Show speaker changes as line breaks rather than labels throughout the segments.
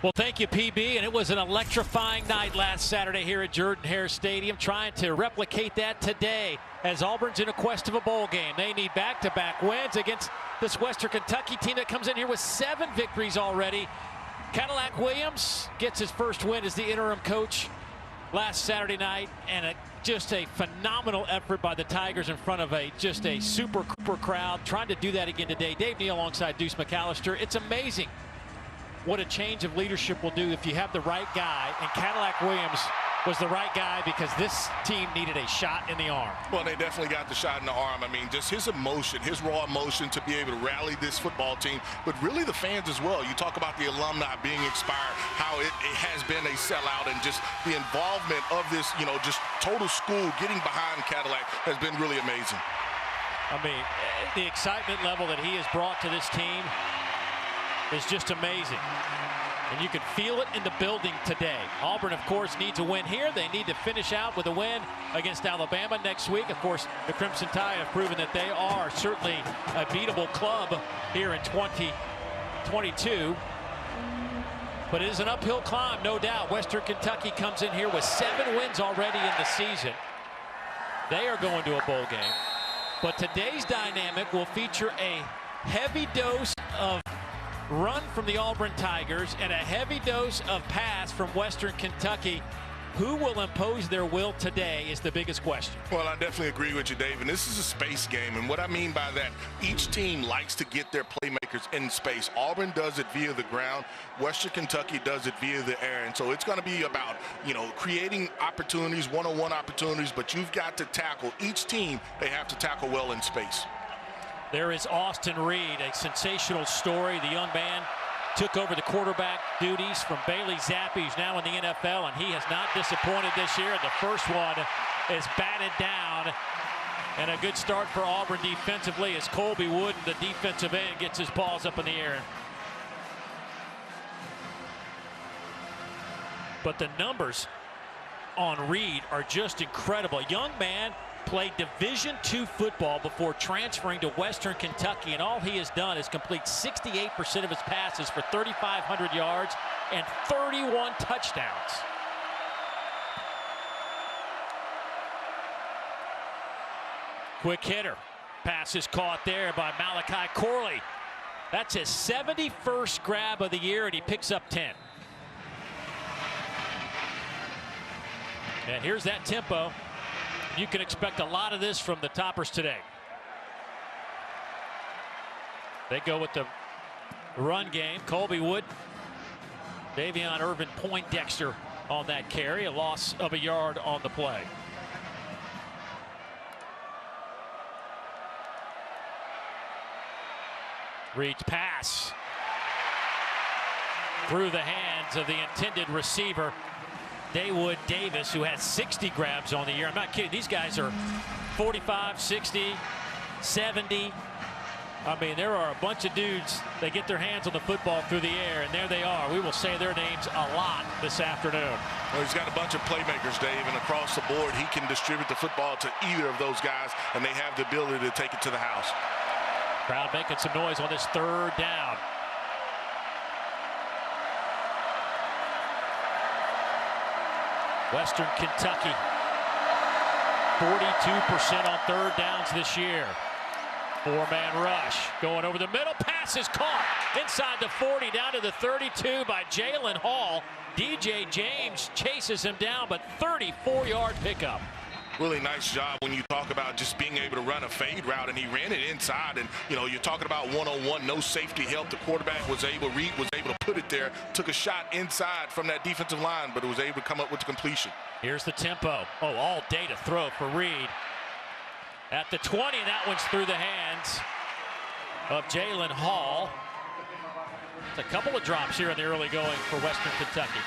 Well, thank you, PB, and it was an electrifying night last Saturday here at Jordan-Hare Stadium, trying to replicate that today as Auburn's in a quest of a bowl game. They need back-to-back wins against this Western Kentucky team that comes in here with 7 victories already. Cadillac Williams gets his first win as the interim coach last Saturday night, and just a phenomenal effort by the Tigers in front of just a super crowd, trying to do that again today. Dave Neal alongside Deuce McAllister. It's amazing what a change of leadership will do if you have the right guy, and Cadillac Williams was the right guy because this team needed a shot in the arm.
Well, they definitely got the shot in the arm. I mean, just his emotion, his raw emotion to be able to rally this football team, but really the fans as well. You talk about the alumni being inspired, how it has been a sellout, and just the involvement of this, just total school getting behind Cadillac has been really amazing.
I mean, the excitement level that he has brought to this team is just amazing. And you can feel it in the building today. Auburn, of course, needs a win here. They need to finish out with a win against Alabama next week. Of course, the Crimson Tide have proven that they are certainly a beatable club here in 2022. But it is an uphill climb, no doubt. Western Kentucky comes in here with 7 wins already in the season. They are going to a bowl game. But today's dynamic will feature a heavy dose of run from the Auburn Tigers and a heavy dose of pass from Western Kentucky. Who will impose their will today is the biggest question.
Well, I definitely agree with you, Dave. And this is a space game. And what I mean by that, each team likes to get their playmakers in space. Auburn does it via the ground. Western Kentucky does it via the air. And so it's going to be about, creating opportunities, one-on-one opportunities. But you've got to tackle. Each team, they have to tackle well in space.
There is Austin Reed, a sensational story. The young man took over the quarterback duties from Bailey Zappi, who's now in the NFL, and he has not disappointed this year. The first one is batted down, and a good start for Auburn defensively as Colby Wooden, the defensive end, gets his balls up in the air. But the numbers on Reed are just incredible. Young man played Division II football before transferring to Western Kentucky, and all he has done is complete 68% of his passes for 3,500 yards and 31 touchdowns. Quick hitter. Pass is caught there by Malachi Corley. That's his 71st grab of the year, and he picks up 10. And here's that tempo. You can expect a lot of this from the Toppers today. They go with the run game. Colby Wood, Davion Irvin Poindexter on that carry. A loss of a yard on the play. Reed's pass through the hands of the intended receiver, Dawood Davis, who has 60 grabs on the year. I'm not kidding. These guys are 45, 60, 70. I mean, there are a bunch of dudes that get their hands on the football through the air, and there they are. We will say their names a lot this afternoon.
Well, he's got a bunch of playmakers, Dave, and across the board, he can distribute the football to either of those guys, and they have the ability to take it to the house.
Crowd making some noise on this 3rd down. Western Kentucky, 42% on 3rd downs this year. 4-man rush going over the middle. Pass is caught inside the 40, down to the 32 by Jalen Hall. DJ James chases him down, but 34-yard pickup.
Really nice job when you talk about just being able to run a fade route, and he ran it inside. And you're talking about one-on-one, no safety help. The quarterback Reed was able to put it there, took a shot inside from that defensive line, but it was able to come up with the completion.
Here's the tempo. Oh, all day to throw for Reed. At the 20, that one's through the hands of Jalen Hall. It's a couple of drops here in the early going for Western Kentucky.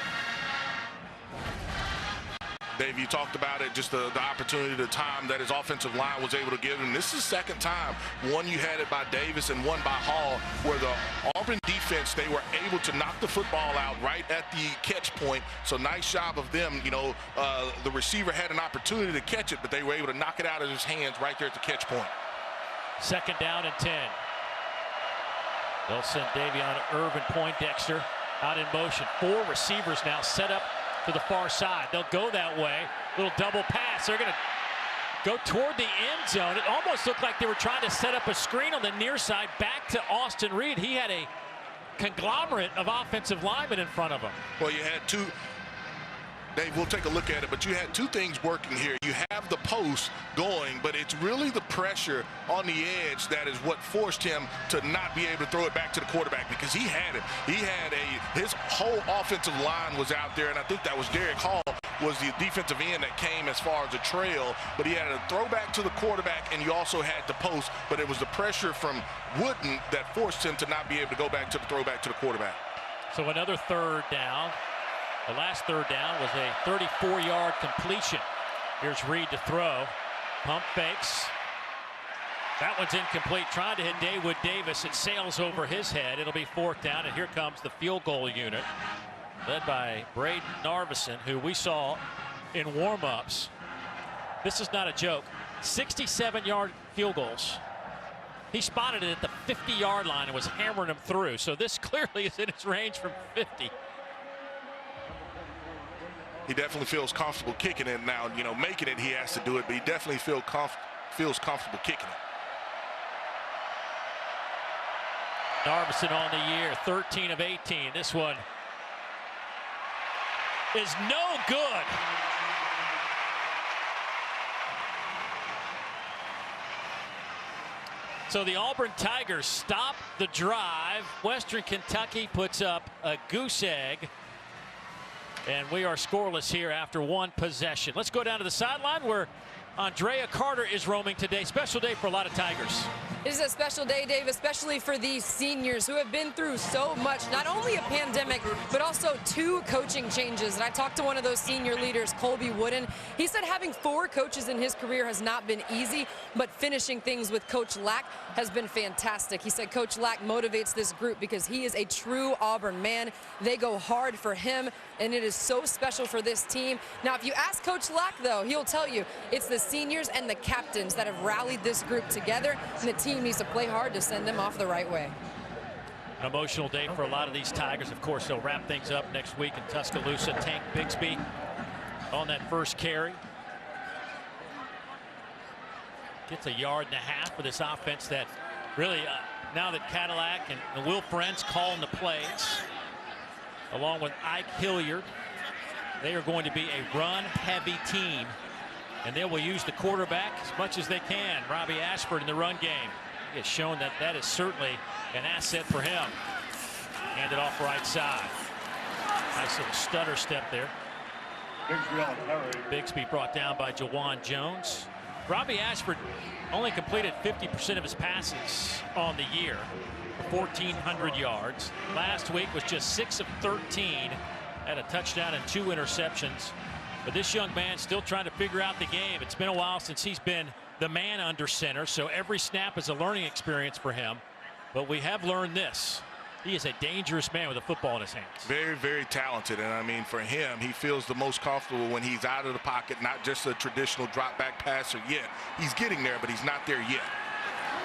Dave, you talked about it, just the opportunity, the time that his offensive line was able to give him. This is the second time. One you had it by Davis and one by Hall, where the Auburn defense, they were able to knock the football out right at the catch point. So nice job of them. The receiver had an opportunity to catch it, but they were able to knock it out of his hands right there at the catch point.
2nd down and 10. They'll send Davion Irvin Poindexter out in motion. 4 receivers now set up to the far side. They'll go that way. Little double pass. They're going to go toward the end zone. It almost looked like they were trying to set up a screen on the near side back to Austin Reed. He had a conglomerate of offensive linemen in front of him.
Well, you had two. Dave, we'll take a look at it, but you had two things working here. You have the post going, but it's really the pressure on the edge that is what forced him to not be able to throw it back to the quarterback, because he had it. His whole offensive line was out there, and I think that was Derek Hall was the defensive end that came as far as a trail, but he had a throwback to the quarterback, and you also had the post, but it was the pressure from Wooden that forced him to not be able to go back to the throwback to the quarterback.
So another third down. The last third down was a 34-yard completion. Here's Reed to throw. Pump fakes. That one's incomplete. Trying to hit Dawood Davis. It sails over his head. It'll be 4th down, and here comes the field goal unit, led by Braden Narveson, who we saw in warm-ups. This is not a joke. 67-yard field goals. He spotted it at the 50-yard line and was hammering them through. So this clearly is in his range from 50.
He definitely feels comfortable kicking it now. You know, making it, he has to do it, but he definitely feels comfortable kicking it.
Narveson on the year, 13 of 18. This one is no good. So the Auburn Tigers stop the drive. Western Kentucky puts up a goose egg. And we are scoreless here after one possession. Let's go down to the sideline where Andrea Carter is roaming today. Special day for a lot of Tigers.
It is a special day, Dave, especially for these seniors who have been through so much, not only a pandemic, but also 2 coaching changes. And I talked to one of those senior leaders, Colby Wooden. He said having 4 coaches in his career has not been easy, but finishing things with Coach Lack has been fantastic. He said Coach Lack motivates this group because he is a true Auburn man. They go hard for him, and it is so special for this team. Now, if you ask Coach Lack, though, he'll tell you it's the seniors and the captains that have rallied this group together, and the team needs to play hard to send them off the right way.
An emotional day for a lot of these Tigers. Of course, they'll wrap things up next week in Tuscaloosa. Tank Bixby on that first carry. Gets 1.5 yards for this offense that really, now that Cadillac and Will Friends calling the plays, along with Ike Hilliard, they are going to be a run-heavy team, and they will use the quarterback as much as they can. Robbie Ashford in the run game. He has shown that that is certainly an asset for him. Handed off right side. Nice little stutter step there. Bixby brought down by Jawan Jones. Robbie Ashford only completed 50% of his passes on the year for 1,400 yards. Last week was just 6 of 13, had a touchdown and 2 interceptions. But this young man still trying to figure out the game. It's been a while since he's been the man under center, so every snap is a learning experience for him. But we have learned this. He is a dangerous man with a football in his hands. Very,
very talented. And I mean, for him, he feels the most comfortable when he's out of the pocket, not just a traditional drop back passer yet. He's getting there, but he's not there yet.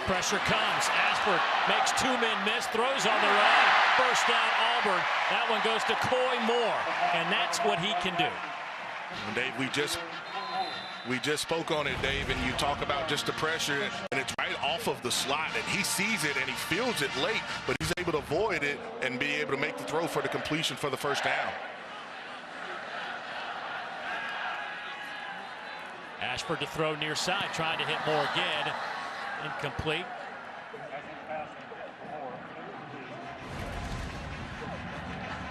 Pressure comes. Ashford makes 2 men miss, throws on the run. First down, Auburn. That one goes to Coy Moore, and that's what he can do.
And Dave, we just spoke on it, Dave, and you talk about just the pressure, and it's right off of the slot, and he sees it and he feels it late, but he's able to avoid it and be able to make the throw for the completion for the first down.
Ashford to throw near side, trying to hit Moore again. Incomplete.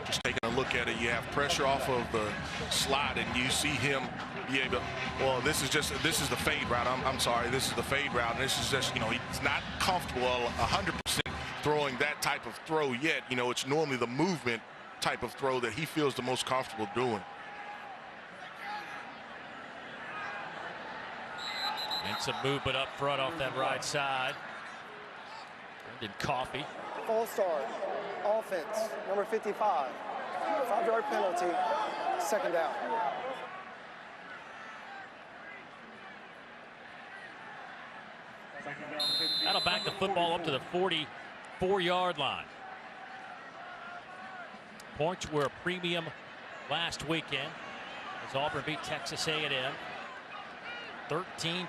Just taking a look at it, you have pressure off of the slot, and you see him be able to, well, this is the fade route. I'm sorry, this is the fade route, and this is just, you know, he's not comfortable 100% throwing that type of throw yet. You know, it's normally the movement type of throw that he feels the most comfortable doing.
And some movement up front off that right side. Brendan Coffey.
Full start. Offense, number 55. 5-yard penalty. Second down.
That'll back the football up to the 44-yard line. Points were a premium last weekend as Auburn beat Texas A&M 13-10.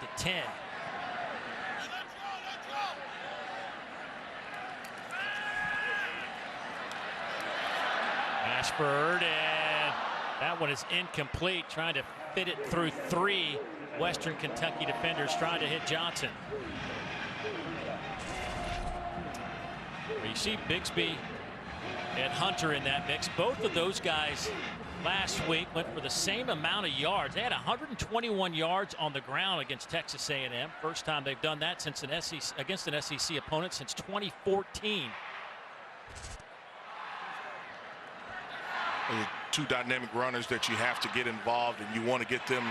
Ashford, and that one is incomplete, trying to fit it through three Western Kentucky defenders trying to hit Johnson. You see Bixby and Hunter in that mix. Both of those guys last week went for the same amount of yards. They had 121 yards on the ground against Texas A&M. First time they've done that since against an SEC opponent since 2014.
Two dynamic runners that you have to get involved, and you want to get them,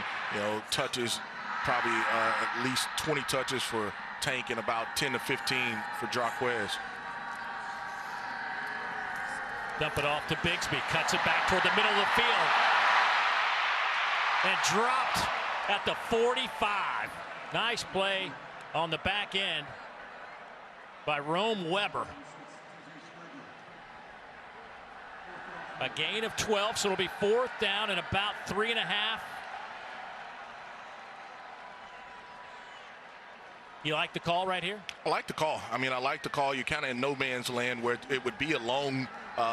touches, probably at least 20 touches for Tank and about 10 to 15 for Jarquez.
Dump it off to Bixby, cuts it back toward the middle of the field, and dropped at the 45. Nice play on the back end by Rome Weber. A gain of 12, so it'll be 4th down and about 3.5. You like the call right here?
I like the call. I mean, I like the call. You're kind of in no man's land where it would be a long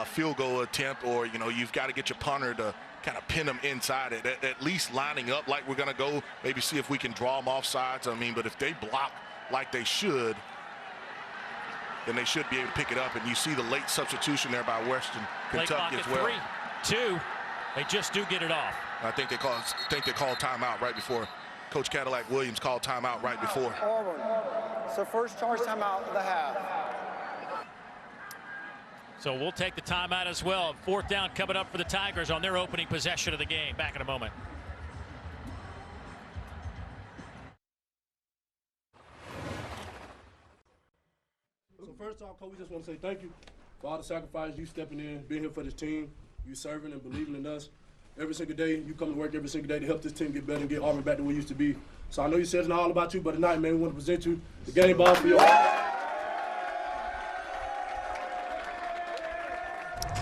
field goal attempt, or, you've got to get your punter to kind of pin them inside it, at least lining up like we're going to go, maybe see if we can draw them off sides. I mean, but if they block like they should, then they should be able to pick it up. And you see the late substitution there by Western Kentucky as well.
3-2. They just do get it off.
I think they called timeout right before. Coach Cadillac Williams called timeout right before.
Auburn. So first charge timeout of the half.
So we'll take the timeout as well. 4th down coming up for the Tigers on their opening possession of the game. Back in a moment.
So first off, Coach, we just want to say thank you for all the sacrifice, you stepping in, being here for this team, you serving and believing in us. Every single day, you come to work every single day to help this team get better and get Auburn back to where it used to be. So I know you said it's not all about you, but tonight, man, we want to present you the game ball for your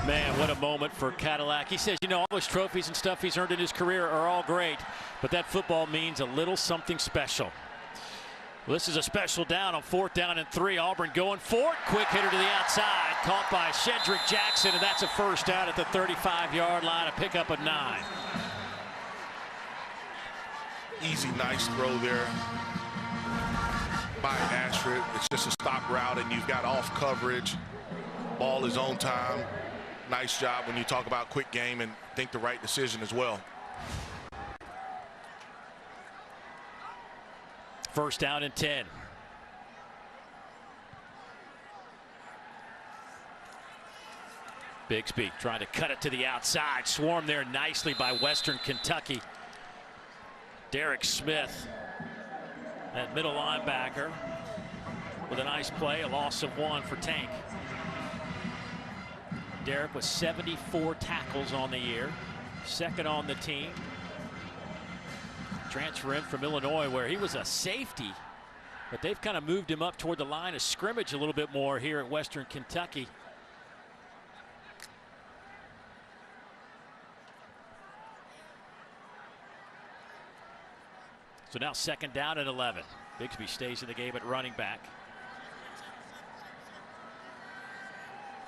Man, what a moment for Cadillac. He says, all those trophies and stuff he's earned in his career are all great, but that football means a little something special. Well, this is a special down on 4th down and 3. Auburn going for it. Quick hitter to the outside. Caught by Shedrick Jackson, and that's a 1st down at the 35-yard line. A pickup of 9.
Easy, nice throw there by Ashford. It's just a stop route, and you've got off coverage. Ball is on time. Nice job when you talk about quick game, and think the right decision as well.
1st down and 10. Bixby trying to cut it to the outside. Swarmed there nicely by Western Kentucky. Derek Smith, that middle linebacker, with a nice play. A loss of 1 for Tank. Derek with 74 tackles on the year. 2nd on the team. Transfer in from Illinois, where he was a safety, but they've kind of moved him up toward the line of scrimmage a little bit more here at Western Kentucky. So now 2nd down and 11. Bixby stays in the game at running back.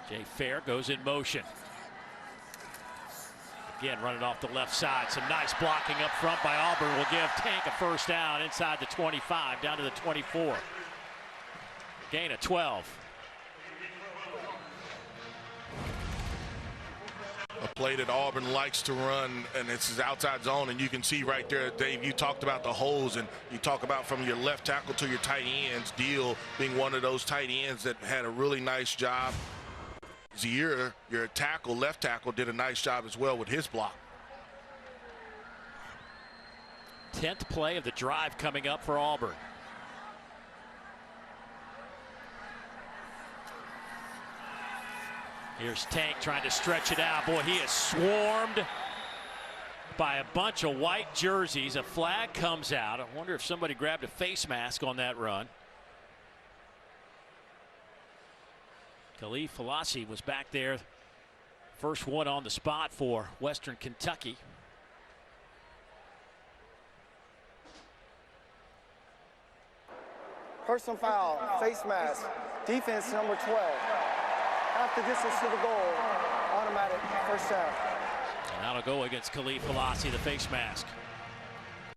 Jay Fair goes in motion. Again, running off the left side. Some nice blocking up front by Auburn will give Tank a 1st down inside the 25, down to the 24. Gain of 12.
A play that Auburn likes to run, and it's his outside zone, and you can see right there, Dave, you talked about the holes, and you talk about from your left tackle to your tight ends, Deal being one of those tight ends that had a really nice job. Zaire, your tackle, left tackle, did a nice job as well with his block.
10th play of the drive coming up for Auburn. Here's Tank trying to stretch it out. Boy, he is swarmed by a bunch of white jerseys. A flag comes out. I wonder if somebody grabbed a face mask on that run. Khalif Falassi was back there First one on the spot for Western Kentucky.
Personal foul, face mask, defense number 12. Half the distance to the goal, automatic first down.
And that'll go against Khalif Falassi, the face mask.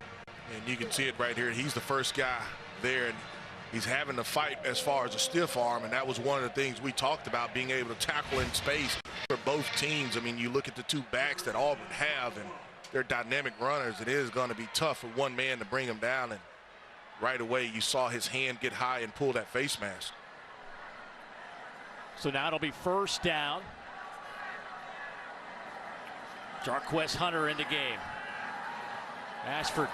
And you can see it right here. He's the first guy there, and he's having to fight as far as a stiff arm, and that was one of the things we talked about, being able to tackle in space for both teams. I mean, you look at the two backs that Auburn have, and they're dynamic runners. It is going to be tough for one man to bring them down, and right away you saw his hand get high and pull that face mask.
So now it'll be first down. Jarquez Hunter in the game. Ashford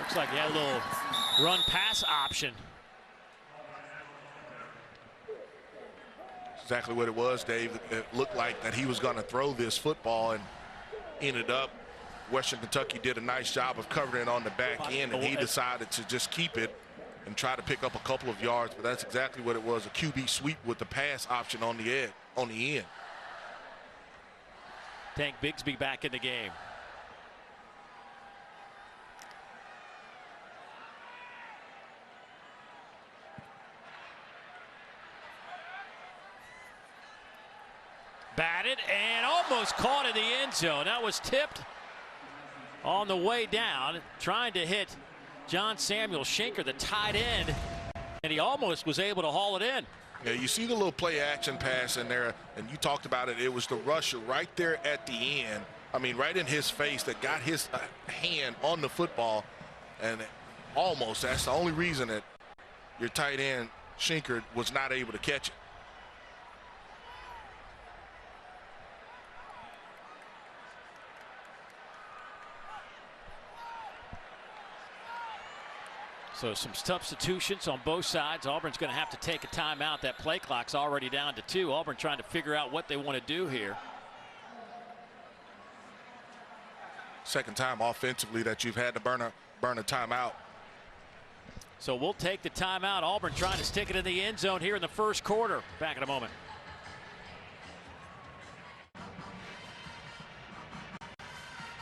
looks like he had a little run pass option.
Exactly what it was, Dave. It looked like that he was going to throw this football, and ended up Western Kentucky did a nice job of covering it on the back end, and he decided to just keep it and try to pick up a couple of yards. But that's exactly what it was, a QB sweep with the pass option on the end.
Tank Bigsby back in the game. Batted and almost caught in the end zone. That was tipped on the way down, trying to hit John Samuel Schenker, the tight end, and he almost was able to haul it in.
Yeah, you see the little play action pass in there, and you talked about it. It was the rusher right there at the end. I mean, right in his face, that got his hand on the football, and almost, that's the only reason that your tight end Schenker was not able to catch it.
So some substitutions on both sides. Auburn's going to have to take a timeout. That play clock's already down to 2. Auburn trying to figure out what they want to do here.
Second time offensively that you've had to burn a timeout.
So we'll take the timeout. Auburn trying to stick it in the end zone here in the first quarter. Back in a moment.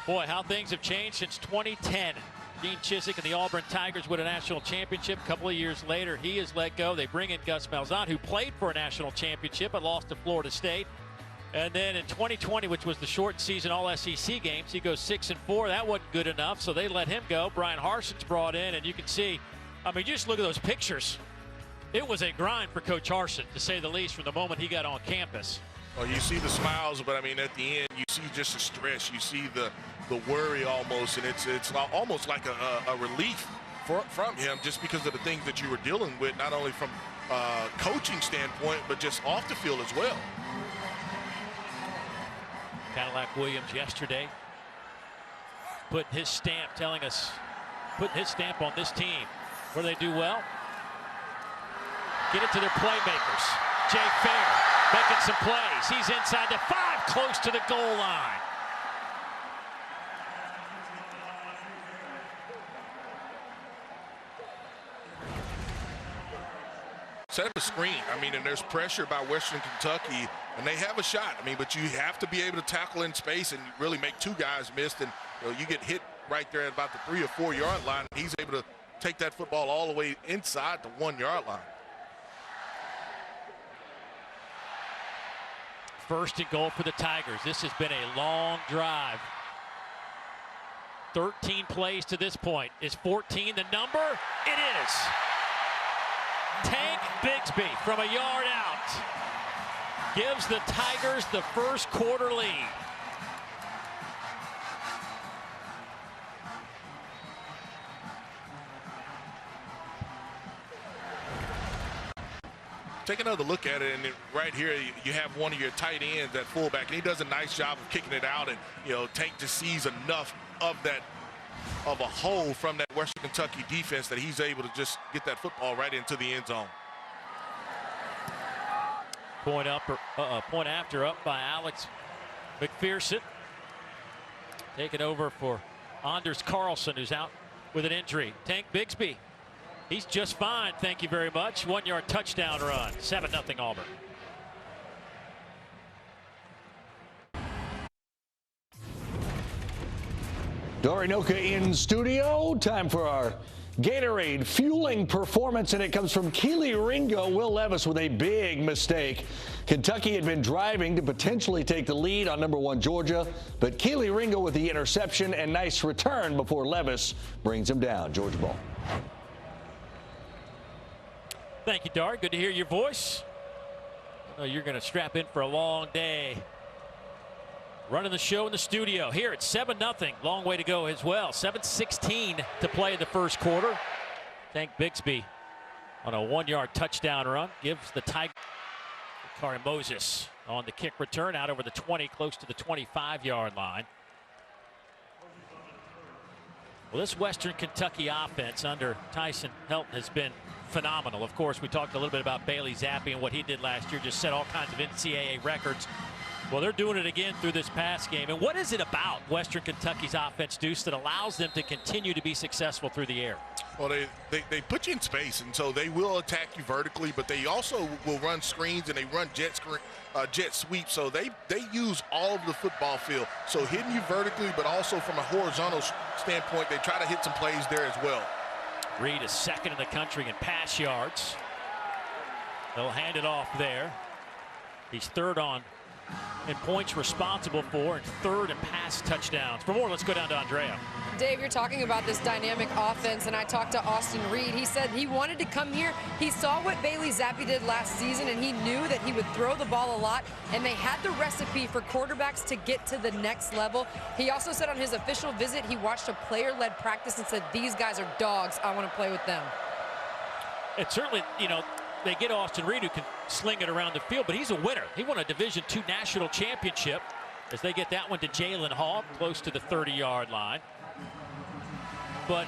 Boy, how things have changed since 2010. Gene Chizik and the Auburn Tigers win a national championship. A couple of years later, he is let go. They bring in Gus Malzahn, who played for a national championship but lost to Florida State. And then in 2020, which was the short season all-SEC games, he goes 6-4. That wasn't good enough, so they let him go. Brian Harson's brought in, and you can see, I mean, just look at those pictures. It was a grind for Coach Harsin, to say the least, from the moment he got on campus.
Well, you see the smiles, but I mean, at the end, you see just the stress. You see the worry almost, and it's almost like a relief from him, just because of the things that you were dealing with, not only from a coaching standpoint, but just off the field as well.
Cadillac Williams yesterday putting his stamp, putting his stamp on this team. Where they do well, get it to their playmakers. Jay Fair making some plays. He's inside the 5, close to the goal line.
Set up a screen. I mean, and there's pressure by Western Kentucky, and they have a shot. I mean, but you have to be able to tackle in space and really make 2 guys miss, and you get hit right there at about the 3 or 4 yard line. He's able to take that football all the way inside the 1 yard line.
First and goal for the Tigers. This has been a long drive. 13 plays to this point. Is 14 the number? It is. Tank Bigsby from a yard out gives the Tigers the first quarter lead.
Take another look at it, and right here you have one of your tight ends at fullback, and he does a nice job of kicking it out, and Tank just sees enough of a hole from that Western Kentucky defense that he's able to just get that football right into the end zone.
Point after up by Alex McPherson. Taking over for Anders Carlson, who's out with an injury. Tank Bigsby, he's just fine, thank you very much. 1 yard touchdown run, 7-0 Auburn.
Dorinoka in studio. Time for our Gatorade fueling performance, and it comes from Keely Ringo. Will Levis with a big mistake. Kentucky had been driving to potentially take the lead on #1 Georgia, but Keely Ringo with the interception and nice return before Levis brings him down. Georgia ball.
Thank you, Dart. Good to hear your voice. Oh, you're going to strap in for a long day. Running the show in the studio here at 7-0. Long way to go as well. 7:16 to play in the first quarter. Tank Bixby on a 1-yard touchdown run gives the Tiger. Kari Moses on the kick return out over the 20, close to the 25-yard line. Well, this Western Kentucky offense under Tyson Helton has been phenomenal. Of course, we talked a little bit about Bailey Zappi and what he did last year, just set all kinds of NCAA records. Well, they're doing it again through this pass game. And what is it about Western Kentucky's offense, Deuce, that allows them to continue to be successful through the air?
Well, they put you in space, and so they will attack you vertically, but they also will run screens and they run jet sweep. So they use all of the football field. So hitting you vertically, but also from a horizontal standpoint, they try to hit some plays there as well.
Reed is second in the country in pass yards. They'll hand it off there. He's third in points responsible for, and third in pass touchdowns. For more, let's go down to Andrea.
Dave, you're talking about this dynamic offense, and I talked to Austin Reed. He said he wanted to come here. He saw what Bailey Zappi did last season, and he knew that he would throw the ball a lot, and they had the recipe for quarterbacks to get to the next level. He also said on his official visit he watched a player-led practice and said, these guys are dogs. I want to play with them.
It certainly, they get Austin Reed, who can sling it around the field, but he's a winner. He won a Division II national championship as they get that one to Jalen Hall, close to the 30-yard line. But,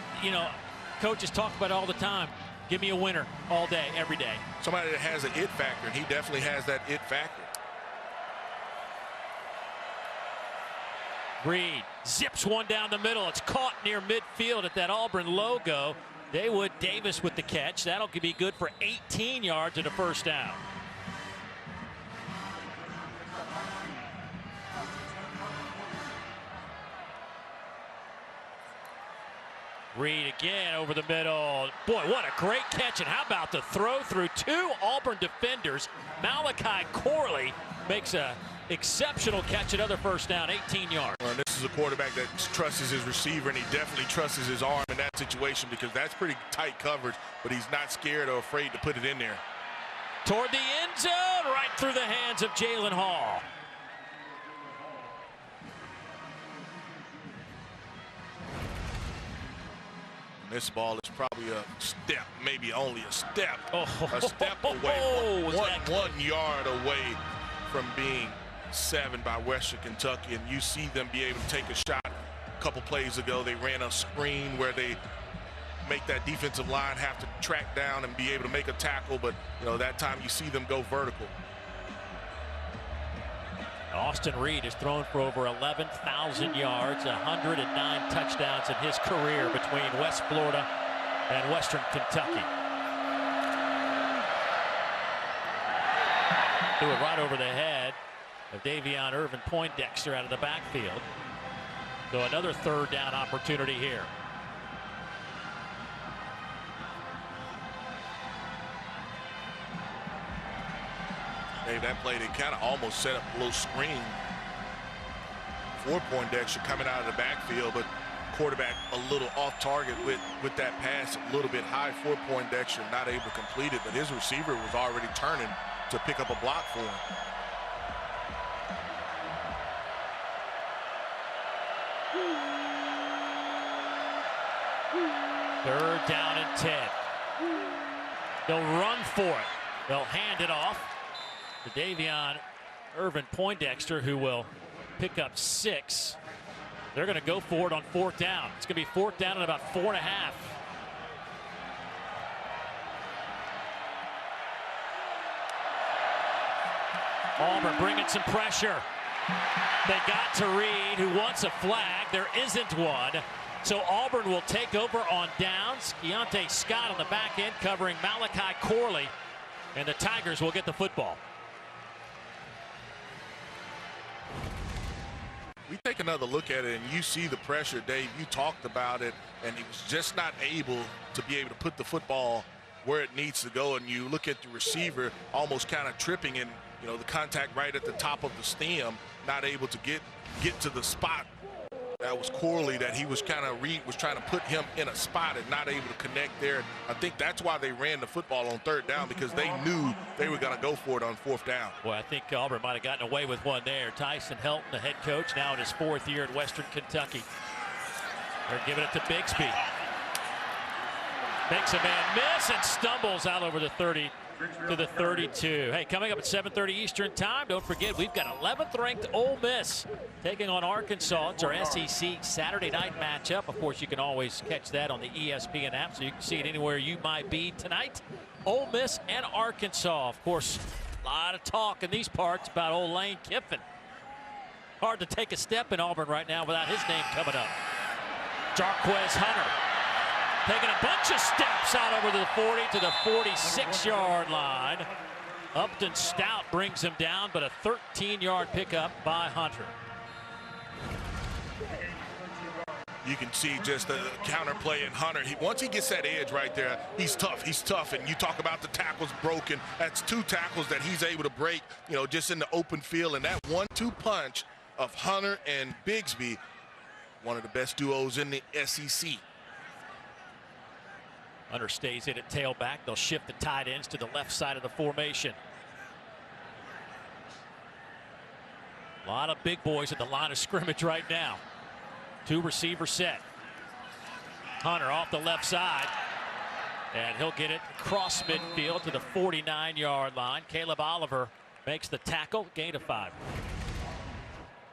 coaches talk about it all the time. Give me a winner all day, every day.
Somebody that has an it factor, and he definitely has that it factor.
Reed zips one down the middle. It's caught near midfield at that Auburn logo. Daywood Davis with the catch. That'll be good for 18 yards and a first down. Reed again over the middle. Boy, what a great catch. And how about the throw through two Auburn defenders? Malachi Corley makes a exceptional catch, another first down, 18 yards.
Well, this is a quarterback that trusts his receiver, and he definitely trusts his arm in that situation, because that's pretty tight coverage, but he's not scared or afraid to put it in there.
Toward the end zone, right through the hands of Jalen Hall.
This ball is probably a step, maybe only a step.
A
step away, one yard away from being 7 by Western Kentucky, and you see them be able to take a shot. A couple plays ago, they ran a screen where they make that defensive line have to track down and be able to make a tackle, but that time you see them go vertical.
Austin Reed has thrown for over 11,000 yards, 109 touchdowns in his career between West Florida and Western Kentucky. Threw it right over the head of Davion Irvin Poindexter out of the backfield. So another third down opportunity here.
Dave, that play, they kind of almost set up a little screen for Poindexter coming out of the backfield, but quarterback a little off target with that pass, a little bit high for Poindexter, not able to complete it, but his receiver was already turning to pick up a block for him.
Third down and 10. They'll run for it. They'll hand it off to Davion Irvin Poindexter, who will pick up 6. They're going to go for it on 4th down. It's going to be 4th down and about 4.5. Auburn bringing some pressure. They got to Reed, who wants a flag. There isn't one. So Auburn will take over on downs. Keontae Scott on the back end covering Malachi Corley. And the Tigers will get the football.
we take another look at it, and you see the pressure, Dave. You talked about it, and he was just not able to be able to put the football where it needs to go. And you look at the receiver almost kind of tripping, and the contact right at the top of the stem, not able to get to the spot. That was Corley that he was was trying to put him in a spot and not able to connect there. I think that's why they ran the football on third down, because they knew they were going to go for it on fourth down.
Well, I think Auburn might have gotten away with one there. Tyson Helton, the head coach, now in his 4th year at Western Kentucky. They're giving it to Bigsby. Makes a man miss and stumbles out over the 30 to the 32. Hey, coming up at 7:30 Eastern time, don't forget we've got 11th ranked Ole Miss taking on Arkansas. It's our SEC Saturday night matchup. Of course, you can always catch that on the ESPN app, so you can see it anywhere you might be tonight. Ole Miss and Arkansas. Of course, a lot of talk in these parts about old Lane Kiffin. Hard to take a step in Auburn right now without his name coming up. Jarquez Hunter taking a bunch of steps out over the 40 to the 46-yard line. Upton Stout brings him down, but a 13-yard pickup by Hunter.
You can see just the counterplay in Hunter. Once he gets that edge right there, he's tough. He's tough. And you talk about the tackles broken. That's 2 tackles that he's able to break, just in the open field. And that 1-2 punch of Hunter and Bigsby, one of the best duos in the SEC.
Hunter stays in at tailback. They'll shift the tight ends to the left side of the formation. A lot of big boys at the line of scrimmage right now. 2 receiver set. Hunter off the left side. And he'll get it across midfield to the 49-yard line. Caleb Oliver makes the tackle, gain of 5.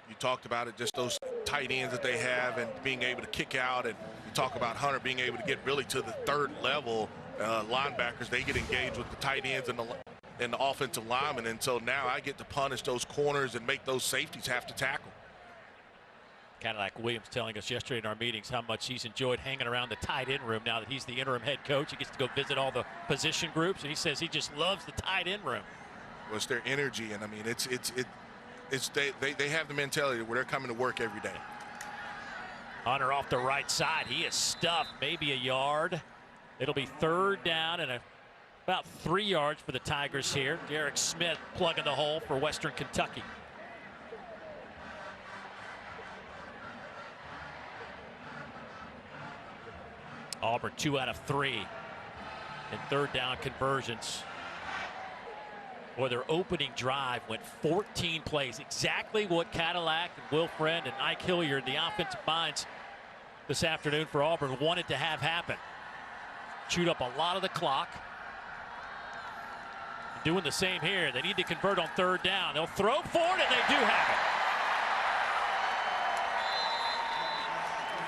You talked about it, just those tight ends that they have and being able to kick out. And you talk about Hunter being able to get really to the 3rd level linebackers. They get engaged with the tight ends and the offensive linemen. And so now I get to punish those corners and make those safeties have to tackle.
Kind of like Williams telling us yesterday in our meetings how much he's enjoyed hanging around the tight end room now that he's the interim head coach. He gets to go visit all the position groups, and he says he just loves the tight end room.
Well, it's their energy, and I mean, they have the mentality where they're coming to work every day.
Hunter off the right side. He is stuffed, maybe a yard. It'll be 3rd down and about 3 yards for the Tigers here. Derek Smith plugging the hole for Western Kentucky. Auburn 2 out of 3 in 3rd down conversions. Boy, their opening drive went 14 plays. Exactly what Cadillac and Will Friend and Ike Hilliard, the offensive minds this afternoon for Auburn, wanted to have happen. Chewed up a lot of the clock. Doing the same here. They need to convert on 3rd down. They'll throw for it, and they do have it.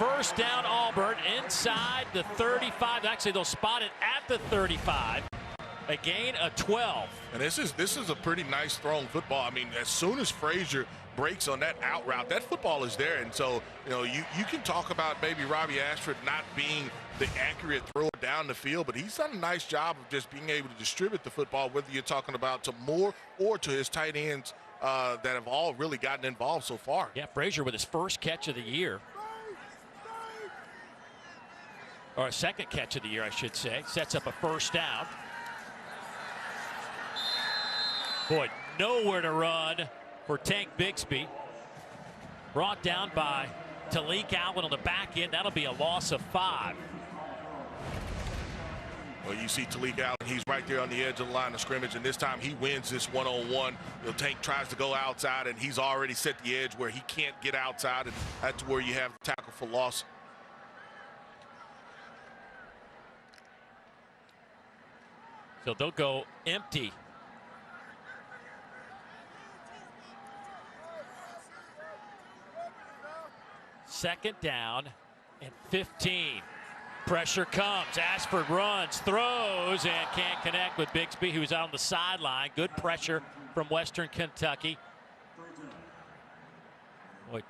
1st down Auburn inside the 35. Actually, they'll spot it at the 35. A gain of 12.
And this is a pretty nice thrown football. I mean, as soon as Frazier breaks on that out route, that football is there. And so, you can talk about maybe Robbie Ashford not being the accurate thrower down the field, but he's done a nice job of just being able to distribute the football, whether you're talking about to Moore or to his tight ends that have all really gotten involved so far.
Yeah, Frazier with his 1st catch of the year. Or a 2nd catch of the year, I should say. Sets up a 1st down. Boy, nowhere to run for Tank Bigsby. Brought down by Talik Allen on the back end. That'll be a loss of 5.
Well, you see Talik Allen, he's right there on the edge of the line of scrimmage, and this time he wins this one-on-one. Tank tries to go outside, and he's already set the edge where he can't get outside, and that's where you have the tackle for loss.
So they'll go empty. Second down and 15. Pressure comes. Ashford runs, throws, and can't connect with Bigsby, who's on the sideline. Good pressure from Western Kentucky. Boy,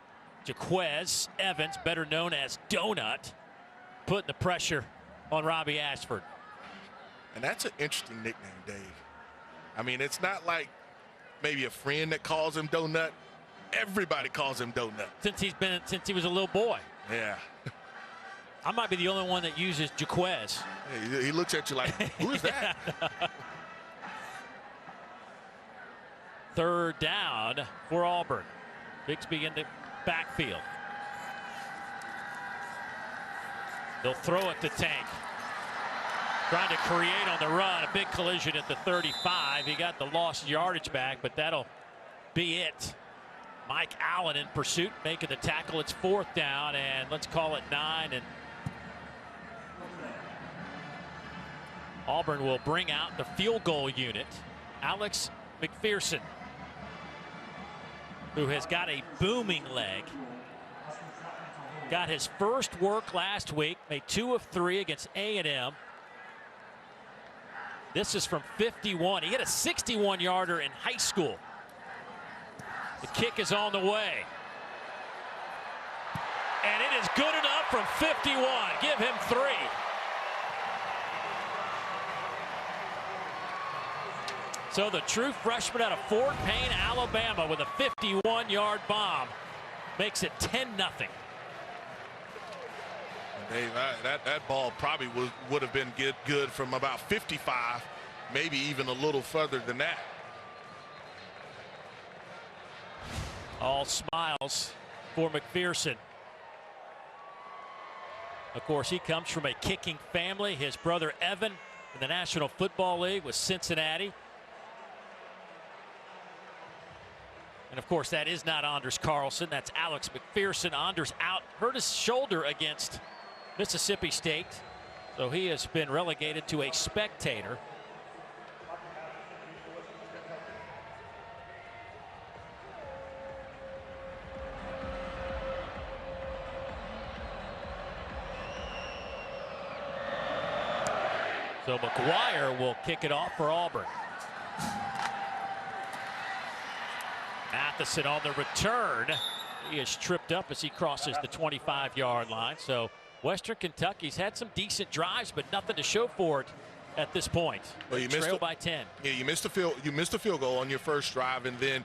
Jaquez Evans, better known as Donut, putting the pressure on Robbie Ashford.
And that's an interesting nickname, Dave. I mean, it's not like maybe a friend that calls him Donut. Everybody calls him Donut.
Since he was a little boy.
Yeah.
I might be the only one that uses Jaquez.
Hey, he looks at you like, who is that?
Third down for Auburn. Bixby in the backfield. They'll throw it to Tank. Trying to create on the run. A big collision at the 35. He got the lost yardage back, but that'll be it. Mike Allen in pursuit, making the tackle. It's fourth down, and let's call it 9. And Auburn will bring out the field goal unit. Alex McPherson, who has got a booming leg. Got his first work last week, made 2 of 3 against A&M. This is from 51. He hit a 61-yarder in high school. The kick is on the way. And it is good enough from 51. Give him 3. So the true freshman out of Fort Payne, Alabama, with a 51-yard bomb makes it 10-0.
Dave, that ball probably would have been good from about 55, maybe even a little further than that.
All smiles for McPherson. Of course, he comes from a kicking family. His brother Evan in the National Football League with Cincinnati. And of course, that is not Anders Carlson. That's Alex McPherson. Anders out, hurt his shoulder against Mississippi State, so he has been relegated to a spectator. So McGuire will kick it off for Auburn. Matheson on the return. He is tripped up as he crosses the 25-yard line. So Western Kentucky's had some decent drives, but nothing to show for it at this point.
Well, you
trail by 10.
Yeah, you missed a field goal on your first drive, and then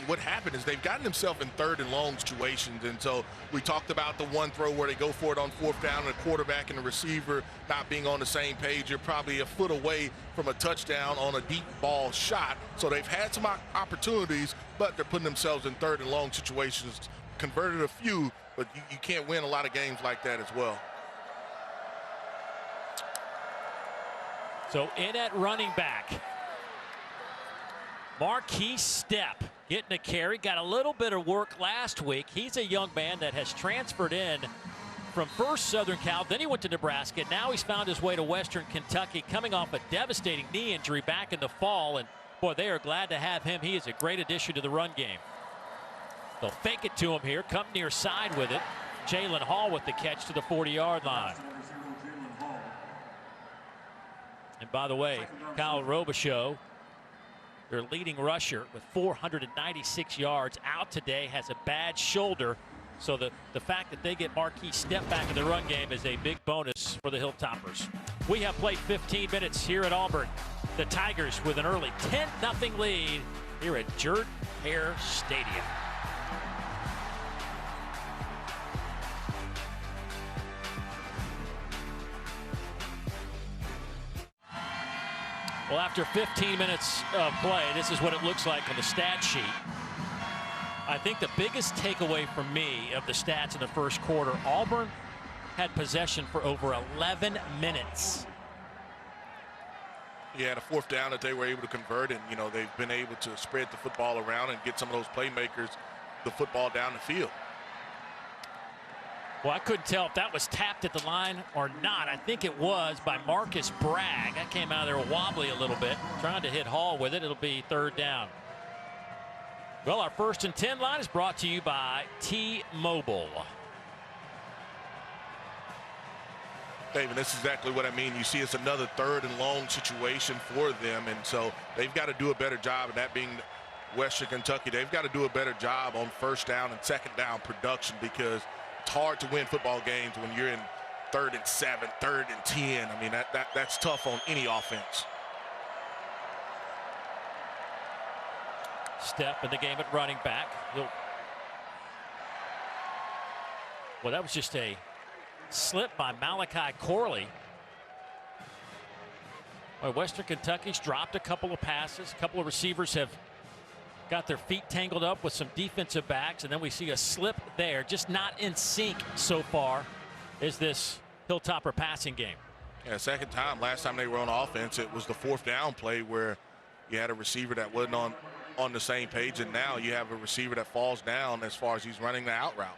what happened is they've gotten themselves in 3rd and long situations. And so we talked about the one throw where they go for it on 4th down, and the quarterback and the receiver not being on the same page. You're probably a foot away from a touchdown on a deep ball shot. So they've had some opportunities, but they're putting themselves in 3rd and long situations. Converted a few, but you can't win a lot of games like that as well.
So in at running back, Marquise Stepp getting a carry. Got a little bit of work last week. He's a young man that has transferred in from first Southern Cal. Then he went to Nebraska. Now he's found his way to Western Kentucky, coming off a devastating knee injury back in the fall. And boy, they are glad to have him. He is a great addition to the run game. They'll fake it to him here, come near side with it. Jalen Hall with the catch to the 40-yard line. And by the way, Kyle Robichaux, their leading rusher with 496 yards out today, has a bad shoulder. So the fact that they get Marquise Stepp back in the run game is a big bonus for the Hilltoppers. We have played 15 minutes here at Auburn. The Tigers with an early 10-0 lead here at Jordan-Hare Stadium. Well, after 15 minutes of play, this is what it looks like on the stat sheet. I think the biggest takeaway for me of the stats in the first quarter, Auburn had possession for over 11 minutes.
Yeah, the 4th down that they were able to convert, and they've been able to spread the football around and get some of those playmakers the football down the field.
Well, I couldn't tell if that was tapped at the line or not. I think it was by Marcus Bragg. That came out of there wobbly a little bit, trying to hit Hall with it. It'll be 3rd down. Well, our 1st and 10 line is brought to you by T-Mobile.
David, that's exactly what I mean. You see, it's another 3rd and long situation for them, and so they've got to do a better job, and that being Western Kentucky, they've got to do a better job on 1st down and 2nd down production, because it's hard to win football games when you're in 3rd and 7, 3rd and 10. I mean, that's tough on any offense.
step in the game at running back. Well, that was just a slip by Malachi Corley. Well, Western Kentucky's dropped a couple of passes. A couple of receivers have got their feet tangled up with some defensive backs, and then we see a slip there. Just not in sync so far is this Hilltopper passing game.
Yeah, second time. Last time they were on offense, it was the 4th down play where you had a receiver that wasn't on the same page, and now you have a receiver that falls down as far as he's running the out route.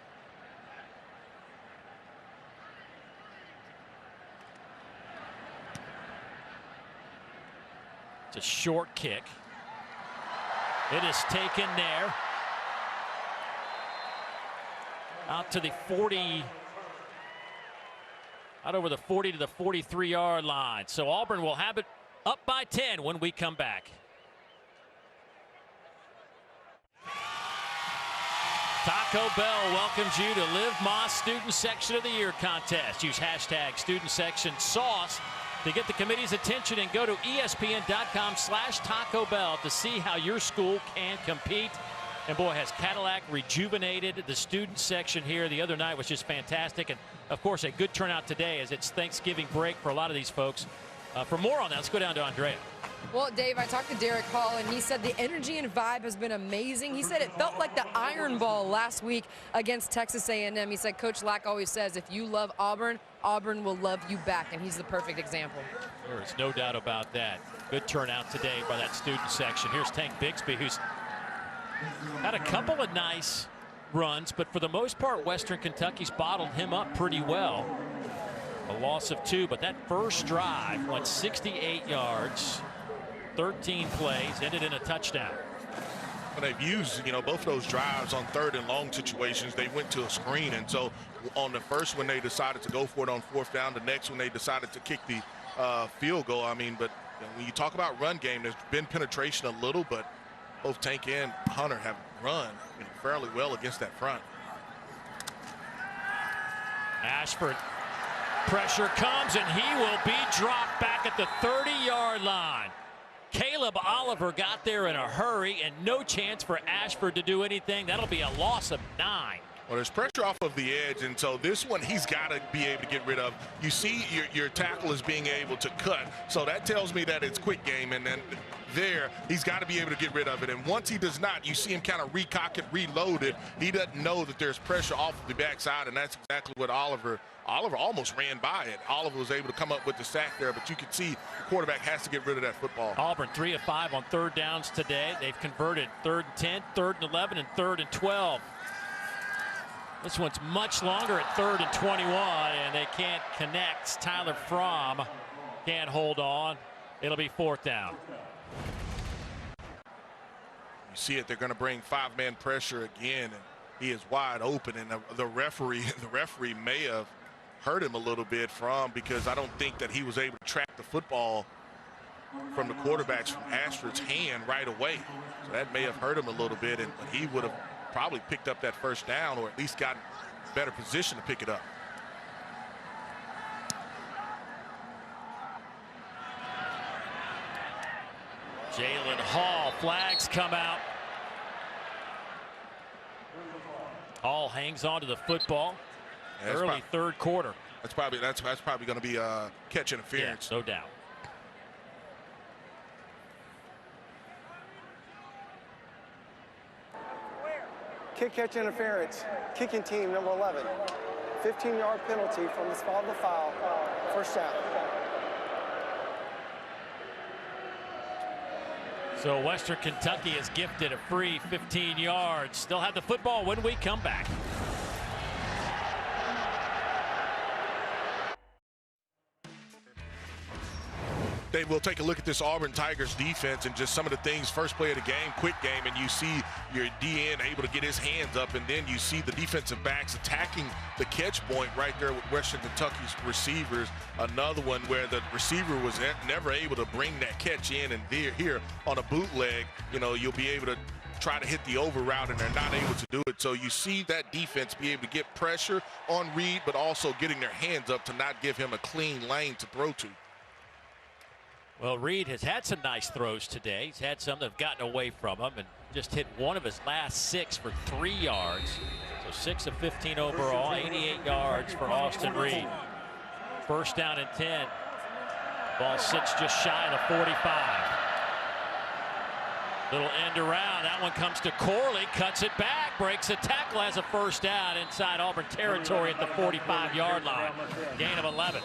It's a short kick. It is taken there. Out to the 40, out over the 40 to the 43-yard line. So Auburn will have it up by 10 when we come back. Taco Bell welcomes you to Live Moss Student Section of the Year contest. Use hashtag Student Section Sauce to get the committee's attention and go to ESPN.com/Taco Bell to see how your school can compete. And boy, has Cadillac rejuvenated the student section here. The other night was just fantastic. And of course, a good turnout today as it's Thanksgiving break for a lot of these folks. For more on that, let's go down to Andrea.
Well, Dave, I talked to Derek Hall, and he said the energy and vibe has been amazing. He said it felt like the Iron Ball last week against Texas A&M. He said Coach Lack always says, if you love Auburn, Auburn will love you back, and he's the perfect example.
There is no doubt about that. Good turnout today by that student section. Here's Tank Bixby, who's had a couple of nice runs, but for the most part, Western Kentucky's bottled him up pretty well. A loss of 2, but that first drive went 68 yards, 13 plays, ended in a touchdown.
Well, they've used, both of those drives on 3rd and long situations. They went to a screen, and so on the first one they decided to go for it on 4th down. The next one they decided to kick the field goal. But when you talk about run game, there's been penetration a little, but both Tank and Hunter have run fairly well against that front.
Ashford, pressure comes, and he will be dropped back at the 30-yard line. Caleb Oliver got there in a hurry, and no chance for Ashford to do anything. That'll be a loss of 9.
Well, there's pressure off of the edge, and so this one he's got to be able to get rid of. You see your tackle is being able to cut, so that tells me that it's quick game, and then there he's got to be able to get rid of it. And once he does not, you see him kind of recock it, reload it. He doesn't know that there's pressure off of the backside, and that's exactly what Oliver almost ran by it. Oliver was able to come up with the sack there, but you can see the quarterback has to get rid of that football.
Auburn 3 of 5 on 3rd downs today. They've converted 3rd and 10, 3rd and 11, and 3rd and 12. This one's much longer at 3rd and 21, and they can't connect. Tyler Fromm can't hold on. It'll be 4th down.
You see it, they're going to bring 5-man pressure again, and he is wide open, and the referee may have hurt him a little bit because I don't think that he was able to track the football from the quarterbacks from Ashford's hand right away. So that may have hurt him a little bit, and he would have probably picked up that 1st down, or at least gotten better position to pick it up.
Jalen Hall, flags come out. Hall hangs on to the football.
Yeah,
early 3rd quarter.
That's probably going to be catch interference.
Yeah, no doubt.
Kick catch interference, kicking team number 11. 15-yard penalty from the spot of the foul, 1st down.
So Western Kentucky is gifted a free 15 yards. Still have the football when we come back.
Dave, we'll take a look at this Auburn Tigers defense and just some of the things. First play of the game, quick game, and you see your DN able to get his hands up, and then you see the defensive backs attacking the catch point right there with Western Kentucky's receivers. Another one where the receiver was never able to bring that catch in, and here on a bootleg, you'll be able to try to hit the over route, and they're not able to do it. So you see that defense be able to get pressure on Reed, but also getting their hands up to not give him a clean lane to throw to.
Well, Reed has had some nice throws today. He's had some that have gotten away from him, and just hit one of his last 6 for 3 yards. So 6 of 15 overall, 88 yards for Austin Reed. First down and 10. Ball sits just shy of the 45. Little end around. That one comes to Corley, cuts it back, breaks a tackle, has a first down inside Auburn territory at the 45-yard line. Gain of 11.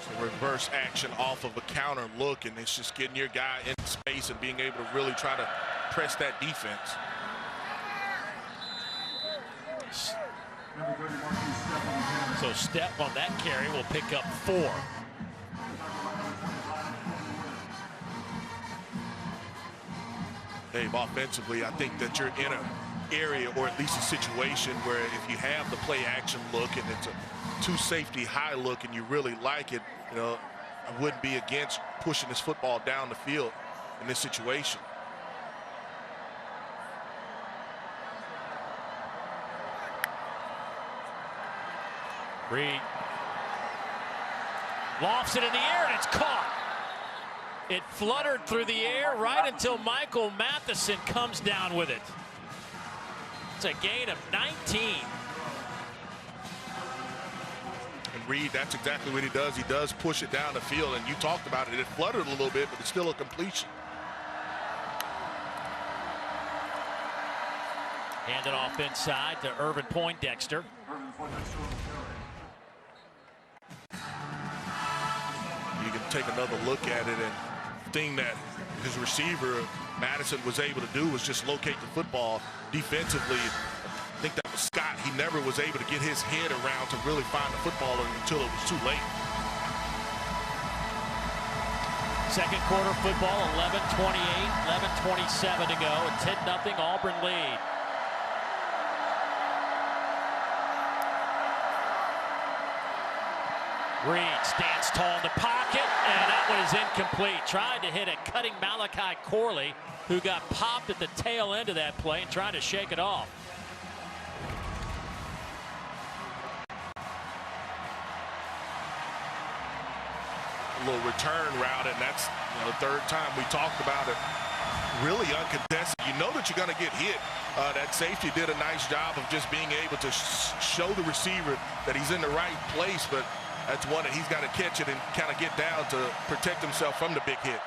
So reverse action off of a counter look, and it's just getting your guy in space and being able to really try to press that defense.
So Step on that carry will pick up 4.
Dave, offensively, I think that you're in an area or at least a situation where if you have the play action look and it's a 2 safety high look and you really like it, you know, I wouldn't be against pushing this football down the field in this situation.
Reed lofts it in the air and it's caught. It fluttered through the air right until Michael Matheson comes down with it. It's a gain of 19.
And Reed, that's exactly what he does. He does push it down the field, and you talked about it. It fluttered a little bit, but it's still a completion.
Handed off inside to Irvin Poindexter.
You can take another look at it, and the thing that his receiver, Madison, was able to do was just locate the football defensively. I think that was Scott. He never was able to get his head around to really find the football until it was too late.
Second quarter football, 11:28, 11:27 to go, a 10-0 Auburn lead. Reed stands tall in the pocket, and that one is incomplete. Tried to hit a cutting Malachi Corley, who got popped at the tail end of that play and trying to shake it off.
A little return route, and that's the 3rd time we talked about it. Really uncontested. You know that you're going to get hit. That safety did a nice job of just being able to show the receiver that he's in the right place, but that's one that he's got to catch it and kind of get down to protect himself from the big hit.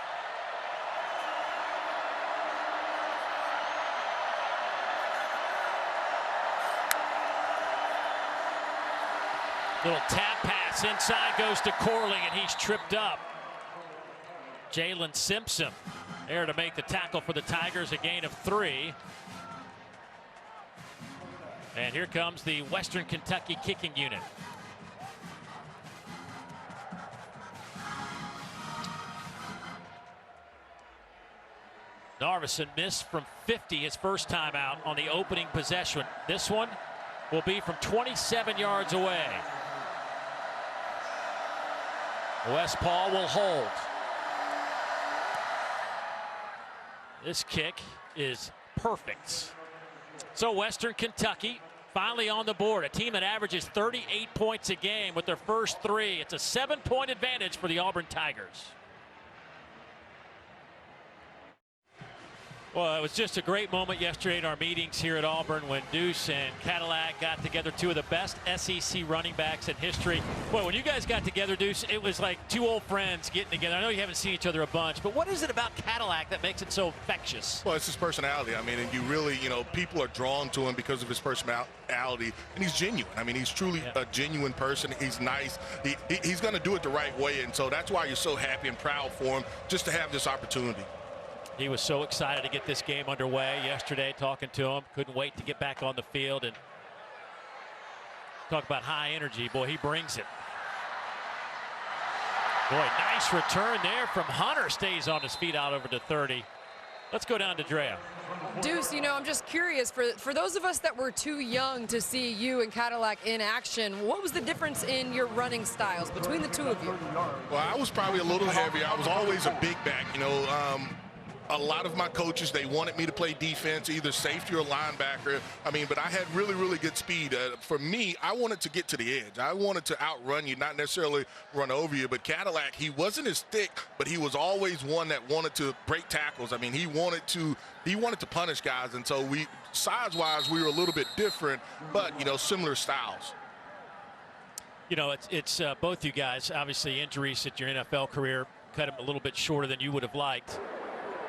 Little tap pass inside goes to Corley, and he's tripped up. Jalen Simpson there to make the tackle for the Tigers, a gain of 3. And here comes the Western Kentucky kicking unit. Narveson missed from 50 his first time out on the opening possession. This one will be from 27 yards away. West Paul will hold. This kick is perfect. So Western Kentucky finally on the board. A team that averages 38 points a game with their first 3. It's a 7-point advantage for the Auburn Tigers. Well, it was just a great moment yesterday in our meetings here at Auburn when Deuce and Cadillac got together, 2 of the best SEC running backs in history. Boy, when you guys got together, Deuce, it was like 2 old friends getting together. I know you haven't seen each other a bunch, but what is it about Cadillac that makes it so infectious?
Well, it's his personality. I mean, and you really, people are drawn to him because of his personality, and he's genuine. I mean, he's truly a genuine person. He's nice. He's going to do it the right way, and so that's why you're so happy and proud for him just to have this opportunity.
He was so excited to get this game underway yesterday, talking to him. Couldn't wait to get back on the field and talk about high energy. Boy, he brings it. Boy, nice return there from Hunter. Stays on his feet out over to 30. Let's go down to Drea.
Deuce, I'm just curious, for those of us that were too young to see you and Cadillac in action, what was the difference in your running styles between the 2 of you?
Well, I was probably a little heavier. I was always a big back, a lot of my coaches, they wanted me to play defense, either safety or linebacker. I mean, but I had really, really good speed. For me, I wanted to get to the edge. I wanted to outrun you, not necessarily run over you. But Cadillac, he wasn't as thick, but he was always one that wanted to break tackles. I mean, he wanted to punish guys. And so size-wise, we were a little bit different, but, you know, similar styles.
You know, it's both you guys, obviously injuries at your NFL career cut him a little bit shorter than you would have liked.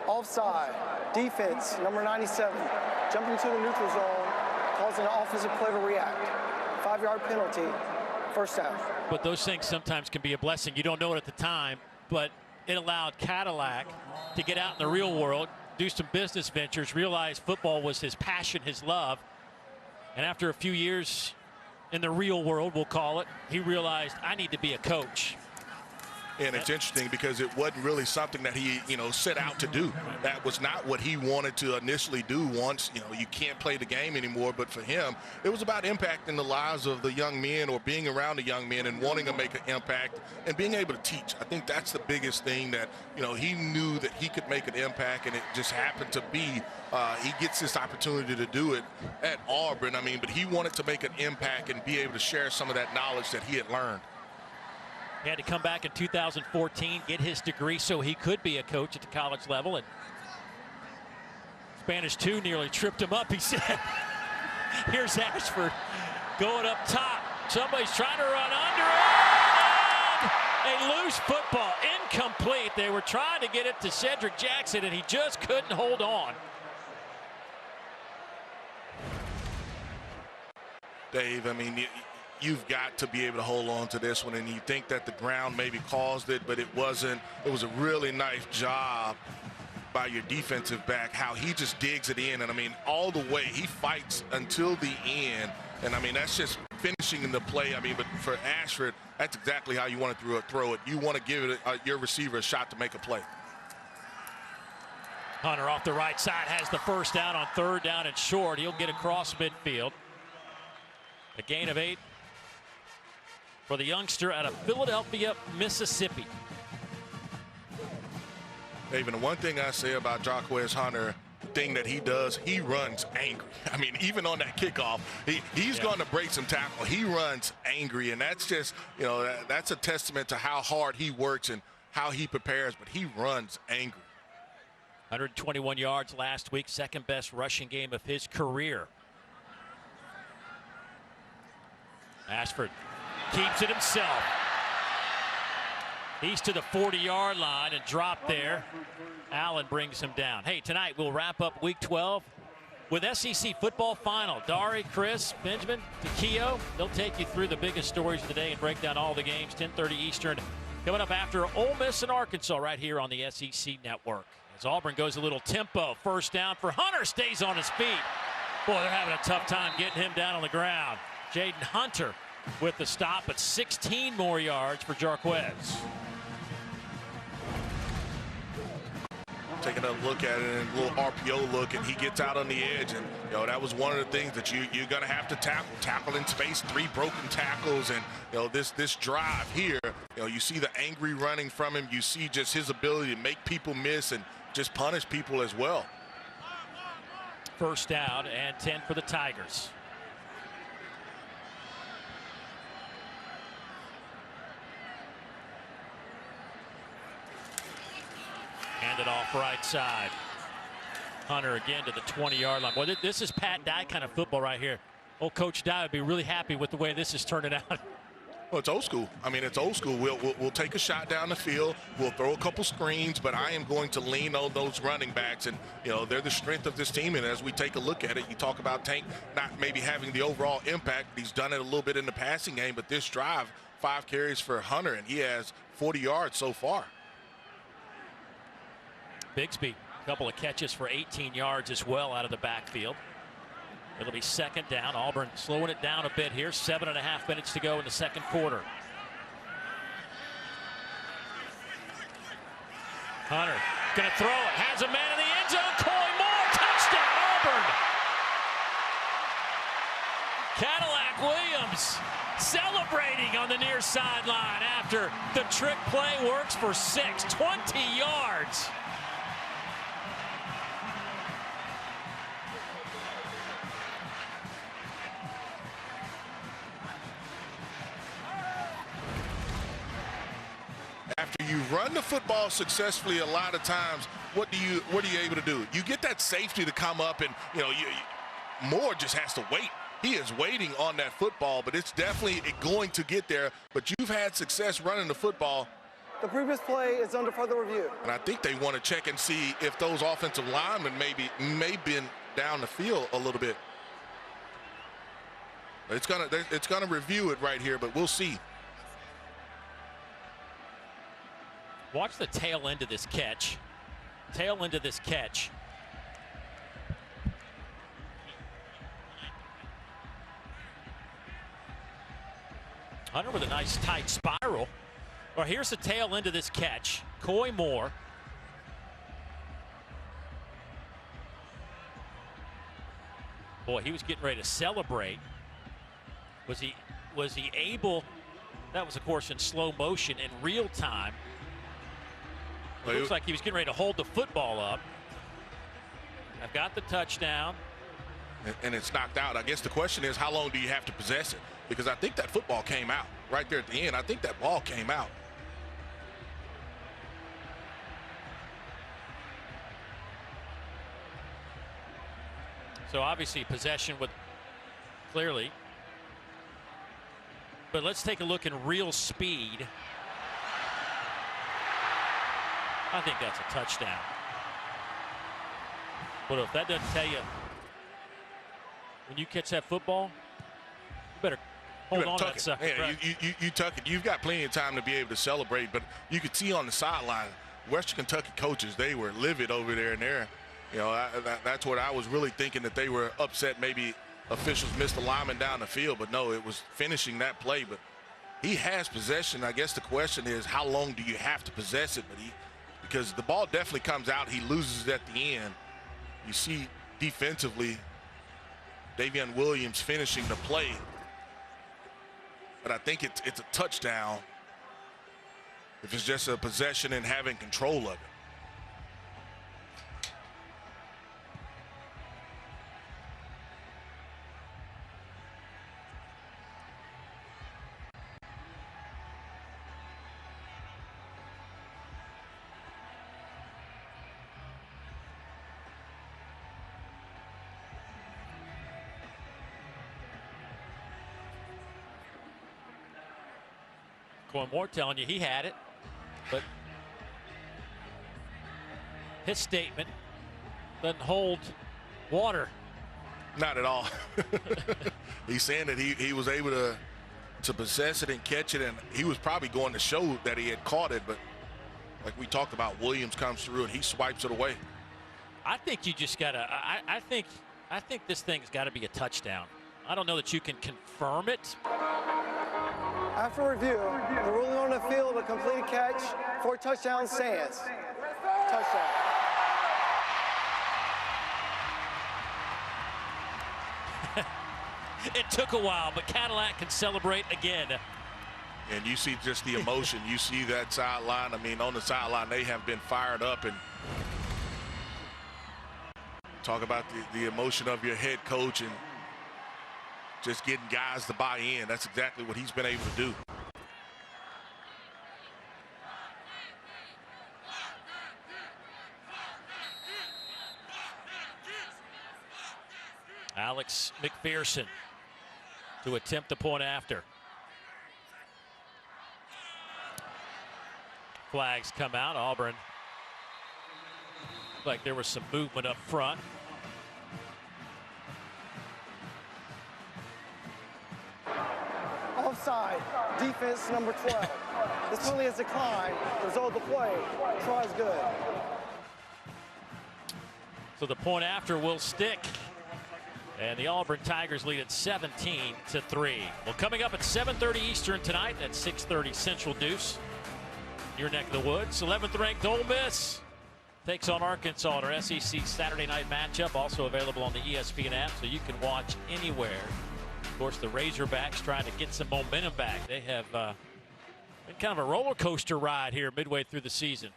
Offside, defense, number 97, jumping to the neutral zone, causing an offensive play to react. 5-yard penalty, first down.
But those things sometimes can be a blessing. You don't know it at the time, but it allowed Cadillac to get out in the real world, do some business ventures, realize football was his passion, his love. And after a few years in the real world, we'll call it, he realized, I need to be a coach.
And it's interesting because it wasn't really something that he, you know, set out to do. That was not what he wanted to initially do once, you know, you can't play the game anymore. But for him, it was about impacting the lives of the young men or being around the young men and wanting to make an impact and being able to teach. I think that's the biggest thing that, you know, he knew that he could make an impact, and it just happened to be he gets this opportunity to do it at Auburn. I mean, but he wanted to make an impact and be able to share some of that knowledge that he had learned.
He had to come back in 2014, get his degree so he could be a coach at the college level. And Spanish 2 nearly tripped him up, he said. Here's Ashford going up top. Somebody's trying to run under it. And a loose football, incomplete. They were trying to get it to Cedric Jackson, and he just couldn't hold on.
Dave, I mean, you've got to be able to hold on to this one, and you think that the ground maybe caused it, but it wasn't. It was a really nice job by your defensive back, how he just digs it in, and I mean, all the way, he fights until the end, and I mean, that's just finishing in the play. I mean, but for Ashford, that's exactly how you want to throw it. You want to give it your receiver a shot to make a play.
Hunter off the right side has the first down on 3rd down and short. He'll get across midfield. A gain of 8 for the youngster out of Philadelphia, Mississippi.
Even the one thing I say about Jarquez Hunter, the thing that he does, he runs angry. I mean, even on that kickoff, he's going to break some tackle. He runs angry, and that's just, you know, that's a testament to how hard he works and how he prepares, but he runs angry.
121 yards last week, second best rushing game of his career. Ashford keeps it himself. He's to the 40-yard line and dropped there. Allen brings him down. Hey, tonight we'll wrap up Week 12 with SEC football final. Dari, Chris, Benjamin, Takio, they'll take you through the biggest stories of the day and break down all the games. 10:30 Eastern. Coming up after Ole Miss and Arkansas right here on the SEC Network. As Auburn goes a little tempo. First down for Hunter, stays on his feet. Boy, they're having a tough time getting him down on the ground. Jaden Hunter with the stop, but 16 more yards for Jarquez.
Taking a look at it and a little RPO look, and he gets out on the edge, and you know that was one of the things that you're gonna have to tackle in space. 3 broken tackles, and you know this drive here, you know, you see the angry running from him. You see just his ability to make people miss and just punish people as well.
First down and 10 for the Tigers. Handed off right side. Hunter again to the 20-yard line. Well, this is Pat Dye kind of football right here. Old Coach Dye would be really happy with the way this is turning out.
Well, it's old school. I mean, it's old school. We'll take a shot down the field. We'll throw a couple screens, but I am going to lean on those running backs, and you know they're the strength of this team. And as we take a look at it, you talk about Tank not maybe having the overall impact. He's done it a little bit in the passing game, but this drive, 5 carries for Hunter, and he has 40 yards so far.
Bigsby, a couple of catches for 18 yards as well out of the backfield. It'll be second down. Auburn slowing it down a bit here. 7.5 minutes to go in the second quarter. Hunter going to throw it. Has a man in the end zone. Coy Moore. Touchdown, Auburn. Cadillac Williams celebrating on the near sideline after the trick play works for 6. 20 yards.
run the football successfully, a lot of times, what are you able to do? You get that safety to come up, and Moore just has to wait. He is waiting on that football, but it's definitely going to get there. But you've had success running the football.
The previous play is under further review.
And I think they want to check and see if those offensive linemen may been down the field a little bit. It's gonna review it right here, but we'll see.
Watch the tail end of this catch. Tail end of this catch. Hunter with a nice tight spiral. Well, here's the tail end of this catch. Coy Moore. Boy, he was getting ready to celebrate. Was he able? That was, of course, in slow motion in real time. It looks like he was getting ready to hold the football up. I've got the touchdown.
And it's knocked out. I guess the question is, how long do you have to possess it? Because I think that football came out right there at the end. I think that ball came out.
So obviously possession with clearly. But let's take a look in real speed. I think that's a touchdown. But if that doesn't tell you, when you catch that football, you better hold on to that sucker.
Yeah, right? you tuck it. You've got plenty of time to be able to celebrate, but you could see on the sideline, Western Kentucky coaches, they were livid over there, and that's what I was really thinking, that they were upset maybe officials missed the lineman down the field, but no, it was finishing that play. But he has possession. I guess the question is, how long do you have to possess it? But because the ball definitely comes out, he loses it at the end. You see defensively, Davion Williams finishing the play. But I think it's a touchdown if it's just a possession and having control of it.
Coy Moore telling you he had it, but his statement doesn't hold water.
Not at all. He's saying that he was able to possess it and catch it, and he was probably going to show that he had caught it, but like we talked about, Williams comes through and he swipes it away.
I think you just gotta. I think this thing's got to be a touchdown. I don't know that you can confirm it.
After review, the ruling on the field, a completed catch for a touchdown stands. Touchdown.
It took a while, but Cadillac can celebrate again.
And you see just the emotion. You see that sideline. I mean, on the sideline, they have been fired up. And talk about the emotion of your head coach and just getting guys to buy in. That's exactly what he's been able to do.
Alex McPherson to attempt the point after. Flags come out. Auburn. Like there was some movement up front.
Offside, defense number 12. This penalty has declined. The result of the play, try is good.
So the point after will stick. And the Auburn Tigers lead at 17-3. Well, coming up at 7:30 Eastern tonight, at 6:30 Central Deuce, your neck of the woods. 11th ranked Ole Miss takes on Arkansas in our SEC Saturday night matchup. Also available on the ESPN app, so you can watch anywhere. Of course, the Razorbacks trying to get some momentum back. They have been kind of a roller coaster ride here midway through the season.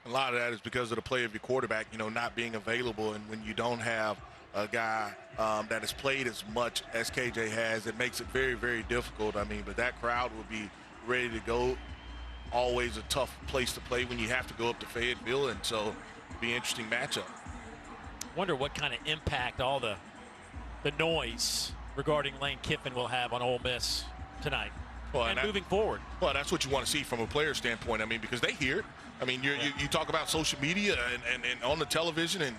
A lot of that is because of the play of your quarterback, not being available. And when you don't have a guy that has played as much as KJ has, it makes it very, very difficult. I mean, but that crowd will be ready to go. always a tough place to play when you have to go up to Fayetteville, and so it'll be an interesting matchup.
Wonder what kind of impact all the noise regarding Lane Kiffin will have on Ole Miss tonight and moving forward.
Well, that's what you want to see from a player standpoint. I mean, because they hear it. I mean, you talk about social media and on the television, and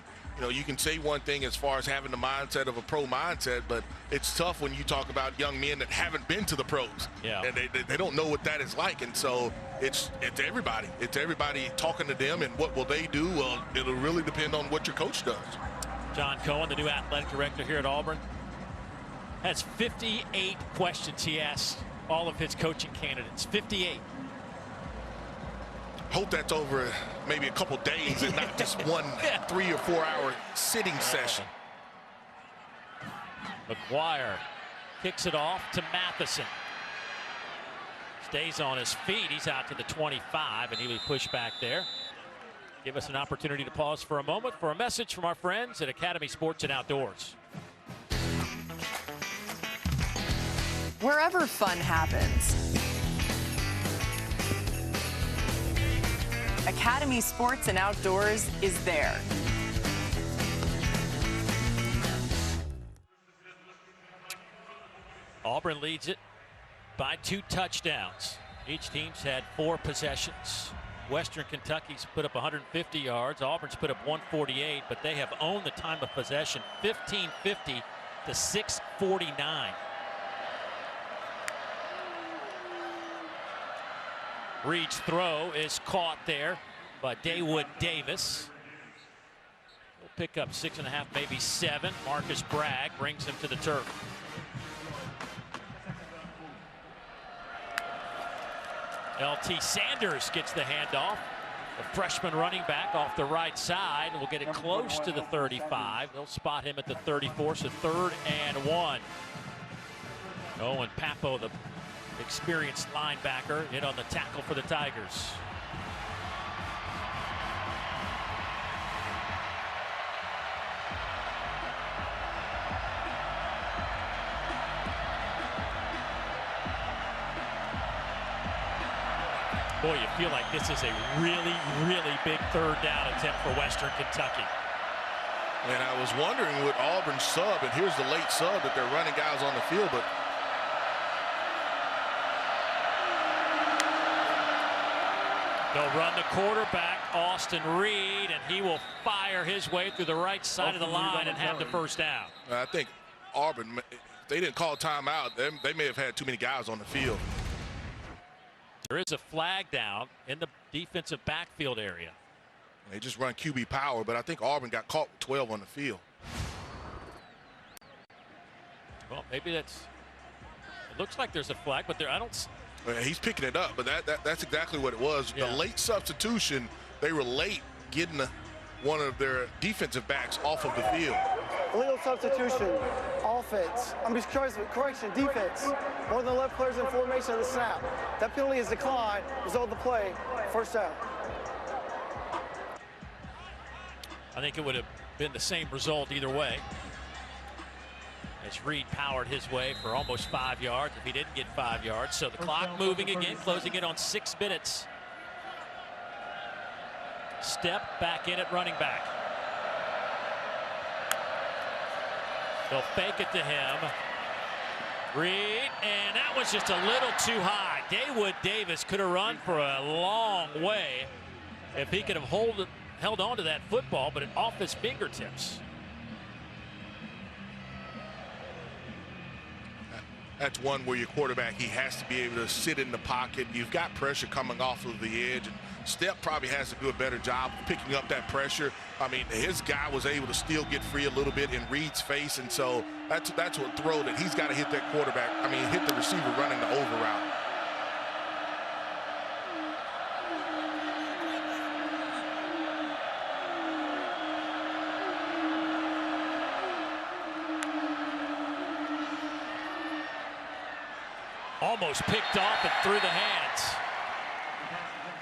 you can say one thing as far as having the mindset of a pro mindset, but it's tough when you talk about young men that haven't been to the pros.
Yeah.
And they don't know what that is like. And so it's everybody. It's everybody talking to them, and what will they do? Well, it'll really depend on what your coach does.
John Cohen, the new athletic director here at Auburn, has 58 questions he asked all of his coaching candidates. 58.
Hope that's over maybe a couple days and not just one 3 or 4 hour sitting session.
McGuire kicks it off to Matheson. Stays on his feet. He's out to the 25, and he'll be pushed back there. Give us an opportunity to pause for a moment for a message from our friends at Academy Sports and Outdoors.
Wherever fun happens, Academy Sports and Outdoors is there.
Auburn leads it by 2 touchdowns. Each team's had 4 possessions. Western Kentucky's put up 150 yards. Auburn's put up 148, but they have owned the time of possession 1550 to 649. Reed's throw is caught there by Dawood Davis. He'll pick up 6.5, maybe 7. Marcus Bragg brings him to the turf. LT Sanders gets the handoff. The freshman running back off the right side will get it close to the 35. They'll spot him at the 34, so 3rd and 1. Owen Papo, the experienced linebacker, hit on the tackle for the Tigers. Boy, you feel like this is a really, really big 3rd down attempt for Western Kentucky.
And I was wondering with Auburn's sub, and here's the late sub that they're running guys on the field, but
they'll run the quarterback, Austin Reed, and he will fire his way through the right side of the line and have the 1st down.
I think Auburn, if they didn't call timeout, they may have had too many guys on the field.
There is a flag down in the defensive backfield area.
They just run QB power, but I think Auburn got caught with 12 on the field.
Well, maybe that's. It looks like there's a flag, but I don't.
He's picking it up, but that's exactly what it was.
Yeah.
The late substitution, they were late getting one of their defensive backs off of the field.
Illegal substitution, offense. Correction, defense. More than 11 players in formation at the snap. That penalty is declined. Result of the play, 1st down.
I think it would have been the same result either way. As Reed powered his way for almost 5 yards if he didn't get 5 yards. So the clock moving again, closing in on 6 minutes. Step back in at running back. They'll fake it to him. Reed, and that was just a little too high. Dawood Davis could have run for a long way if he could have held on to that football, but off his fingertips.
That's one where your quarterback, he has to be able to sit in the pocket. You've got pressure coming off of the edge, and Step probably has to do a better job of picking up that pressure. I mean, his guy was able to still get free a little bit in Reed's face, and so that's what throw that he's got to hit that quarterback. I mean, hit the receiver running the over route.
Almost picked off and through the hands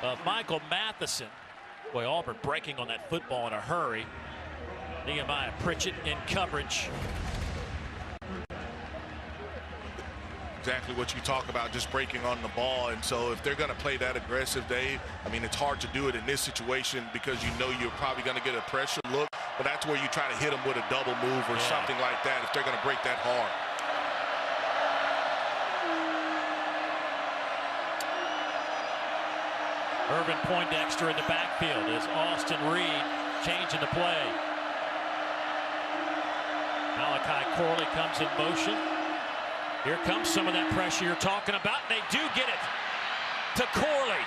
of Michael Matheson. Boy, Auburn breaking on that football in a hurry. Nehemiah Pritchett in coverage.
exactly what you talk about, just breaking on the ball. And so if they're going to play that aggressive, Dave, I mean, it's hard to do it in this situation because you know you're probably going to get a pressure look, but that's where you try to hit them with a double move or something like that if they're going to break that hard.
Irvin Poindexter in the backfield as Austin Reed changing the play. Malachi Corley comes in motion. Here comes some of that pressure you're talking about, and they do get it to Corley.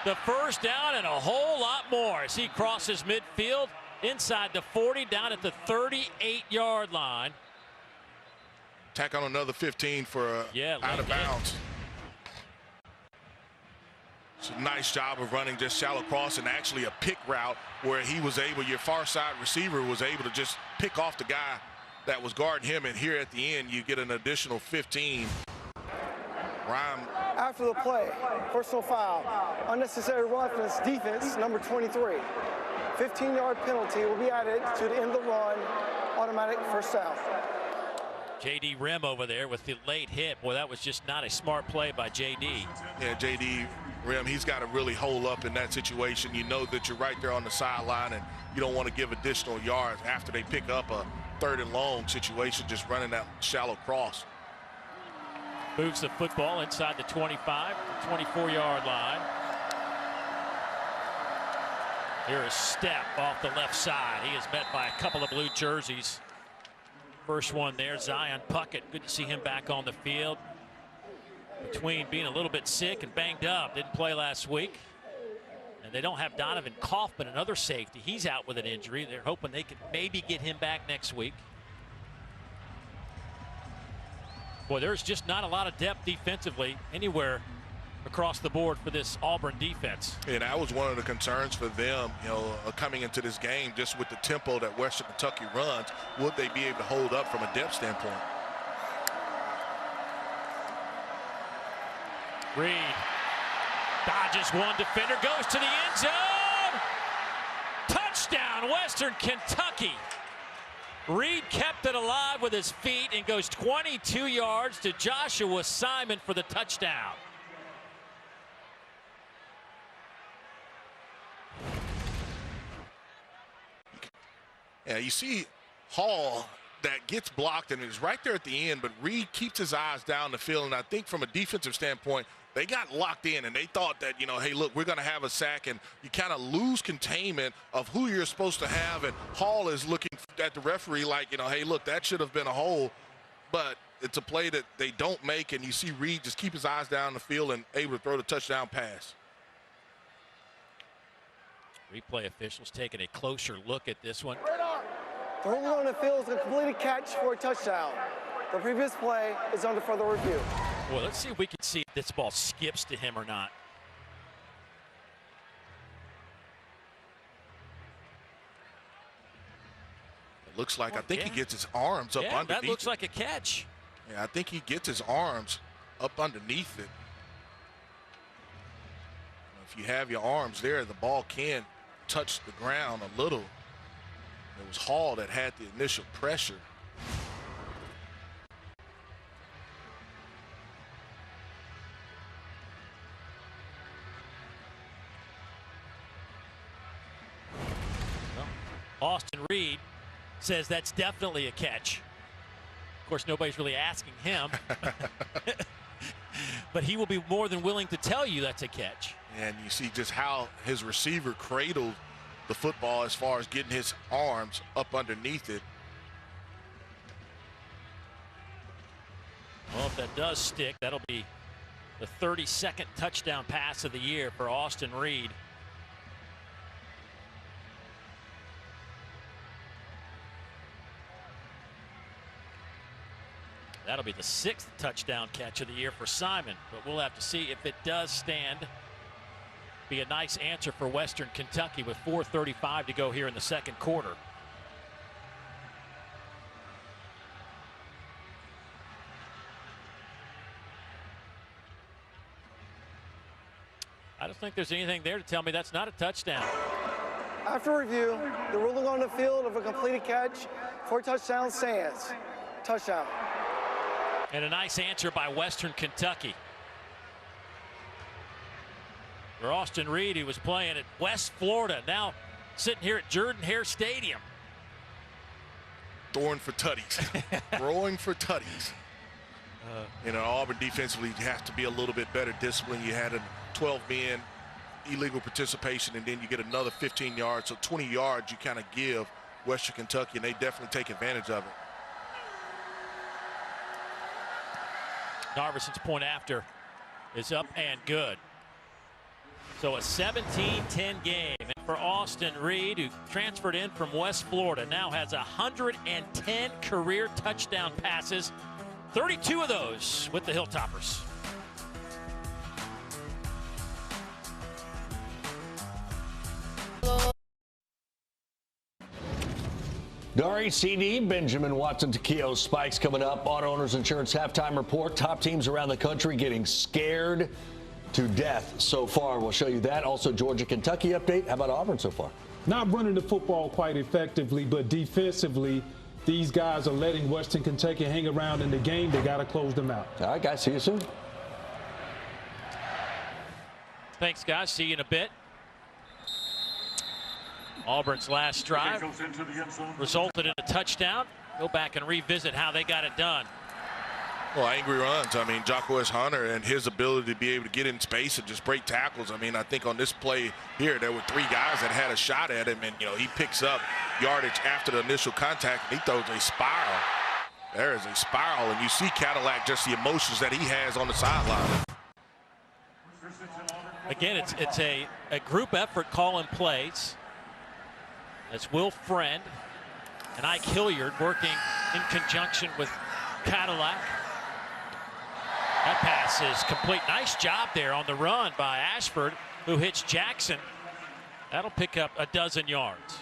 The first down and a whole lot more as he crosses midfield inside the 40 down at the 38-yard line.
Tack on another 15 for out of bounds. It's a nice job of running just shallow cross and actually a pick route where he was able, your far side receiver was able to just pick off the guy that was guarding him, and here at the end you get an additional 15. Rhyme.
After the play, personal foul, unnecessary roughness, defense, number 23. 15-yard penalty will be added to the end of the run, automatic first down.
J.D. Rim over there with the late hit. Boy, that was just not a smart play by J.D.
Yeah, J.D. Rim, he's got to really hold up in that situation. You know that you're right there on the sideline and you don't want to give additional yards after they pick up a 3rd and long situation, just running that shallow cross.
Moves the football inside the 25, 24-yard line. Here is Step off the left side. He is met by a couple of blue jerseys. First one there, Zion Puckett. Good to see him back on the field. Between being a little bit sick and banged up, didn't play last week. And they don't have Donovan Kaufman, another safety. He's out with an injury. They're hoping they could maybe get him back next week. Boy, there's just not a lot of depth defensively anywhere across the board for this Auburn defense.
And that was one of the concerns for them, you know, coming into this game, just with the tempo that Western Kentucky runs. Would they be able to hold up from a depth standpoint?
Reed dodges one defender, goes to the end zone. Touchdown, Western Kentucky. Reed kept it alive with his feet and goes 22 yards to Joshua Simon for the touchdown.
Yeah, you see Hall that gets blocked and is right there at the end, but Reed keeps his eyes down the field. And I think from a defensive standpoint, they got locked in and they thought that, you know, hey, look, we're going to have a sack, and you kind of lose containment of who you're supposed to have. And Hall is looking at the referee like, you know, hey, look, that should have been a hole. But it's a play that they don't make, and you see Reed just keep his eyes down the field and able to throw the touchdown pass.
Replay officials taking a closer look at this one.
The ruling on the field is a completed catch for a touchdown. The previous play is under further review.
Well, let's see if we can see if this ball skips to him or not.
It looks like, I think he gets his arms up underneath.
That looks like a catch.
Yeah, I think he gets his arms up underneath it. If you have your arms there, the ball can touch the ground a little. It was Hall that had the initial pressure.
Well, Austin Reed says that's definitely a catch. Of course, nobody's really asking him. But he will be more than willing to tell you that's a catch.
And you see just how his receiver cradled the football as far as getting his arms up underneath it.
Well, if that does stick, that'll be the 32nd touchdown pass of the year for Austin Reed. That'll be the 6th touchdown catch of the year for Simon, but we'll have to see if it does stand. Be a nice answer for Western Kentucky with 4:35 to go here in the second quarter. I don't think there's anything there to tell me that's not a touchdown.
After review, the ruling on the field of a completed catch for a touchdown stands. Touchdown.
And a nice answer by Western Kentucky. For Austin Reed, who was playing at West Florida, now sitting here at Jordan-Hare Stadium.
Throwing for tutties. Throwing for tutties. You know, Auburn defensively, you have to be a little bit better disciplined. You had a 12-man illegal participation, and then you get another 15 yards. So 20 yards you kind of give Western Kentucky, and they definitely take advantage of it.
Narvison's point after is up and good. So a 17-10 game for Austin Reed, who transferred in from West Florida, now has 110 career touchdown passes, 32 of those with the Hilltoppers.
Dari CD, Benjamin Watson Takeo Spikes coming up. Auto Owners Insurance halftime report. Top teams around the country getting scared to death so far. We'll show you that. Also, Georgia Kentucky update. How about Auburn so far?
Not running the football quite effectively, but defensively, these guys are letting Western Kentucky hang around in the game. They got to close them out.
All right, guys. See you soon.
Thanks, guys. See you in a bit. Auburn's last drive resulted in a touchdown. Go back and revisit how they got it done.
Well, angry runs. I mean, Jacquez Hunter and his ability to be able to get in space and just break tackles. I mean, I think on this play here, there were 3 guys that had a shot at him, and, you know, he picks up yardage after the initial contact, and he throws a spiral. There is a spiral, and you see Cadillac, just the emotions that he has on the sideline.
Again, it's a group effort calling plays. That's Will Friend and Ike Hilliard working in conjunction with Cadillac. That pass is complete. Nice job there on the run by Ashford, who hits Jackson. That'll pick up a dozen yards.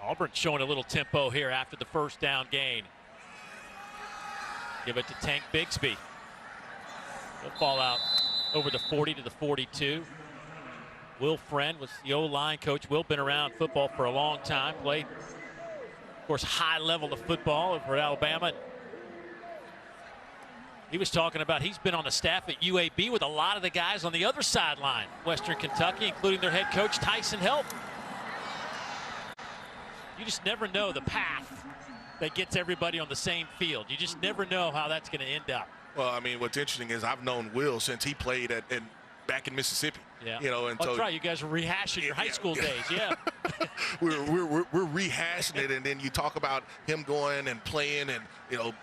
Auburn showing a little tempo here after the first down gain. Give it to Tank Bigsby. He'll fall out over the 40 to the 42. Will Friend was the O-line coach. Will been around football for a long time. Played, of course, high level of football over at Alabama. He was talking about he's been on the staff at UAB with a lot of the guys on the other sideline, Western Kentucky, including their head coach, Tyson Help. You just never know the path that gets everybody on the same field. You just never know how that's going to end up.
Well, I mean, what's interesting is I've known Will since he played back in Mississippi.
Yeah.
You know, and
that's
so
right. You guys were rehashing your high school days. Yeah.
we're rehashing it, and then you talk about him going and playing, and you know,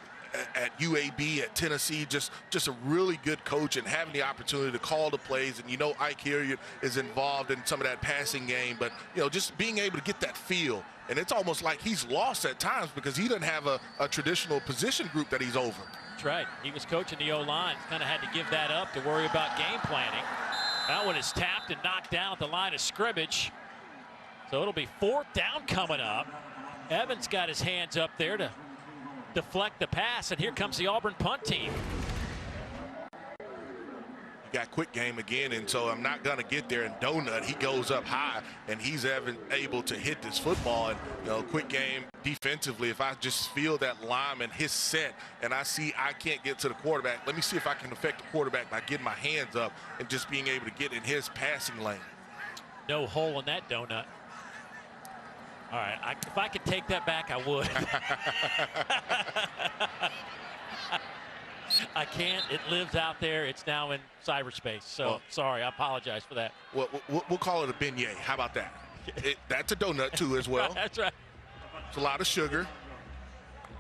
at UAB, at Tennessee, just a really good coach, and having the opportunity to call the plays. And you know, Ike Hilliard is involved in some of that passing game, but you know, just being able to get that feel. And it's almost like he's lost at times because he doesn't have a traditional position group that he's over.
That's right. He was coaching the O-line. Kind of had to give that up to worry about game planning. That one is tapped and knocked down at the line of scrimmage. So it'll be 4th down coming up. Evans got his hands up there to deflect the pass, and here comes the Auburn punt team.
You got quick game again, and so I'm not going to get there. And Donut, he goes up high, and he's able to hit this football. And, you know, quick game defensively, if I just feel that lineman, his set, and I see I can't get to the quarterback, let me see if I can affect the quarterback by getting my hands up and just being able to get in his passing lane.
No hole in that donut. All right, if I could take that back, I would. I can't. It lives out there. It's now in cyberspace. So, well, sorry. I apologize for that.
Well, we'll call it a beignet. How about that? That's a donut, too, as well.
That's right.
It's a lot of sugar.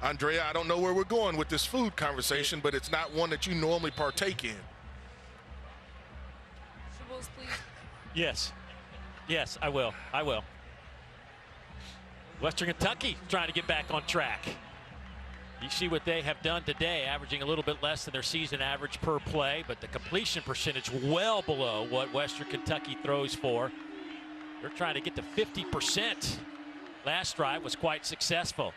Andrea, I don't know where we're going with this food conversation, but it's not one that you normally partake in.
Tribbles, please.
Yes. Yes, I will. I will. Western Kentucky trying to get back on track. You see what they have done today, averaging a little bit less than their season average per play, but the completion percentage well below what Western Kentucky throws for. They're trying to get to 50%. Last drive was quite successful.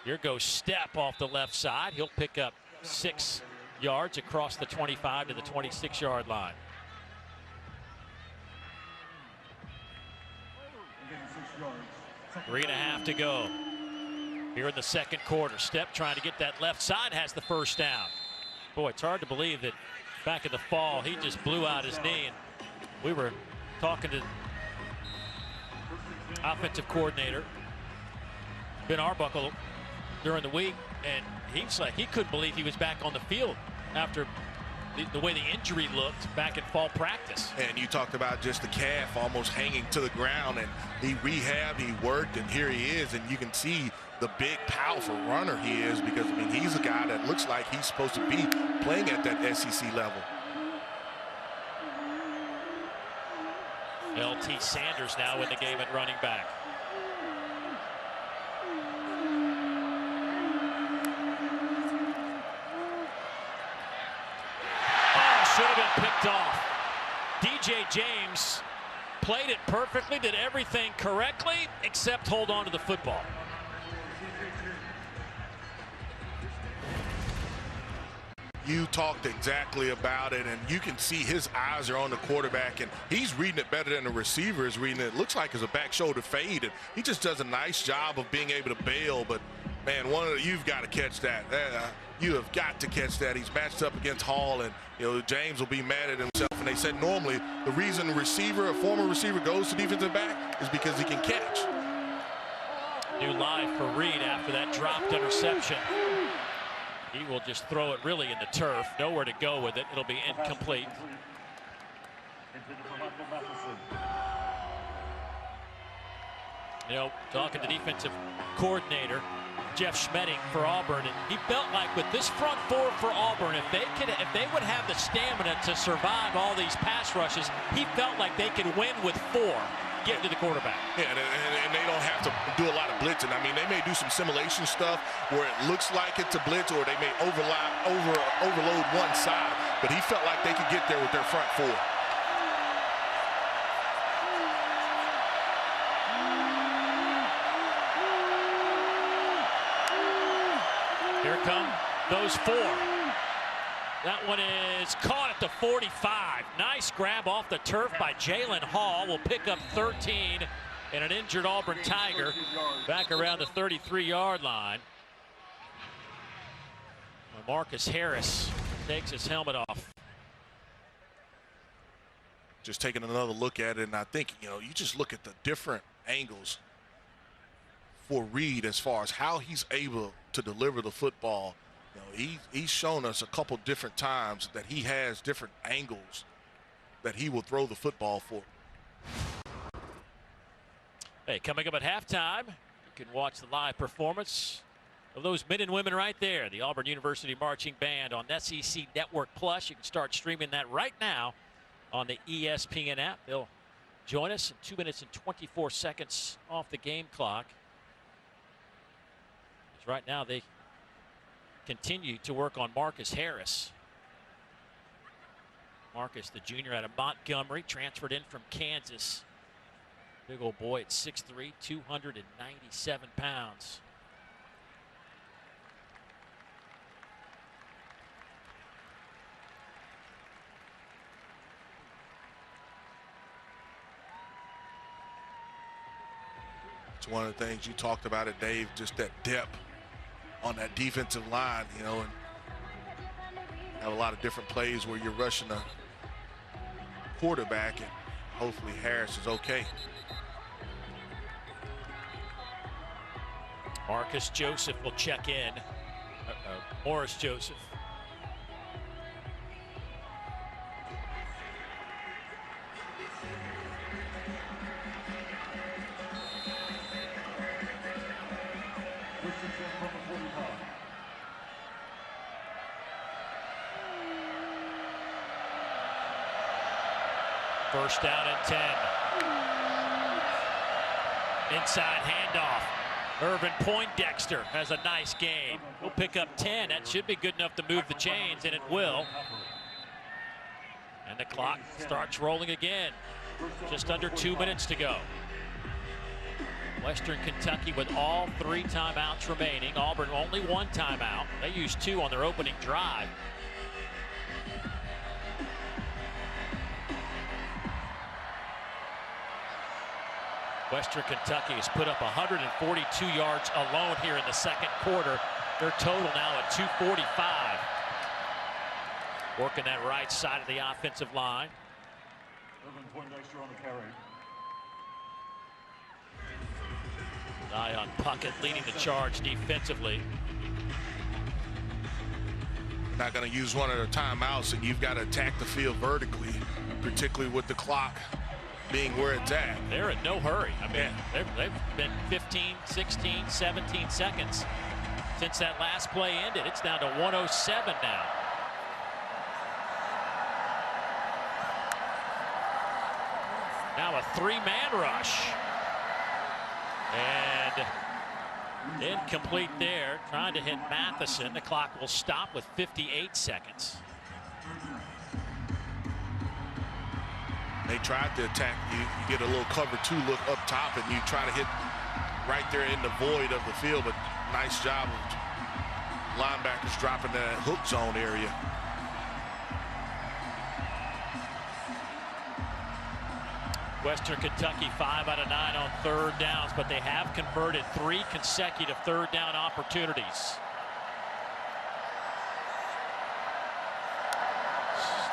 Here goes Step off the left side. He'll pick up 6 yards across the 25 to the 26-yard line. 3.5 to go here in the second quarter. Step trying to get that left side, has the first down. Boy, it's hard to believe that back in the fall he just blew out his knee. And we were talking to offensive coordinator Ben Arbuckle during the week, and he's like, he couldn't believe he was back on the field after the way the injury looked back in fall practice.
And you talked about just the calf almost hanging to the ground, and he rehabbed, he worked, and here he is. And you can see the big, powerful runner he is, because, I mean, he's a guy that looks like he's supposed to be playing at that SEC level.
LT Sanders now in the game at running back. Should have been picked off. DJ James played it perfectly, did everything correctly except hold on to the football.
You talked exactly about it, and you can see his eyes are on the quarterback, and he's reading it better than the receiver is reading it. It looks like it's a back shoulder fade, and he just does a nice job of being able to bail. But man, you've got to catch that. You have got to catch that. He's matched up against Hall, and James will be mad at himself. And they said normally the reason a former receiver goes to defensive back is because he can catch.
New life for Reed after that dropped interception. He will just throw it really in the turf. Nowhere to go with it. It'll be incomplete. Talking to defensive coordinator Jeff Schmedding for Auburn, and he felt like with this front four for Auburn, if they would have the stamina to survive all these pass rushes, he felt like they could win with 4 getting to the quarterback.
Yeah, and they don't have to do a lot of blitzing. I mean, they may do some simulation stuff where it looks like it's a blitz, or they may overload one side, but he felt like they could get there with their front 4.
Here come those 4. That one is caught at the 45. Nice grab off the turf by Jalen Hall. Will pick up 13 and an injured Auburn Tiger back around the 33-yard line. Marcus Harris takes his helmet off.
Just taking another look at it, and I think, you just look at the different angles for Reed as far as how he's able to deliver the football. He's shown us a couple different times that he has different angles that he will throw the football for.
Hey, coming up at halftime, you can watch the live performance of those men and women right there, the Auburn University Marching Band on SEC Network Plus. You can start streaming that right now on the ESPN app. They'll join us in 2 minutes and 24 seconds off the game clock. Right now they continue to work on Marcus Harris. Marcus, the junior out of Montgomery, transferred in from Kansas. Big old boy at 6'3", 297 pounds.
It's one of the things you talked about it, Dave, just that depth on that defensive line, and have a lot of different plays where you're rushing a quarterback, and hopefully Harris is okay.
Marcus Joseph will check in. Morris Joseph. First down and 10. Inside handoff. Irvin Poindexter has a nice game. He'll pick up 10. That should be good enough to move the chains, and it will. And the clock starts rolling again. Just under 2 minutes to go. Western Kentucky with all 3 timeouts remaining. Auburn only 1 timeout. They used 2 on their opening drive. Western Kentucky has put up 142 yards alone here in the second quarter. Their total now at 245. Working that right side of the offensive line. Eye on Puckett leading the charge defensively.
Not going to use one of their timeouts, and you've got to attack the field vertically, particularly with the clock being where it's at.
They're in no hurry. I mean, they've been 15, 16, 17 seconds since that last play ended. It's down to 107 now. Now a three-man rush. And incomplete there, trying to hit Matheson. The clock will stop with 58 seconds.
They tried to attack you. You get a little cover two look up top, and you try to hit right there in the void of the field. But nice job of linebackers dropping that hook zone area.
Western Kentucky 5 out of 9 on third downs, but they have converted 3 consecutive third down opportunities.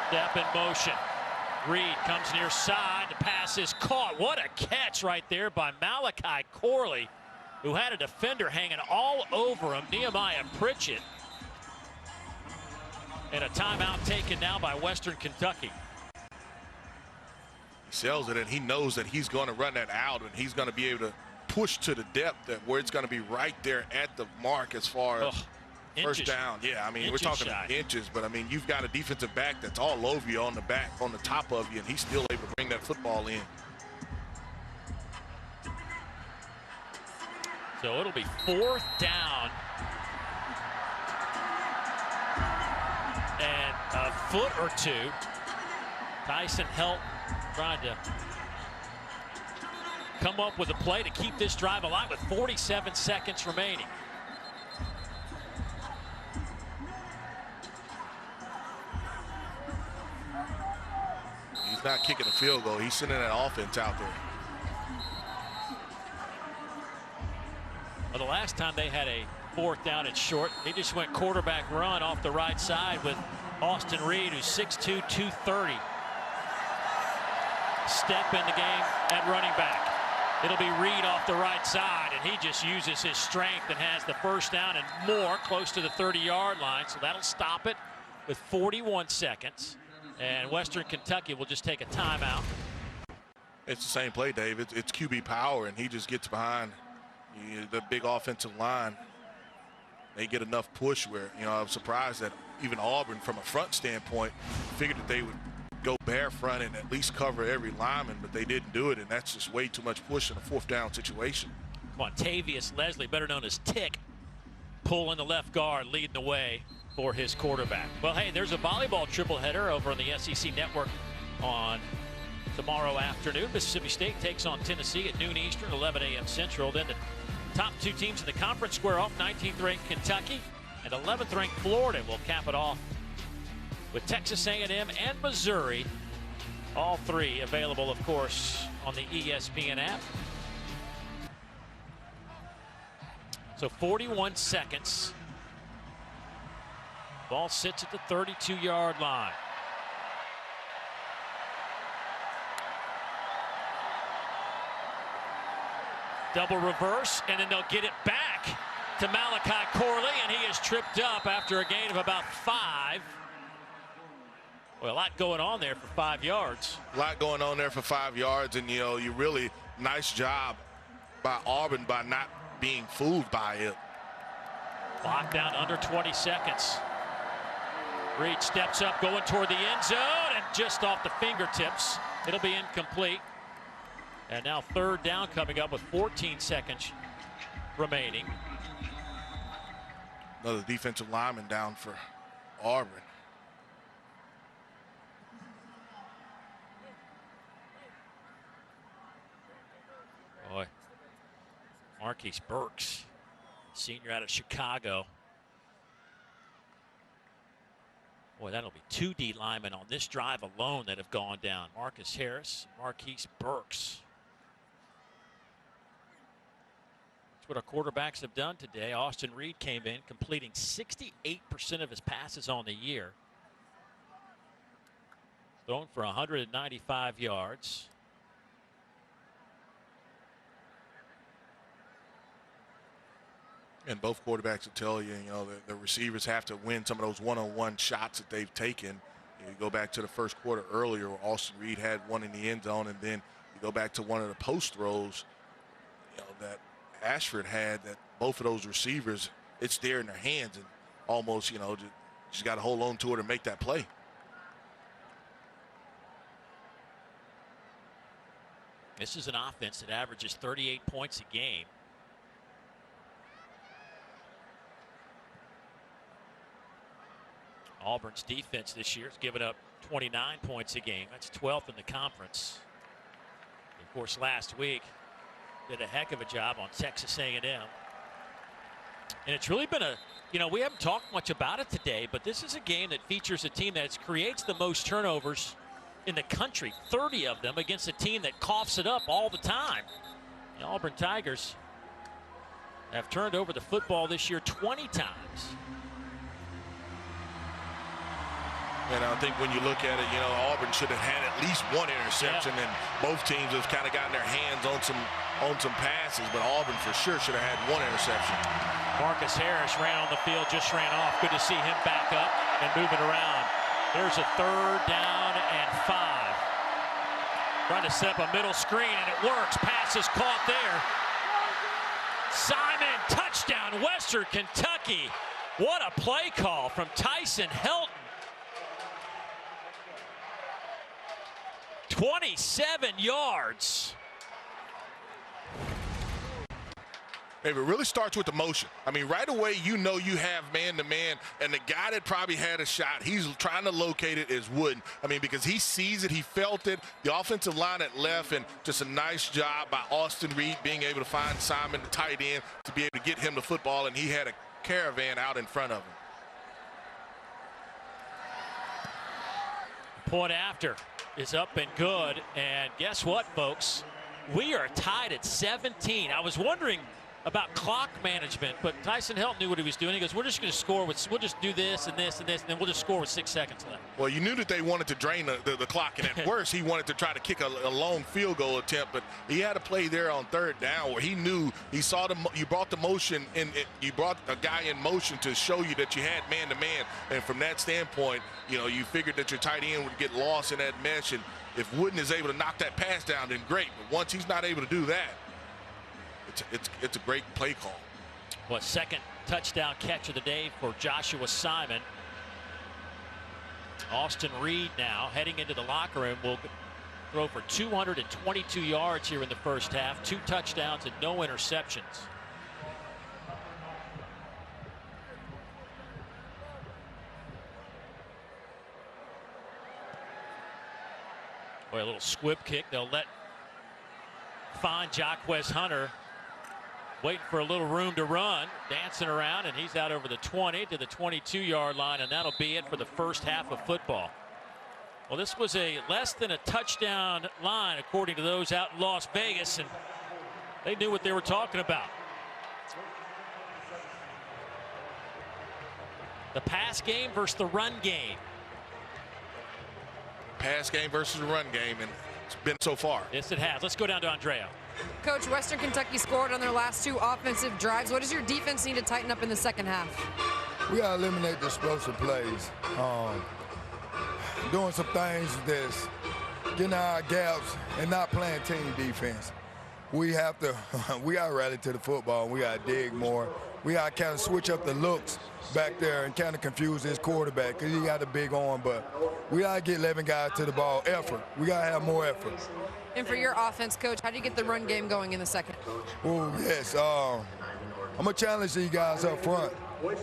Step in motion. Reed comes near side. The pass is caught. What a catch right there by Malachi Corley, who had a defender hanging all over him, Nehemiah Pritchett. And a timeout taken now by Western Kentucky.
He sells it, and he knows that he's going to run that out, and he's going to be able to push to the depth that where it's going to be right there at the mark as far as first down. Yeah, I mean, we're talking inches, but I mean, you've got a defensive back that's all over you on the back, on the top of you, and he's still able to bring that football in.
So it'll be fourth down and a foot or two. Tyson Helt trying to come up with a play to keep this drive alive with 47 seconds remaining.
He's not kicking a field goal. He's sending that offense out there.
Well, the last time they had a fourth down and short, they just went quarterback run off the right side with Austin Reed, who's 6'2", 230. Step in the game at running back. It'll be Reed off the right side, and he just uses his strength and has the first down and more close to the 30-yard line. So that'll stop it with 41 seconds. And Western Kentucky will just take a timeout.
It's the same play, Dave. It's QB power, and he just gets behind the big offensive line. They get enough push where, you know, I'm surprised that even Auburn, from a front standpoint, figured that they would go bare front and at least cover every lineman, but they didn't do it, and that's just way too much push in a fourth down situation.
Montavious Leslie, better known as Tick, pulling the left guard, leading the way for his quarterback. Well, hey, there's a volleyball tripleheader over on the SEC Network on tomorrow afternoon. Mississippi State takes on Tennessee at noon Eastern, 11 a.m. Central. Then the top 2 teams in the conference square off. 19th ranked Kentucky and 11th ranked Florida will cap it off with Texas A&M and Missouri. All 3 available, of course, on the ESPN app. So 41 seconds. Ball sits at the 32-yard line. Double reverse, and then they'll get it back to Malachi Corley, and he is tripped up after a gain of about 5. Well, a lot going on there for 5 yards.
A lot going on there for 5 yards, and, you know, you really nice job by Auburn by not being fooled by it.
Locked down under 20 seconds. Reed steps up, going toward the end zone, and just off the fingertips. It'll be incomplete. And now third down coming up with 14 seconds remaining.
Another defensive lineman down for Auburn.
Boy, Marquise Burks, senior out of Chicago. Boy, that'll be 2 D linemen on this drive alone that have gone down. Marcus Harris, Marquise Burks. what our quarterbacks have done today. Austin Reed came in completing 68% of his passes on the year. Thrown for 195 yards.
And both quarterbacks will tell you, the receivers have to win some of those one-on-one shots that they've taken. You go back to the first quarter earlier where Austin Reed had one in the end zone, and then you go back to one of the post throws that Ashford had, that both of those receivers, it's there in their hands, and almost, just got to hold on to it and make that play.
This is an offense that averages 38 points a game. Auburn's defense this year has given up 29 points a game. That's 12th in the conference. Of course, last week did a heck of a job on Texas A&M. And it's really been we haven't talked much about it today, but this is a game that features a team that creates the most turnovers in the country, 30 of them, against a team that coughs it up all the time. The Auburn Tigers have turned over the football this year 20 times.
And I think when you look at it, Auburn should have had at least one interception, and both teams have kind of gotten their hands on some passes, but Auburn for sure should have had one interception.
Marcus Harris ran on the field, just ran off. Good to see him back up and moving around. There's a 3rd down and 5. Trying to set up a middle screen, and it works. Pass is caught there. Simon, touchdown, Western Kentucky. What a play call from Tyson Helton. 27 yards.
It really starts with the motion. I mean, right away, you have man-to-man, and the guy that probably had a shot, he's trying to locate it, is Wooden. I mean, because he sees it, he felt it. The offensive line at left, and just a nice job by Austin Reed being able to find Simon, the tight end, to be able to get him the football, and he had a caravan out in front of him.
Point after is up and good, and guess what, folks? We are tied at 17. I was wondering about clock management, but Tyson Helton knew what he was doing. He goes, we're just going to score we'll just do this and this and this, and then we'll just score with 6 seconds left.
Well, you knew that they wanted to drain the clock, and at worst, he wanted to try to kick a long field goal attempt, but he had a play there on 3rd down where he knew, he saw you brought the motion, and you brought a guy in motion to show you that you had man-to-man, and from that standpoint, you figured that your tight end would get lost in that mesh, and if Wooden is able to knock that pass down, then great, but once he's not able to do that, it's a great play call.
Well, 2nd touchdown catch of the day for Joshua Simon. Austin Reed now heading into the locker room will throw for 222 yards here in the first half, 2 touchdowns and no interceptions. Boy, a little squib kick. They'll find Jaquez Hunter waiting for a little room to run, dancing around, and he's out over the 20 to the 22-yard line, and that'll be it for the first half of football. Well, this was a less than a touchdown line, according to those out in Las Vegas, and they knew what they were talking about. The pass game versus the run game.
Pass game versus the run game, and it's been so far.
Yes, it has. Let's go down to Andrea.
Coach, Western Kentucky scored on their last 2 offensive drives. What does your defense need to tighten up in the second half?
We got to eliminate the explosive plays. Doing some things that's getting our gaps and not playing team defense. We got to rally to the football. We got to dig more. We got to kind of switch up the looks back there and kind of confuse this quarterback because he got a big arm, but we got to get 11 guys to the ball. Effort. We got to have more effort.
And for your offense, Coach, how do you get the run game going in the second?
Oh, yes. I'm going to challenge these guys up front.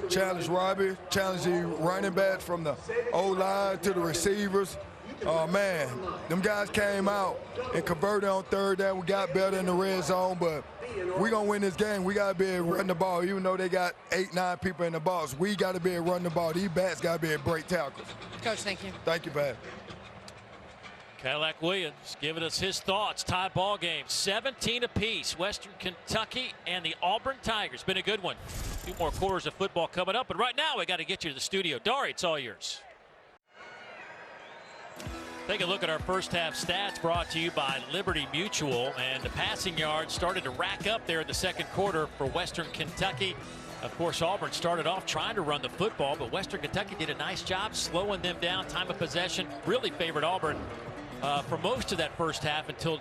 Challenge Robbie, challenge the running backs from the O-line to the receivers. Man, them guys came out and converted on 3rd down. We got better in the red zone, but we're going to win this game. We got to be able to run the ball. Even though they got 8, 9 people in the box, we got to be able to run the ball. These backs got to be able to break tackles.
Coach, thank you.
Thank you, Pat.
Cadillac Williams giving us his thoughts. Tie ball game, 17 apiece. Western Kentucky and the Auburn Tigers. Been a good one. 2 more quarters of football coming up, but right now we got to get you to the studio. Dari, it's all yours. Take a look at our first half stats brought to you by Liberty Mutual. And the passing yards started to rack up there in the second quarter for Western Kentucky. Of course, Auburn started off trying to run the football, but Western Kentucky did a nice job slowing them down. Time of possession really favored Auburn for most of that first half until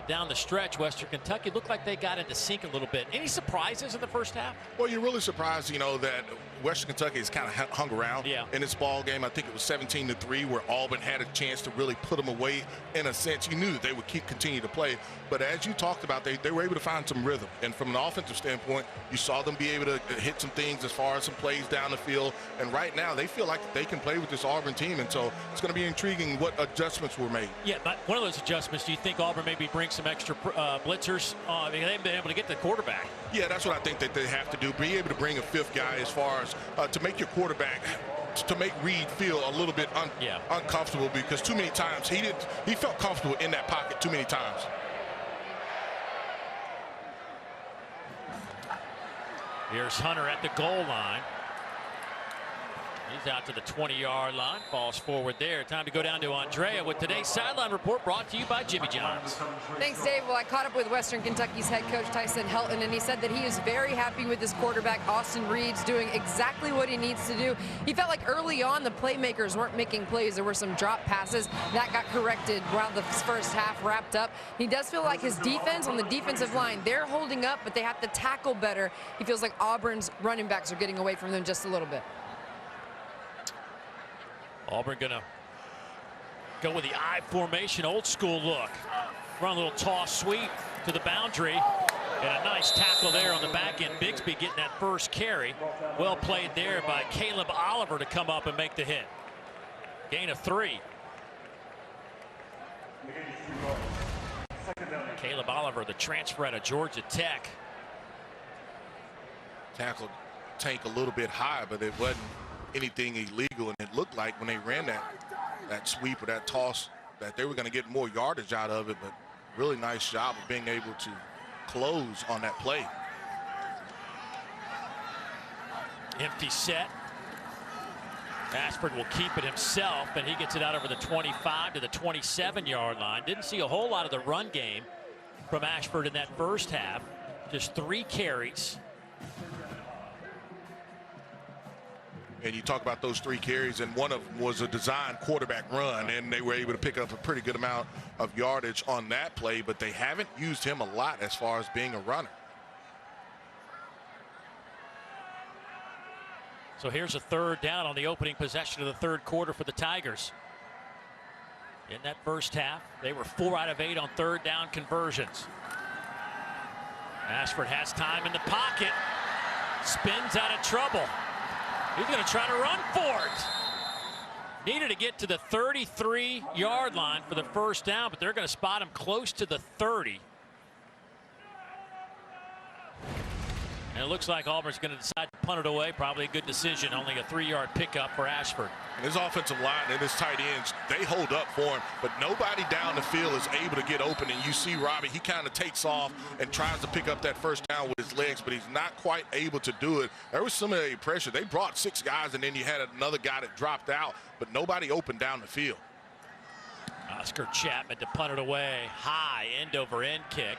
down the stretch. Western Kentucky looked like they got into sync a little bit. Any surprises in the first half?
Well, you're really surprised, you know, that Western Kentucky has kind of hung around in this ball game. I think it was 17-3 where Auburn had a chance to really put them away. In a sense, you knew that they would continue to play. But as you talked about, they were able to find some rhythm. And from an offensive standpoint, you saw them be able to hit some things as far as some plays down the field. And right now, they feel like they can play with this Auburn team. And so it's going to be intriguing what adjustments were made.
Yeah, but one of those adjustments, do you think Auburn maybe brings some extra blitzers? They haven't been able to get the quarterback.
Yeah, that's what I think that they have to do. Be able to bring a 5th guy as far as to make your quarterback, to make Reed feel a little bit uncomfortable, because too many times he felt comfortable in that pocket too many times.
Here's Hunter at the goal line. He's out to the 20-yard line, falls forward there. Time to go down to Andrea with today's sideline report brought to you by Jimmy John's.
Thanks, Dave. Well, I caught up with Western Kentucky's head coach, Tyson Helton, and he said that he is very happy with his quarterback, Austin Reed's doing exactly what he needs to do. He felt like early on the playmakers weren't making plays. There were some drop passes. That got corrected while the first half wrapped up. He does feel like his defense on the defensive line, they're holding up, but they have to tackle better. He feels like Auburn's running backs are getting away from them just a little bit.
Auburn gonna go with the I formation, old school look. Run a little toss sweep to the boundary. And a nice tackle there on the back end. Bigsby getting that first carry. Well played there by Caleb Oliver to come up and make the hit. Gain of 3. Caleb Oliver, the transfer out of Georgia Tech.
Tackled Tank a little bit high, but it wasn't anything illegal, and it looked like when they ran that sweep or that toss that they were going to get more yardage out of it, but really nice job of being able to close on that play.
Empty set. Ashford will keep it himself, and he gets it out over the 25 to the 27-yard line. Didn't see a whole lot of the run game from Ashford in that first half. Just 3 carries.
And you talk about those 3 carries, and one of them was a designed quarterback run, and they were able to pick up a pretty good amount of yardage on that play, but they haven't used him a lot as far as being a runner.
So here's a 3rd down on the opening possession of the 3rd quarter for the Tigers. In that first half, they were 4 out of 8 on 3rd down conversions. Ashford has time in the pocket, spins out of trouble. He's going to try to run for it. Needed to get to the 33-yard line for the first down, but they're going to spot him close to the 30. And it looks like Auburn's going to decide to punt it away. Probably a good decision. Only a 3-yard pickup for Ashford.
And his offensive line and his tight ends, they hold up for him, but nobody down the field is able to get open. And you see Robbie, he kind of takes off and tries to pick up that first down with his legs, but he's not quite able to do it. There was some of the pressure. They brought 6 guys, and then you had another guy that dropped out, but nobody opened down the field.
Oscar Chapman to punt it away. High end-over-end kick.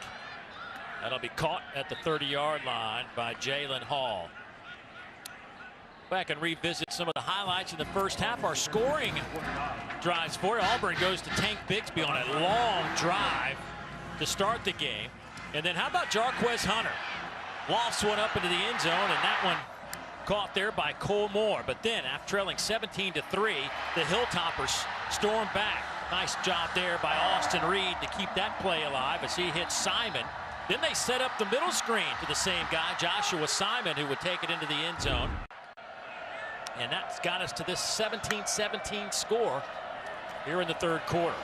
That'll be caught at the 30-yard line by Jalen Hall. Back and revisit some of the highlights in the first half. Our scoring drives for you. Auburn goes to Tank Bigsby on a long drive to start the game. And then how about Jarquez Hunter? Lofts one up into the end zone, and that one caught there by Cole Moore. But then, after trailing 17-3, the Hilltoppers storm back. Nice job there by Austin Reed to keep that play alive as he hits Simon. Then they set up the middle screen to the same guy, Joshua Simon, who would take it into the end zone. And that's got us to this 17-17 score here in the 3rd quarter.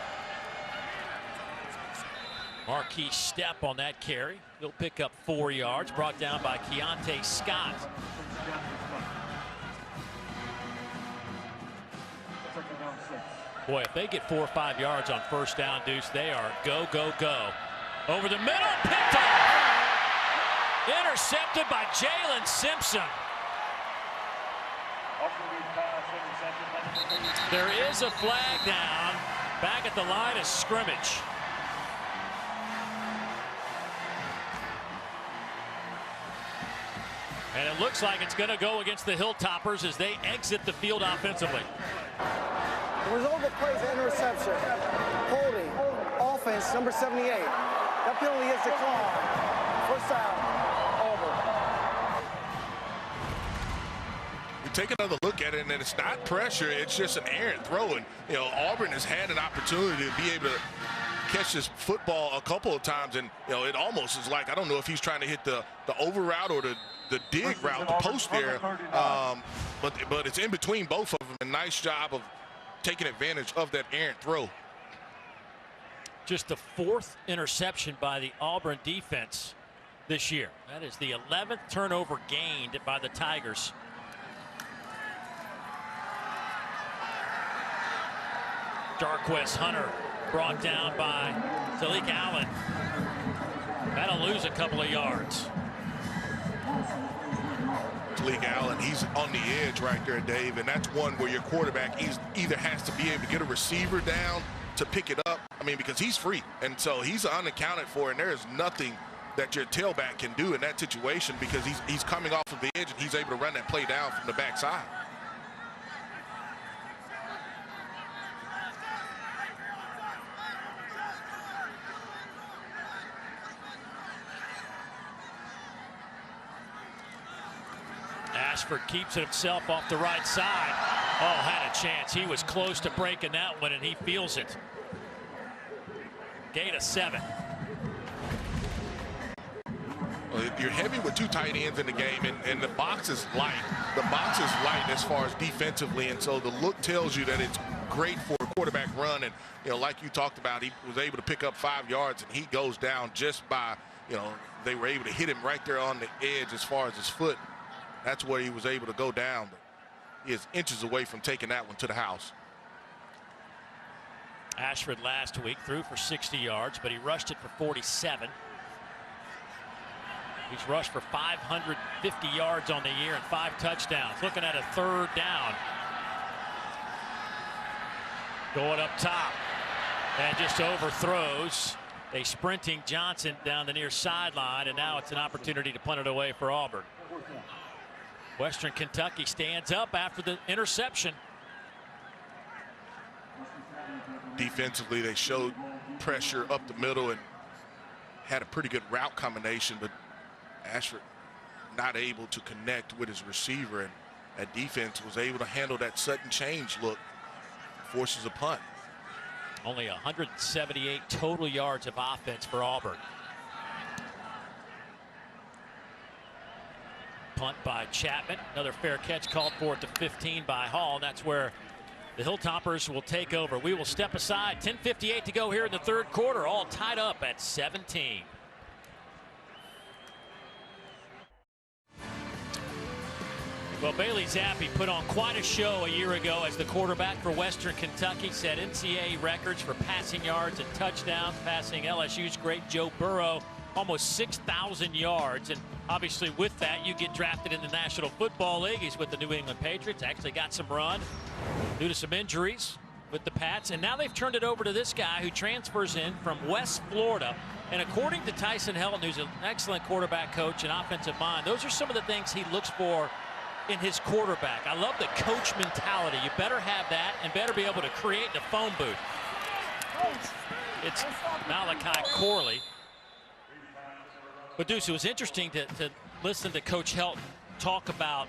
Marquis Step on that carry. He'll pick up 4 yards, brought down by Keontae Scott. Boy, if they get 4 or 5 yards on first down, Deuce, they are go, go, go. Over the middle, picked off. Intercepted by Jalen Simpson. There is a flag down back at the line of scrimmage. And it looks like it's going to go against the Hilltoppers as they exit the field offensively.
The result of the play is an interception. Holding, offense, number 78. That penalty is declined. First down, Auburn.
You take another look at it, and it's not pressure. It's just an errant throw. And, Auburn has had an opportunity to be able to catch this football a couple of times. And, it almost is like, I don't know if he's trying to hit the over route or the dig route, the post there. But it's in between both of them. A nice job of taking advantage of that errant throw.
Just the 4th interception by the Auburn defense this year. That is the 11th turnover gained by the Tigers. Darquez Hunter brought down by Talik Allen. That'll lose a couple of yards.
Talik Allen, he's on the edge right there, Dave, and that's one where your quarterback either has to be able to get a receiver down to pick it up. I mean, because he's free, and so he's unaccounted for, and there is nothing that your tailback can do in that situation because he's coming off of the edge and he's able to run that play down from the backside.
Ashford keeps it himself off the right side. Oh, had a chance. He was close to breaking that one, and he feels it. Gain of 7.
Well, you're heavy with 2 tight ends in the game, and the box is light. The box is light as far as defensively, and so the look tells you that it's great for a quarterback run. And, like you talked about, he was able to pick up 5 yards, and he goes down just by, they were able to hit him right there on the edge as far as his foot. That's where he was able to go down. But he is inches away from taking that one to the house.
Ashford last week threw for 60 yards, but he rushed it for 47. He's rushed for 550 yards on the year and 5 touchdowns. Looking at a 3rd down. Going up top. And just overthrows a sprinting Johnson down the near sideline, and now it's an opportunity to punt it away for Auburn. Western Kentucky stands up after the interception.
Defensively, they showed pressure up the middle and had a pretty good route combination, but Ashford not able to connect with his receiver, and that defense was able to handle that sudden change look. Forces a punt.
Only 178 total yards of offense for Auburn. Punt by Chapman. Another fair catch called for at the 15 by Hall. And that's where the Hilltoppers will take over. We will step aside. 10:58 to go here in the 3rd quarter. All tied up at 17. Well, Bailey Zappi put on quite a show a year ago as the quarterback for Western Kentucky. Set NCAA records for passing yards and touchdowns, passing LSU's great Joe Burrow almost 6,000 yards. And obviously with that, you get drafted in the National Football League. He's with the New England Patriots. Actually got some run due to some injuries with the Pats. And now they've turned it over to this guy who transfers in from West Florida. And according to Tyson Helton, who's an excellent quarterback coach and offensive mind, those are some of the things he looks for in his quarterback. I love the coach mentality. You better have that and better be able to create the phone booth. It's Malachi Corley. But Deuce, it was interesting to listen to Coach Helton talk about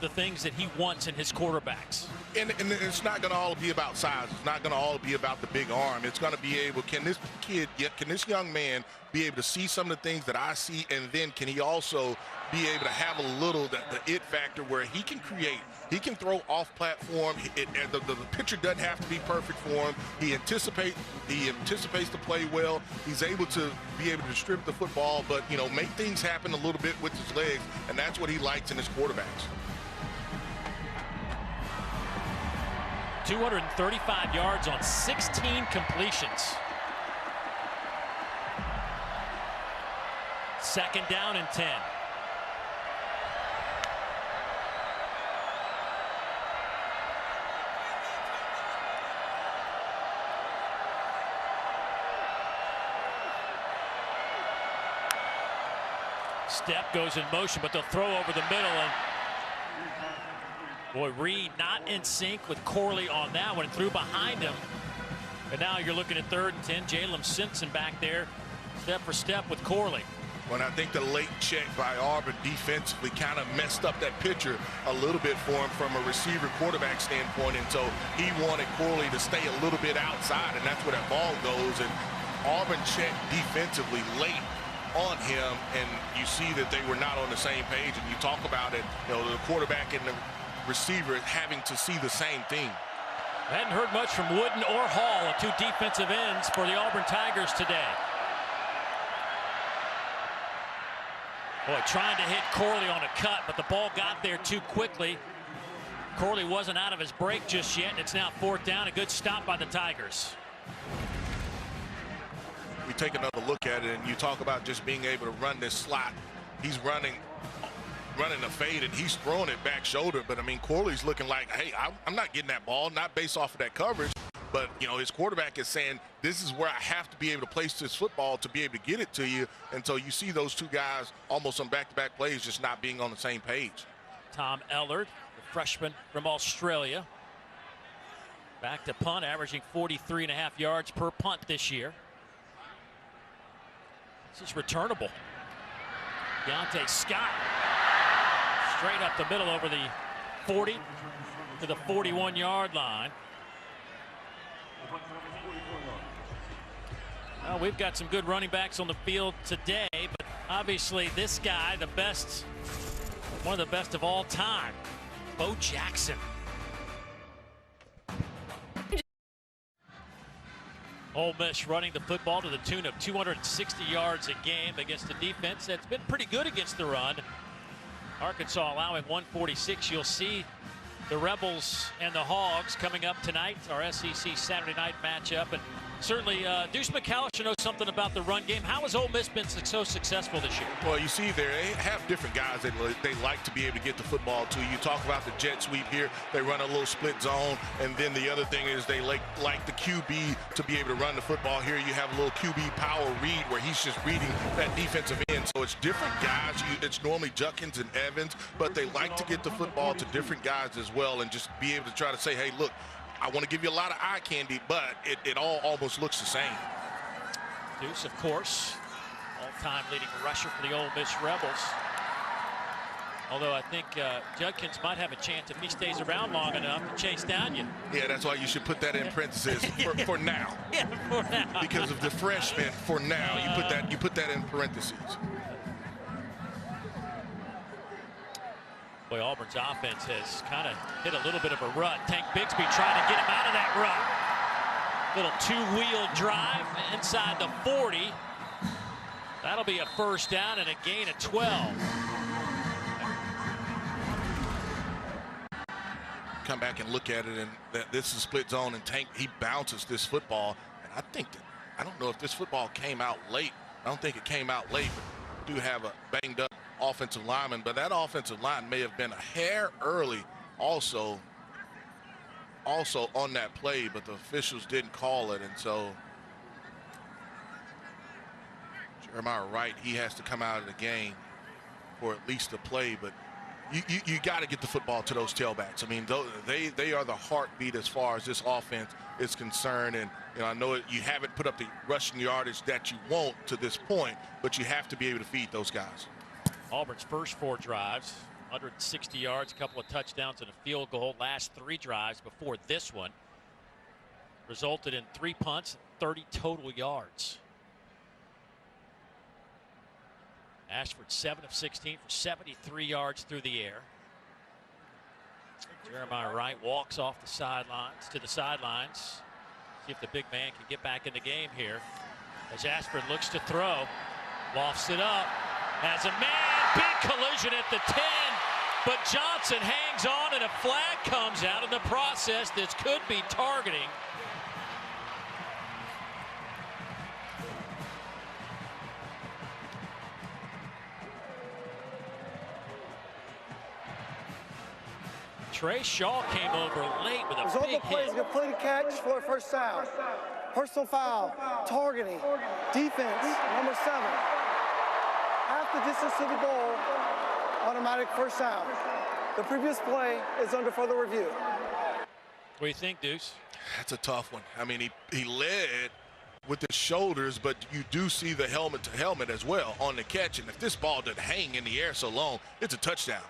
the things that he wants in his quarterbacks.
And it's not going to all be about size. It's not going to all be about the big arm. It's going to be able, can this young man be able to see some of the things that I see, and then can he also be able to have a little, the it factor where he can create, he can throw off platform. The pitcher doesn't have to be perfect for him. He anticipates the play well. He's able to be able to distribute the football, but, make things happen a little bit with his legs, and that's what he likes in his quarterbacks.
235 yards on 16 completions. Second down and 10. Step goes in motion, but they'll throw over the middle, and boy, Reed not in sync with Corley on that one, threw behind him. And now you're looking at 3rd and 10. Jalen Simpson back there, step for step with Corley.
Well, I think the late check by Auburn defensively kind of messed up that picture a little bit for him from a receiver quarterback standpoint, and so he wanted Corley to stay a little bit outside, and that's where that ball goes. And Auburn checked defensively late on him, and you see that they were not on the same page. And you talk about it, you know, the quarterback and the receiver having to see the same thing.
Hadn't heard much from Wooden or Hall, the two defensive ends for the Auburn Tigers today. Boy, trying to hit Corley on a cut, but the ball got there too quickly. Corley wasn't out of his break just yet, and it's now 4th down. A good stop by the Tigers.
We take another look at it, and you talk about just being able to run this slot. He's running a fade, and he's throwing it back shoulder. But I mean, Corley's looking like, hey, I'm not getting that ball, not based off of that coverage. But you know, his quarterback is saying, this is where I have to be able to place this football to be able to get it to you. And so you see those two guys almost on back-to-back plays just not being on the same page.
Tom Ellard, the freshman from Australia, back to punt, averaging 43.5 yards per punt this year. This is returnable. Deontay Scott straight up the middle over the 40 to the 41-yard line. Well, we've got some good running backs on the field today, but obviously this guy, the best, one of the best of all time, Bo Jackson. Ole Miss running the football to the tune of 260 yards a game against a defense that's been pretty good against the run. Arkansas allowing 146. You'll see the Rebels and the Hogs coming up tonight, our SEC Saturday night matchup. And certainly, Deuce McAllister knows something about the run game. How has Ole Miss been so successful this year?
Well, you see there, they have different guys that they like to be able to get the football to. You talk about the jet sweep here. They run a little split zone. And then the other thing is they like the QB to be able to run the football. Here you have a little QB power read where he's just reading that defensive end. So it's different guys. It's normally Judkins and Evans, but they like to get the football to different guys as well and just be able to try to say, hey, look, I want to give you a lot of eye candy, but it all almost looks the same.
Deuce, of course, all-time leading rusher for the Ole Miss Rebels. Although I think Judkins might have a chance if he stays around long enough to chase down you.
Yeah, that's why you should put that in parentheses for now.
Yeah, for now.
Because of the freshman, for now, you put that in parentheses.
Boy, Auburn's offense has kind of hit a little bit of a rut. Tank Bigsby trying to get him out of that rut. Little two-wheel drive inside the 40. That'll be a first down and a gain of 12.
Come back and look at it, and this is split zone, and Tank, he bounces this football. And I don't know if this football came out late. I don't think it came out late, but do have a banged up offensive lineman, but that offensive line may have been a hair early also on that play, but the officials didn't call it. And so Jeremiah Wright, he has to come out of the game for at least a play, but you got to get the football to those tailbacks. I mean, they are the heartbeat as far as this offense is concerned. And you know, I know you haven't put up the rushing yardage that you want to this point, but you have to be able to feed those guys.
Auburn's first 4 drives, 160 yards, a couple of touchdowns and a field goal. Last 3 drives before this one resulted in 3 punts and 30 total yards. Ashford 7 of 16 for 73 yards through the air. Jeremiah Wright walks off the sidelines to the sidelines. See if the big man can get back in the game here. As Ashford looks to throw, lofts it up, has a man, big collision at the 10. but Johnson hangs on, and a flag comes out in the process. This could be targeting. Trey Shaw came over late with a big hit.
Completed catch for a first down. Personal foul, targeting, defense, number 7. Half the distance to the goal, automatic first down. The previous play is under further review.
What do you think, Deuce?
That's a tough one. I mean, he led with the shoulders, but you do see the helmet to helmet as well on the catch. And if this ball doesn't hang in the air so long, it's a touchdown.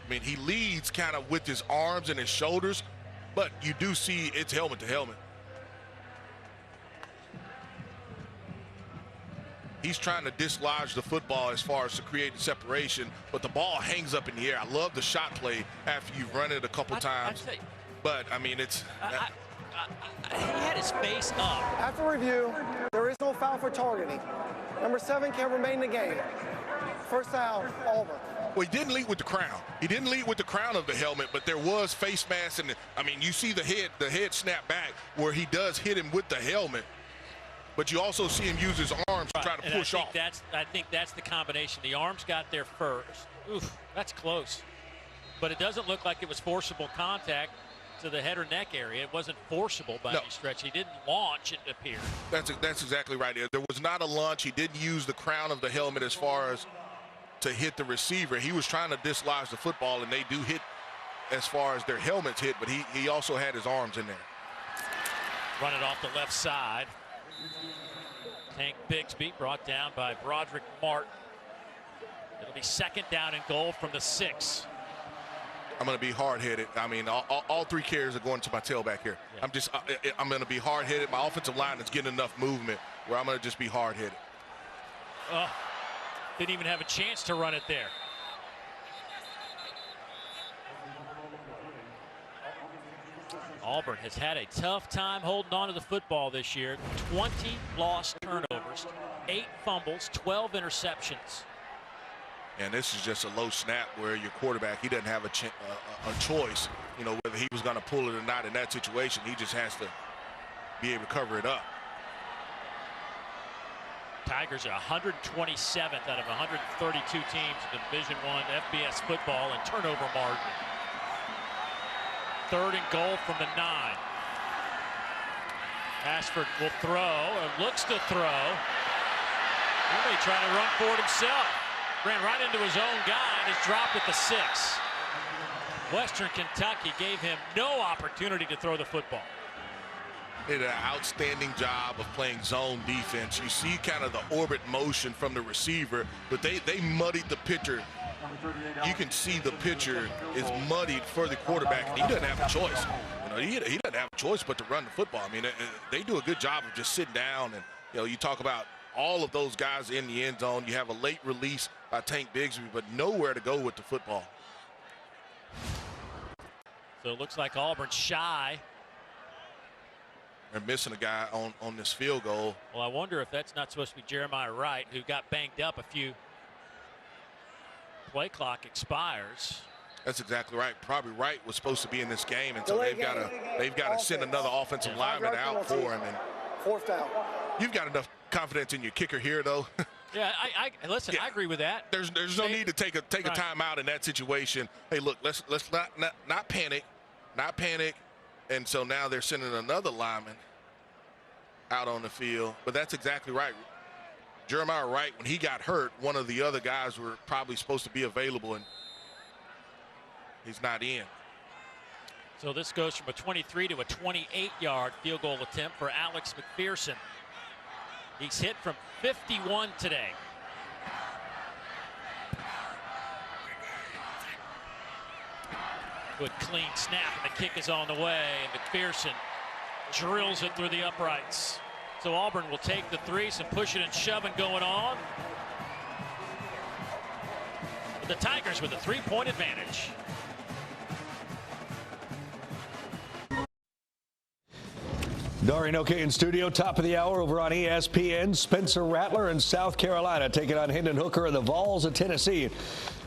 I mean, he leads kind of with his arms and his shoulders, but you do see it's helmet to helmet. He's trying to dislodge the football as far as to create separation, but the ball hangs up in the air. I love the shot play after you've run it a couple times. But, I mean, it's...
he had his face up.
After review, there is no foul for targeting. Number 7 can remain in the game. First down, Auburn.
Well, he didn't lead with the crown. He didn't lead with the crown of the helmet, but there was face mask, and I mean, you see the head snap back where he does hit him with the helmet, but you also see him use his arms to try to push off.
I think that's the combination. The arms got there first. Oof, that's close. But it doesn't look like it was forcible contact to the head or neck area. It wasn't forcible by any stretch. He didn't launch, it appeared. That's
exactly right. There was not a launch. He didn't use the crown of the helmet as far as to hit the receiver. He was trying to dislodge the football, and they do hit as far as their helmets hit, but he also had his arms in there.
Run it off the left side. Tank Bigsby brought down by Broderick Martin. It'll be second down and goal from the 6.
I'm going to be hard-headed. I mean, all 3 carries are going to my tailback here. Yeah. I'm going to be hard-headed. My offensive line is getting enough movement where I'm going to just be hard-headed.
Didn't even have a chance to run it there. Auburn has had a tough time holding on to the football this year. 20 lost turnovers, 8 fumbles, 12 interceptions.
And this is just a low snap where your quarterback, he doesn't have a choice, you know, whether he was going to pull it or not in that situation. He just has to be able to cover it up.
Tigers are 127th out of 132 teams in Division I FBS football in turnover margin. Third and goal from the 9. Ashford will throw, or looks to throw. He may try to run for it himself. Ran right into his own guy and is dropped at the 6. Western Kentucky gave him no opportunity to throw the football.
Did an outstanding job of playing zone defense. You see kind of the orbit motion from the receiver, but they muddied the pitcher. You can see the pitcher is muddied for the quarterback, and he doesn't have a choice. You know, he doesn't have a choice but to run the football. I mean, they do a good job of just sitting down, and you know, you talk about all of those guys in the end zone. You have a late release by Tank Bigsby, but nowhere to go with the football.
So it looks like Auburn's shy.
They're missing a guy on this field goal.
Well, I wonder if that's not supposed to be Jeremiah Wright, who got banged up a few. Play clock expires.
That's exactly right. Probably Wright was supposed to be in this game, and so they've got to send another offensive lineman out for him. And
fourth down.
You've got enough confidence in your kicker here, though.
Yeah, listen. I agree with that.
There's no need to take a timeout in that situation. Hey, look, let's not panic, And so now they're sending another lineman out on the field. But that's exactly right. Jeremiah Wright, when he got hurt, one of the other guys were probably supposed to be available, and he's not in.
So this goes from a 23 to a 28-yard field goal attempt for Alex McPherson. He's hit from 51 today. Good clean snap, and the kick is on the way. And McPherson drills it through the uprights. So Auburn will take the 3, some pushing and shoving going on. The Tigers with a 3-point advantage.
Doreen Oke in studio, top of the hour over on ESPN. Spencer Rattler in South Carolina taking on Hendon Hooker and the Vols of Tennessee.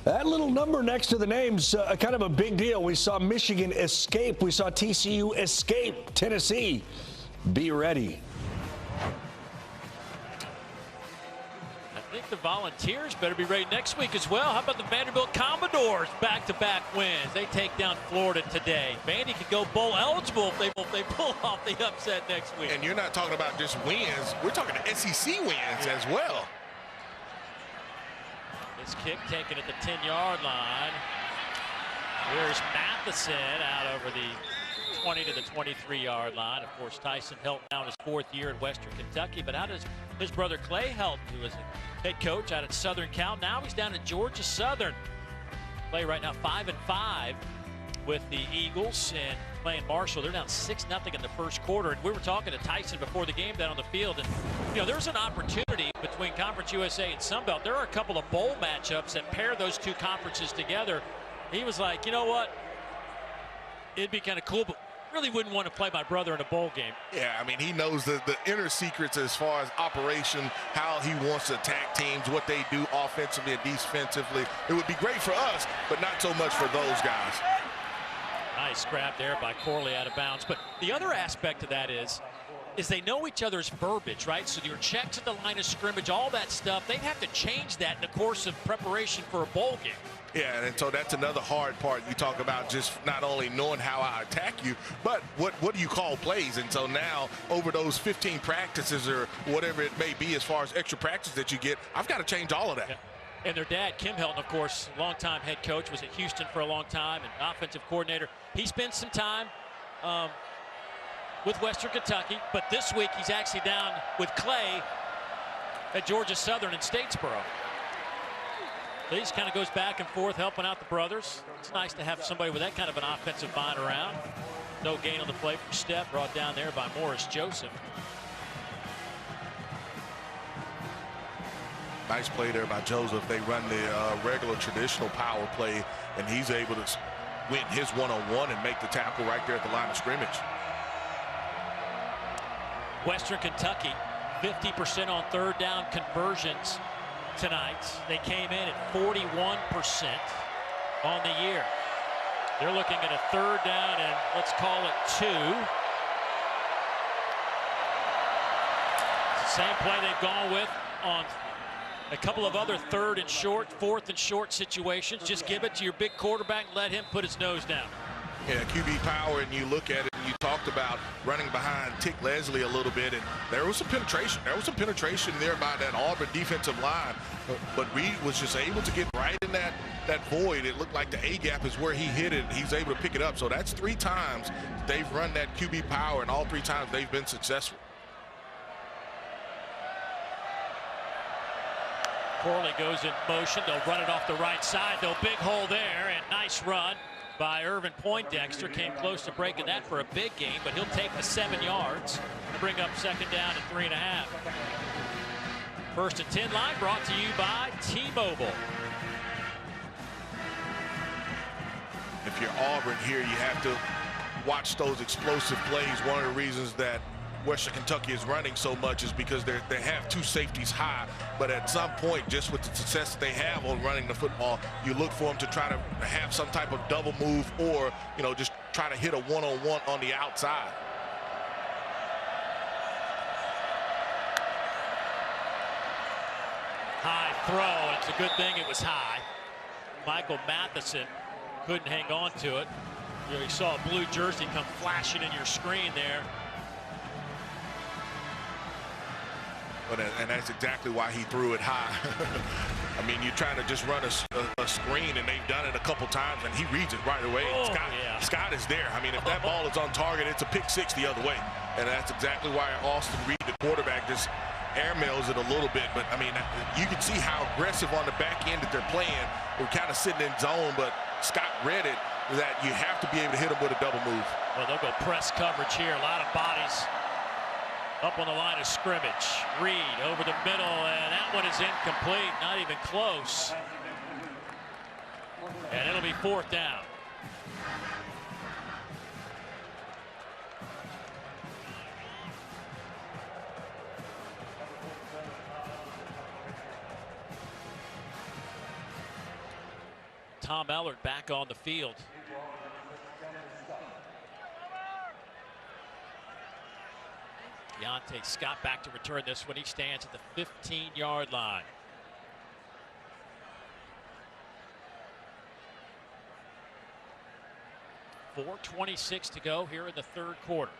That little number next to the name's kind of a big deal. We saw Michigan escape. We saw TCU escape. Tennessee, be ready.
I think the Volunteers better be ready next week as well. How about the Vanderbilt Commodores? Back-to-back wins. They take down Florida today. Vandy could go bowl eligible if they pull off the upset next week.
And you're not talking about just wins. We're talking SEC wins as well.
This kick taken at the 10-yard line. Here's Matheson out over the 20 to the 23-yard line. Of course, Tyson Helton now in his 4th year at Western Kentucky. But how does his brother Clay Helton, who was a head coach out at Southern Cal, now he's down at Georgia Southern. Clay right now 5-5 with the Eagles and playing Marshall. They're down 6-0 in the first quarter. And we were talking to Tyson before the game down on the field. And, you know, there's an opportunity between Conference USA and Sunbelt. There are a couple of bowl matchups that pair those two conferences together. He was like, you know what? It'd be kind of cool, but really wouldn't want to play my brother in a bowl game.
Yeah, I mean, he knows the inner secrets as far as operation, how he wants to attack teams, what they do offensively and defensively. It would be great for us, but not so much for those guys.
Nice grab there by Corley out of bounds. But the other aspect of that is they know each other's verbiage, right? So your checks at the line of scrimmage, all that stuff, they'd have to change that in the course of preparation for a bowl game.
Yeah, and so that's another hard part. You talk about just not only knowing how I attack you, but what do you call plays? And so now over those 15 practices or whatever it may be as far as extra practice that you get, I've got to change all of that.
Yeah. And their dad, Kim Helton, of course, longtime head coach, was at Houston for a long time and offensive coordinator. He spent some time with Western Kentucky, but this week he's actually down with Clay at Georgia Southern in Statesboro. He just kind of goes back and forth helping out the brothers. It's nice to have somebody with that kind of an offensive mind around. No gain on the play from Steph, brought down there by Morris Joseph.
Nice play there by Joseph. They run the regular traditional power play, and he's able to win his one-on-one and make the tackle right there at the line of scrimmage.
Western Kentucky, 50% on third down conversions tonight. They came in at 41% on the year. They're looking at a third down and let's call it 2. It's the same play they've gone with on a couple of other third and short, fourth and short situations. Just give it to your big quarterback and let him put his nose down.
Yeah, QB power, and you look at it, and you talked about running behind Tick Leslie a little bit, and there was some penetration. There was some penetration there by that Auburn defensive line, but Reed was just able to get right in that void. It looked like the A-gap is where he hit it, and he's able to pick it up. So that's 3 times they've run that QB power, and all 3 times they've been successful.
Corley goes in motion. They'll run it off the right side. They'll big hole there, and nice run by Irvin Poindexter. Came close to breaking that for a big gain, but he'll take the 7 yards to bring up second down and 3.5. First and 10 line brought to you by T-Mobile.
If you're Auburn here, you have to watch those explosive plays. One of the reasons that Western Kentucky is running so much is because they have 2 safeties high, but at some point, just with the success that they have on running the football, you look for them to try to have some type of double move or, you know, just try to hit a one-on-one on the outside.
High throw, and it's a good thing it was high. Michael Matheson couldn't hang on to it. You saw a blue jersey come flashing in your screen there.
And that's exactly why he threw it high. I mean, you're trying to just run a screen, and they've done it a couple times, and he reads it right away.
Oh,
Scott is there. I mean, if that ball is on target, it's a pick 6 the other way. And that's exactly why Austin Reed, the quarterback, just airmails it a little bit. But, I mean, you can see how aggressive on the back end that they're playing. We're kind of sitting in zone, but Scott read it that you have to be able to hit him with a double move.
Well, they'll go press coverage here. A lot of bodies up on the line of scrimmage. Reed over the middle, and that one is incomplete, not even close. And it'll be 4th down. Tom Ellard back on the field. Deontay Scott back to return this one. He stands at the 15-yard line. .426 to go here in the third quarter.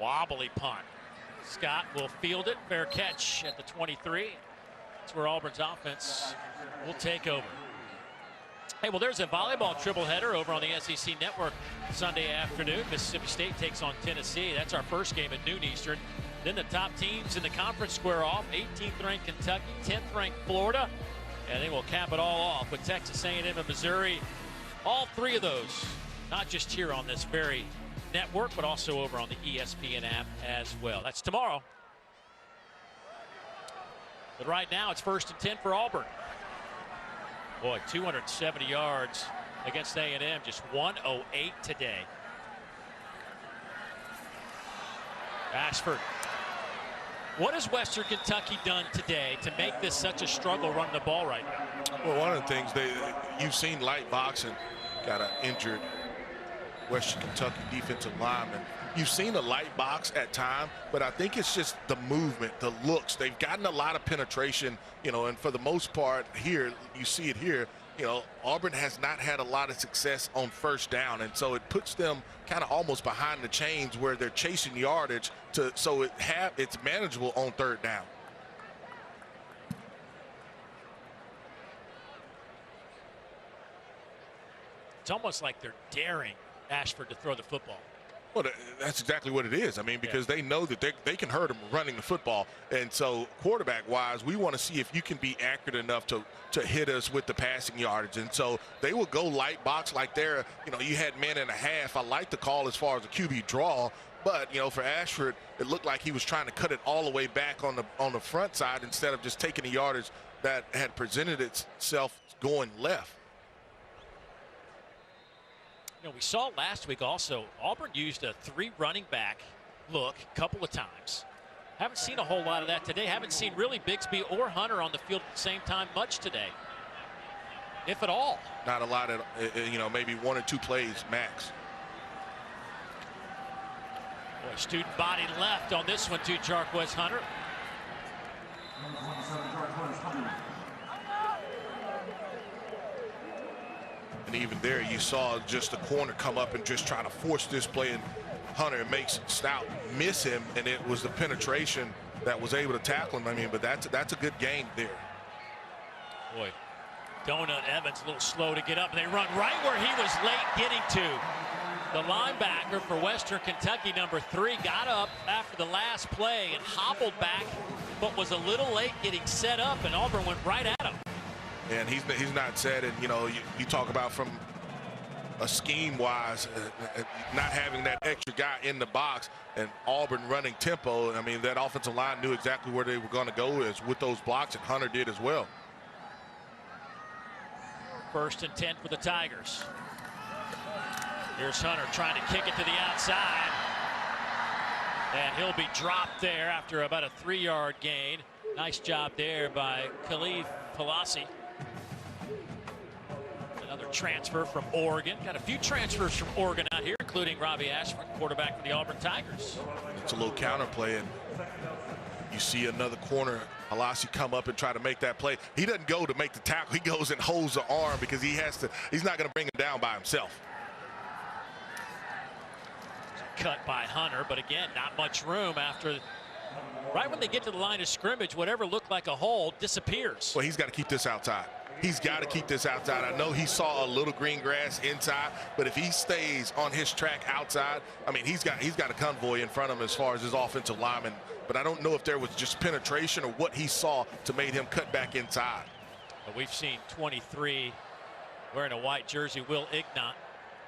Wobbly punt. Scott will field it. Fair catch at the 23. That's where Auburn's offense will take over. Hey, well, there's a volleyball triple header over on the SEC Network Sunday afternoon. Mississippi State takes on Tennessee. That's our first game at noon Eastern. Then the top teams in the conference square off. 18th ranked Kentucky, 10th ranked Florida, and they will cap it all off with Texas A&M and Missouri. All three of those, not just here on this very network, but also over on the ESPN app as well. That's tomorrow. But right now, it's 1st and 10 for Auburn. Boy, 270 yards against A&M, just 108 today. Ashford. What has Western Kentucky done today to make this such a struggle running the ball right now?
Well, one of the things you've seen light boxing got an injured Western Kentucky defensive lineman. You've seen a light box at time, but I think it's just the movement, the looks. They've gotten a lot of penetration, and for the most part here, you see it here, Auburn has not had a lot of success on first down, and so it puts them kind of almost behind the chains where they're chasing yardage so it's manageable on third down.
It's almost like they're daring Ashford to throw the football.
Well, that's exactly what it is. I mean, because they know that they can hurt him running the football. And so quarterback-wise, we want to see if you can be accurate enough to hit us with the passing yardage. And so they will go light box like there. You had man and a half. I like the call as far as a QB draw. But, for Ashford, it looked like he was trying to cut it all the way back on the front side instead of just taking the yardage that had presented itself going left.
We saw last week also, Auburn used a 3 running back look a couple of times. Haven't seen a whole lot of that today. Haven't seen really Bigsby or Hunter on the field at the same time much today, if at all.
Not a lot of, maybe 1 or 2 plays max.
Boy, student body left on this one too, Jarquez Hunter.
And even there, you saw just the corner come up and just try to force this play, and Hunter makes Stout miss him, and it was the penetration that was able to tackle him. I mean, but that's a good game there.
Boy, Donut Evans a little slow to get up. They run right where he was late getting to. The linebacker for Western Kentucky, number 3, got up after the last play and hobbled back, but was a little late getting set up, and Auburn went right at him.
And he's not set, and you talk about from a scheme-wise, not having that extra guy in the box, and Auburn running tempo. I mean, that offensive line knew exactly where they were going to go with those blocks, and Hunter did as well.
1st and 10 for the Tigers. Here's Hunter trying to kick it to the outside, and he'll be dropped there after about a 3-yard gain. Nice job there by Khalif Palasi. Another transfer from Oregon. Got a few transfers from Oregon out here, including Robbie Ashford, quarterback for the Auburn Tigers.
It's a little counterplay, and you see another corner, Palasi, come up and try to make that play. He doesn't go to make the tackle. He goes and holds the arm because he's not going to bring him down by himself.
Cut by Hunter, but again, not much room after. Right when they get to the line of scrimmage, whatever looked like a hole disappears.
Well, he's got to keep this outside. He's got to keep this outside. I know he saw a little green grass inside, but if he stays on his track outside, I mean, he's got a convoy in front of him as far as his offensive lineman. But I don't know if there was just penetration or what he saw to make him cut back inside.
But we've seen 23 wearing a white jersey, Will Ignont,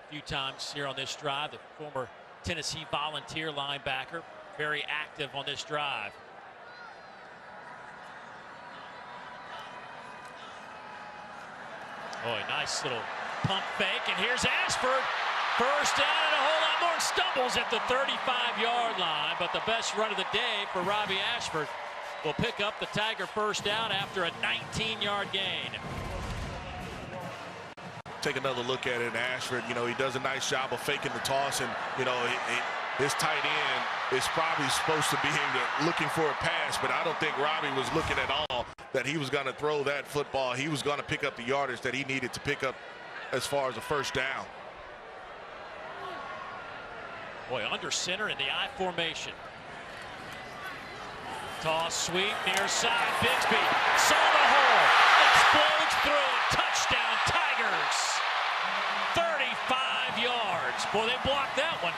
a few times here on this drive, the former Tennessee Volunteer linebacker, very active on this drive. Boy, nice little pump fake, and here's Ashford. First down and a whole lot more, stumbles at the 35-yard line, but the best run of the day for Robbie Ashford will pick up the Tiger first down after a 19-yard gain.
take another look at it in Ashford. You know, he does a nice job of faking the toss, and, you know, his tight end is probably supposed to be looking for a pass, but I don't think Robbie was looking at all that he was going to throw that football. He was going to pick up the yardage that he needed to pick up as far as a first down.
Boy, under center in the I formation. Toss sweep near side. Bigsby saw the hole. Explodes through it. Touchdown Tigers. 35 yards. Boy, they blocked that one.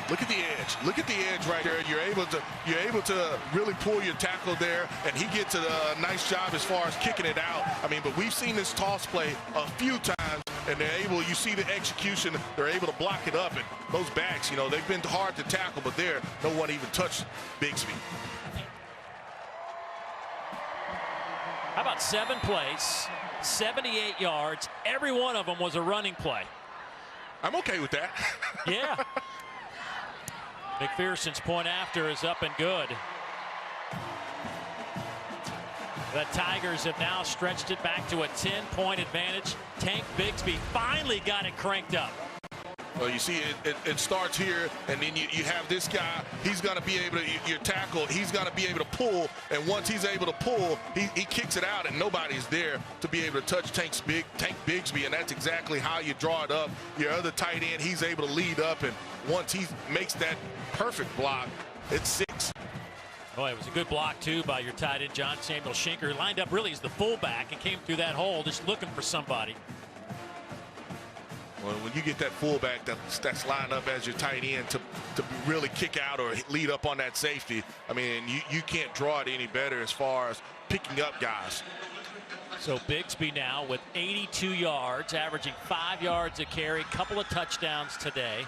Look at the edge. Look at the edge right there. You're able to really pull your tackle there, and he gets a nice job as far as kicking it out. I mean, but we've seen this toss play a few times, and they're able. You see the execution. They're able to block it up, and those backs, you know, they've been hard to tackle, but there, no one even touched Bigsby.
How about 7 plays, 78 yards? Every one of them was a running play.
I'm okay with that.
Yeah. McPherson's point after is up and good. The Tigers have now stretched it back to a 10-point advantage. Tank Bigsby finally got it cranked up.
Well, you see, it starts here, and then you have this guy. He's going to be able to, your tackle, he's going to be able to pull, and once he's able to pull, he kicks it out, and nobody's there to be able to touch Tank Bigsby, and that's exactly how you draw it up. Your other tight end, he's able to lead up, and once he makes that perfect block, it's 6.
Boy, it was a good block, too, by your tight end, John Samuel Schenker, who lined up really as the fullback and came through that hole just looking for somebody.
Well, when you get that fullback that's lined up as your tight end to really kick out or lead up on that safety, I mean, you can't draw it any better as far as picking up guys.
So Bigsby now with 82 yards, averaging 5 yards a carry, couple of touchdowns today.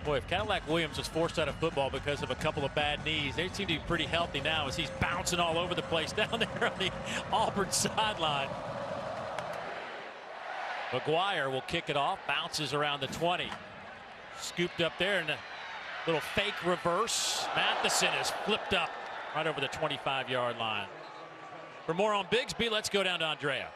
Boy, if Cadillac Williams was forced out of football because of a couple of bad knees, they seem to be pretty healthy now as he's bouncing all over the place down there on the Auburn sideline. McGuire will kick it off, bounces around the 20. Scooped up there, and a little fake reverse. Matheson is flipped up right over the 25-yard line. For more on Bigsby, let's go down to Andrea.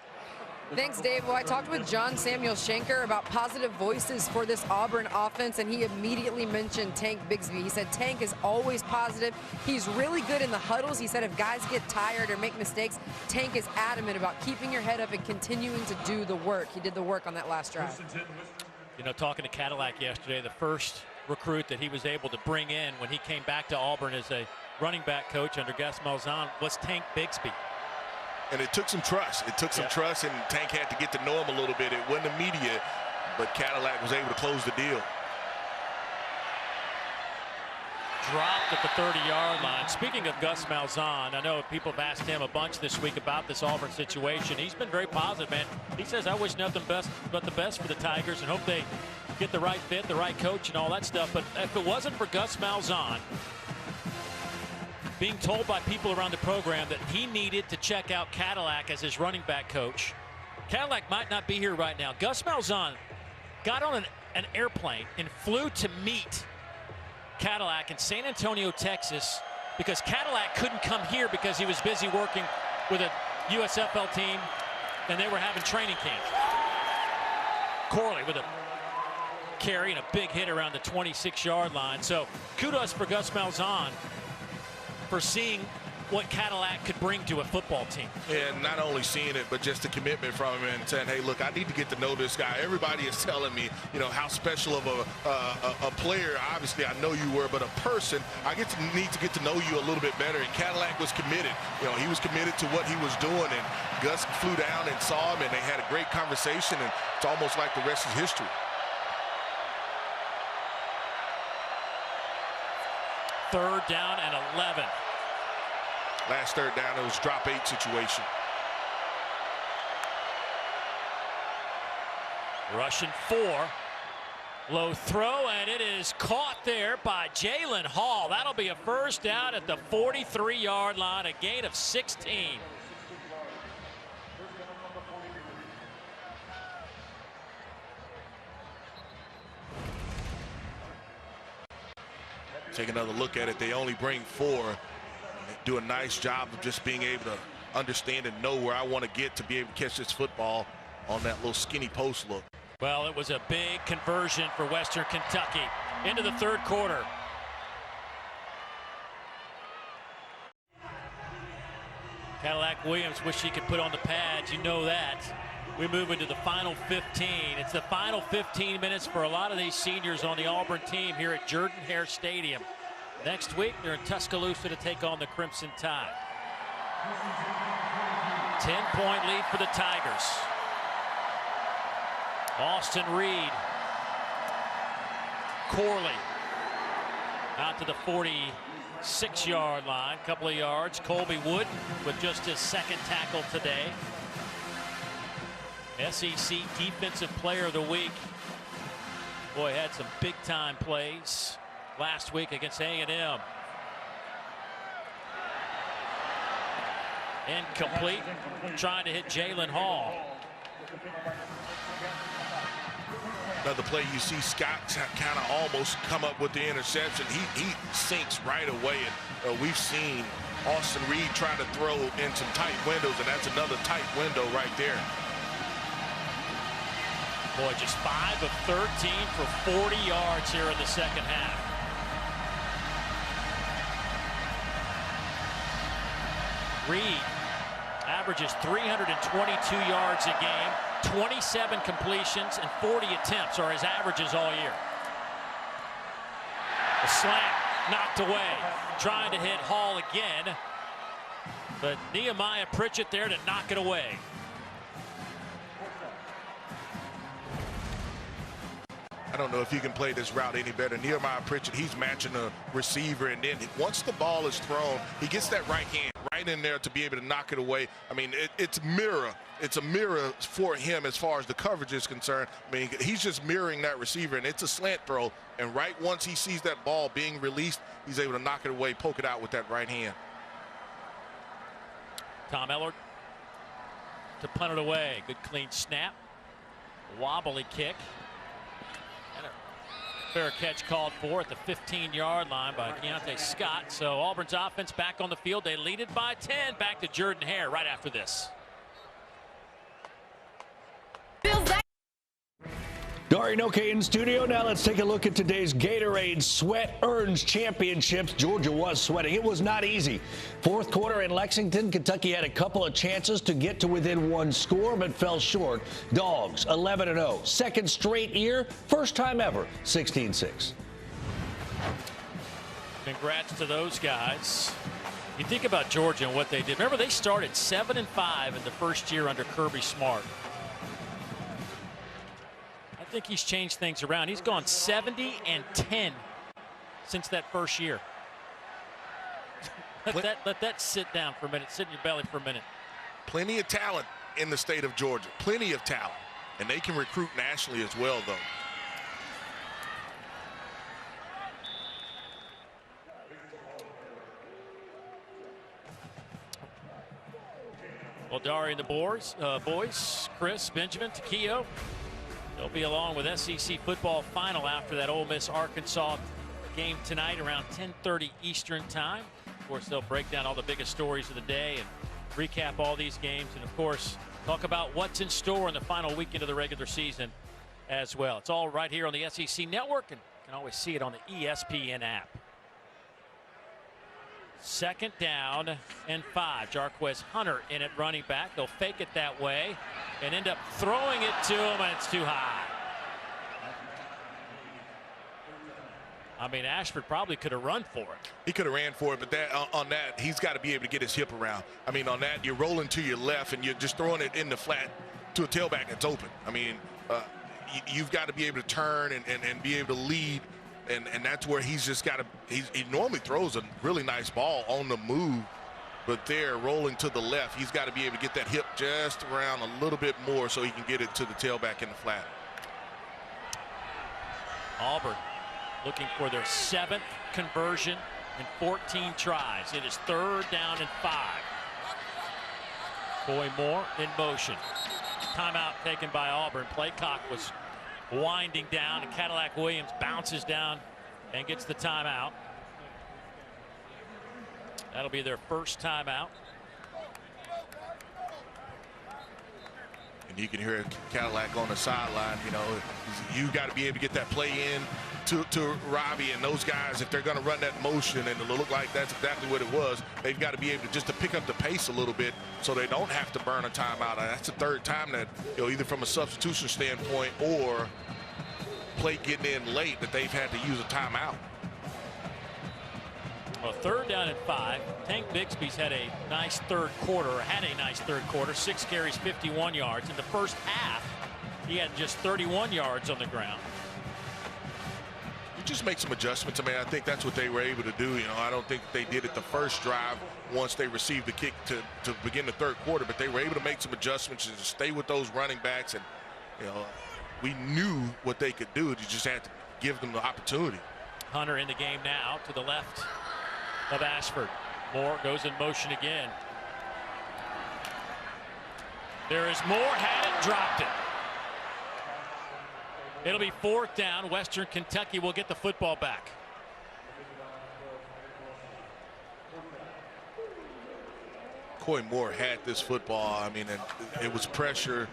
Thanks, Dave. Well, I talked with John Samuel Schenker about positive voices for this Auburn offense, and he immediately mentioned Tank Bigsby. He said Tank is always positive. He's really good in the huddles. He said if guys get tired or make mistakes, Tank is adamant about keeping your head up and continuing to do the work. He did the work on that last drive.
You know, talking to Cadillac yesterday, the first recruit that he was able to bring in when he came back to Auburn as a running back coach under Gus Malzahn was Tank Bigsby.
And it took some trust. It took some trust, and Tank had to get to know him a little bit. It wasn't immediate, but Cadillac was able to close the deal.
Dropped at the 30-yard line. Speaking of Gus Malzahn, I know people have asked him a bunch this week about this Auburn situation. He's been very positive, man. He says, I wish nothing but the best for the Tigers and hope they get the right fit, the right coach, and all that stuff. But if it wasn't for Gus Malzahn being told by people around the program that he needed to check out Cadillac as his running back coach, Cadillac might not be here right now. Gus Malzahn got on an airplane and flew to meet Cadillac in San Antonio, Texas, because Cadillac couldn't come here because he was busy working with a USFL team and they were having training camp. Corley with a carry and a big hit around the 26-yard line. So kudos for Gus Malzahn for seeing what Cadillac could bring to a football team.
And not only seeing it, but just the commitment from him and saying, hey, look, I need to get to know this guy. Everybody is telling me, you know, how special of a player, obviously, I know you were, but a person, I need to get to know you a little bit better. And Cadillac was committed. You know, he was committed to what he was doing, and Gus flew down and saw him, and they had a great conversation, and it's almost like the rest is history.
Third down and 11.
Last third down, it was drop 8 situation.
Russian 4. Low throw, and it is caught there by Jalen Hall. That'll be a first down at the 43-yard line, a gain of 16.
Take another look at it. They only bring 4. They do a nice job of just being able to understand and know where I want to get to be able to catch this football on that little skinny post look.
Well, it was a big conversion for Western Kentucky into the third quarter. Cadillac Williams wish he could put on the pads, you know that. We move into the final 15. It's the final 15 minutes for a lot of these seniors on the Auburn team here at Jordan-Hare Stadium. Next week, they're in Tuscaloosa to take on the Crimson Tide. 10-point lead for the Tigers. Austin Reed. Corley out to the 46-yard line, couple of yards. Colby Wood with just his second tackle today. SEC Defensive Player of the Week. Boy, had some big-time plays last week against A&M. Incomplete. Trying to hit Jalen Hall.
Another play, you see Scott kind of almost come up with the interception. He sinks right away, and we've seen Austin Reed try to throw in some tight windows, and that's another tight window right there.
Boy, just 5 of 13 for 40 yards here in the second half. Reed averages 322 yards a game. 27 completions and 40 attempts are his averages all year. The slant knocked away. Trying to hit Hall again. But Nehemiah Pritchett there to knock it away.
I don't know if you can play this route any better. Nehemiah Pritchett, he's matching the receiver, and then once the ball is thrown, he gets that right hand right in there to be able to knock it away. I mean, it's a mirror for him as far as the coverage is concerned. I mean, he's just mirroring that receiver, and it's a slant throw. And right once he sees that ball being released, he's able to knock it away, poke it out with that right hand.
Tom Ellard to punt it away. Good clean snap. Wobbly kick. And a fair catch called for at the 15-yard line by Keontae Scott. So Auburn's offense back on the field. They lead it by 10. Back to Jordan-Hare right after this.
Dari Noke in studio. Now let's take a look at today's Gatorade Sweat Earns Championships. Georgia was sweating. It was not easy. Fourth quarter in Lexington, Kentucky had a couple of chances to get to within one score, but fell short. Dogs 11-0. Second straight year, first time ever, 16-6.
Congrats to those guys. You think about Georgia and what they did. Remember, they started 7-5 in the first year under Kirby Smart. I think he's changed things around. He's gone 70-10 since that first year. Let that sit down for a minute. Sit in your belly for a minute.
Plenty of talent in the state of Georgia. Plenty of talent. And they can recruit nationally as well, though.
Well, Dari and the boys, Chris, Benjamin, Takio, they'll be along with SEC football final after that Ole Miss Arkansas game tonight around 10:30 Eastern time. Of course, they'll break down all the biggest stories of the day and recap all these games, and of course talk about what's in store in the final weekend of the regular season as well. It's all right here on the SEC Network, and you can always see it on the ESPN app. Second down and 5. Jarquez Hunter in at running back. They'll fake it that way and end up throwing it to him, and it's too high. I mean, Ashford probably could have run for it.
He could have ran for it, but on that, he's got to be able to get his hip around. I mean, on that, you're rolling to your left, and you're just throwing it in the flat to a tailback that's open. I mean, you've got to be able to turn and be able to lead. And that's where he's just got to. He normally throws a really nice ball on the move, but there, rolling to the left, he's got to be able to get that hip just around a little bit more so he can get it to the tailback in the flat.
Auburn looking for their 7th conversion in 14 tries. It is 3rd down and 5. Coy Moore in motion. Timeout taken by Auburn. Play clock was winding down, and Cadillac Williams bounces down and gets the timeout. That'll be their first timeout.
And you can hear Cadillac on the sideline. You know, you got to be able to get that play in to Robbie and those guys. If they're going to run that motion, and it'll look like that's exactly what it was, they've got to be able to pick up the pace a little bit so they don't have to burn a timeout. That's the third time that, you know, either from a substitution standpoint or play getting in late, that they've had to use a timeout.
Well, 3rd down and 5. Tank Bixby's had a nice third quarter, 6 carries, 51 yards. In the first half, he had just 31 yards on the ground.
You just make some adjustments. I mean, I think that's what they were able to do. You know, I don't think they did it the first drive once they received the kick to begin the third quarter, but they were able to make some adjustments and stay with those running backs. And, you know, we knew what they could do. You just had to give them the opportunity.
Hunter in the game now to the left of Ashford. Moore goes in motion again. There is Moore, had it, dropped it. It'll be 4th down. Western Kentucky will get the football back.
Coy Moore had this football. I mean, and it was pressure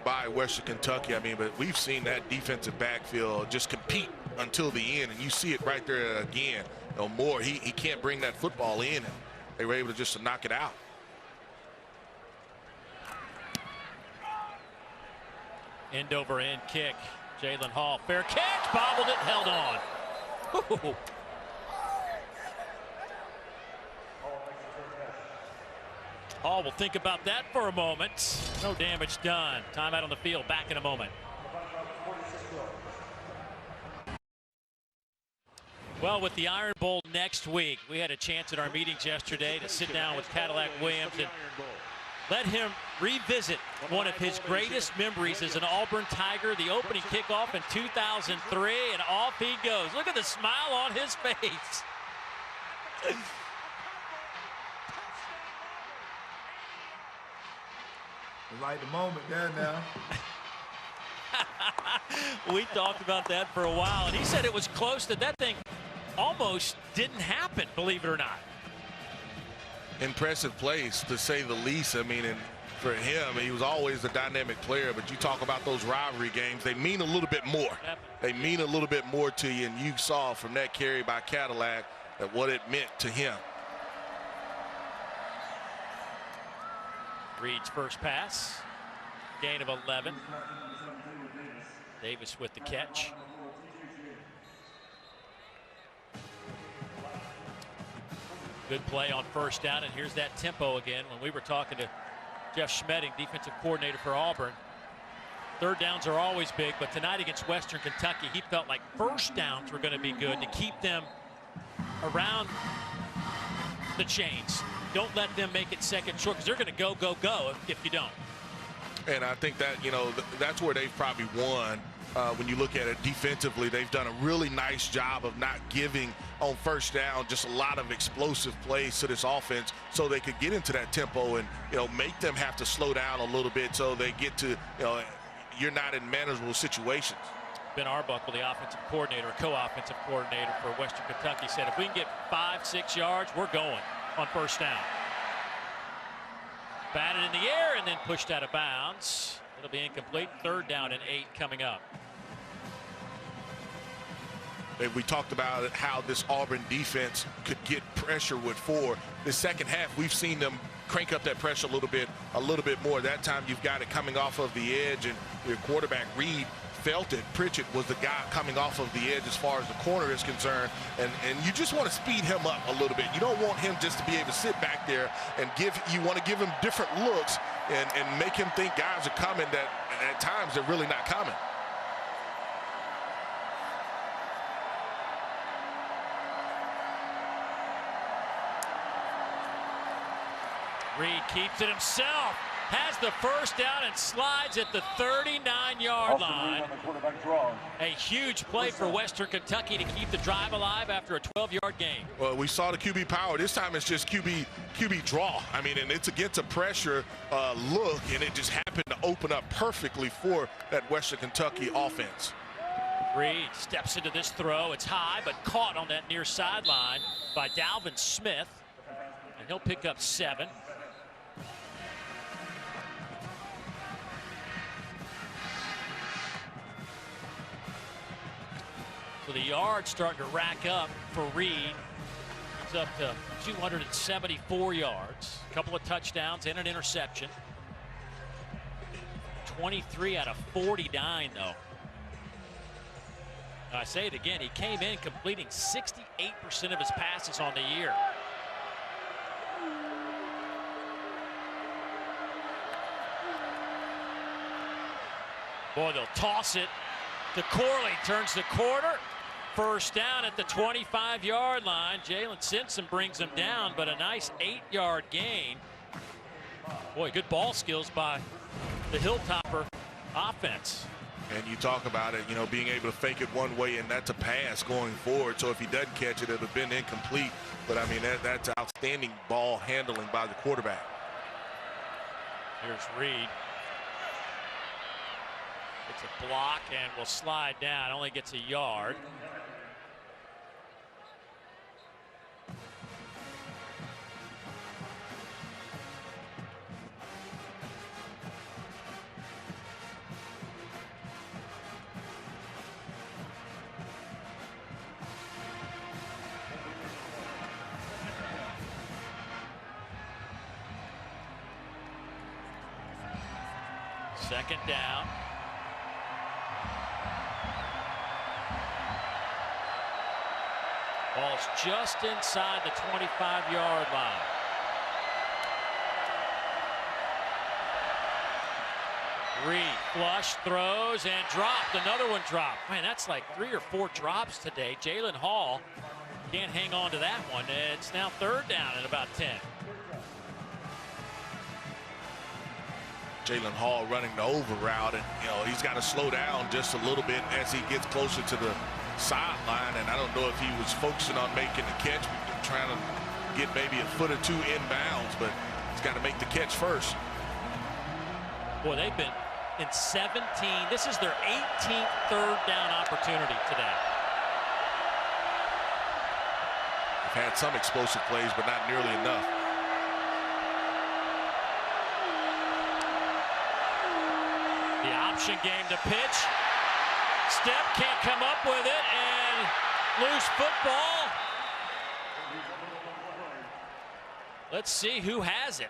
by Western Kentucky. I mean, but we've seen that defensive backfield just compete until the end, and you see it right there again. You know, Moore, he can't bring that football in, and they were able to just knock it out.
End over end kick. Jalen Hall, fair catch, bobbled it, held on. Ooh. Hall will think about that for a moment. No damage done. Timeout on the field. Back in a moment. Well, with the Iron Bowl next week, we had a chance at our meetings yesterday to sit down with Cadillac Williams and let him revisit one of his greatest memories as an Auburn Tiger, the opening kickoff in 2003, and off he goes. Look at the smile on his face.
Like the moment there now.
We talked about that for a while, and he said it was close, that thing almost didn't happen, believe it or not.
Impressive plays, to say the least. I mean, and for him, he was always a dynamic player, but you talk about those rivalry games, they mean a little bit more. They mean a little bit more to you, and you saw from that carry by Cadillac that what it meant to him.
Reed's first pass, gain of 11. Davis with the catch. Good play on 1st down, and here's that tempo again. When we were talking to Jeff Schmedding, defensive coordinator for Auburn, 3rd downs are always big, but tonight against Western Kentucky, he felt like 1st downs were going to be good to keep them around the chains. Don't let them make it second short, because they're going to go, go, go if you don't.
And I think that, you know, that's where they've probably won. When you look at it defensively, they've done a really nice job of not giving on 1st down just a lot of explosive plays to this offense, so they could get into that tempo and, you know, make them have to slow down a little bit so they get to, you know, you're not in manageable situations.
Ben Arbuckle, the offensive coordinator, co-offensive coordinator for Western Kentucky, said if we can get 5-6 yards, we're going on 1st down. Batted in the air and then pushed out of bounds. It'll be incomplete. 3rd down and 8 coming up.
We talked about how this Auburn defense could get pressure with 4. The second half, we've seen them crank up that pressure a little bit more. That time you've got it coming off of the edge, and your quarterback Reed felt it. Pritchett was the guy coming off of the edge as far as the corner is concerned, and you just want to speed him up a little bit. You don't want him just to be able to sit back there and you want to give him different looks and make him think guys are coming that at times they're really not coming.
Reed keeps it himself, has the 1st down and slides at the 39-yard line. A huge play for Western Kentucky to keep the drive alive after a 12-yard gain.
Well, we saw the QB power. This time it's just QB draw. I mean, and it's against a pressure look, and it just happened to open up perfectly for that Western Kentucky offense.
Reed steps into this throw. It's high, but caught on that near sideline by Dalvin Smith. He'll pick up 7. So the yards starting to rack up for Reed. He's up to 274 yards. A couple of touchdowns and an interception. 23 out of 49, though. I say it again, he came in completing 68% of his passes on the year. Boy, they'll toss it to Corley, turns the corner. First down at the 25-yard line. Jalen Simpson brings him down, but a nice 8-yard gain. Boy, good ball skills by the Hilltopper offense.
And you talk about it, you know, being able to fake it one way, and that's a pass going forward. So if he doesn't catch it, it would have been incomplete. But, I mean, that's outstanding ball handling by the quarterback.
Here's Reed. It's a block and will slide down. Only gets a yard. Second down. Ball's just inside the 25-yard line. Reed flush, throws, and dropped. Another one dropped. Man, that's like 3 or 4 drops today. Jalen Hall can't hang on to that one. It's now third down at about 10.
Jalen Hall running the over route, and you know he's got to slow down just a little bit as he gets closer to the sideline. And I don't know if he was focusing on making the catch, trying to get maybe a foot or 2 inbounds, but he's got to make the catch first.
Boy, they've been in 17. This is their 18th third down opportunity today.
They've had some explosive plays, but not nearly enough.
The option game to pitch. Step can't come up with it, and loose football. Let's see who has it.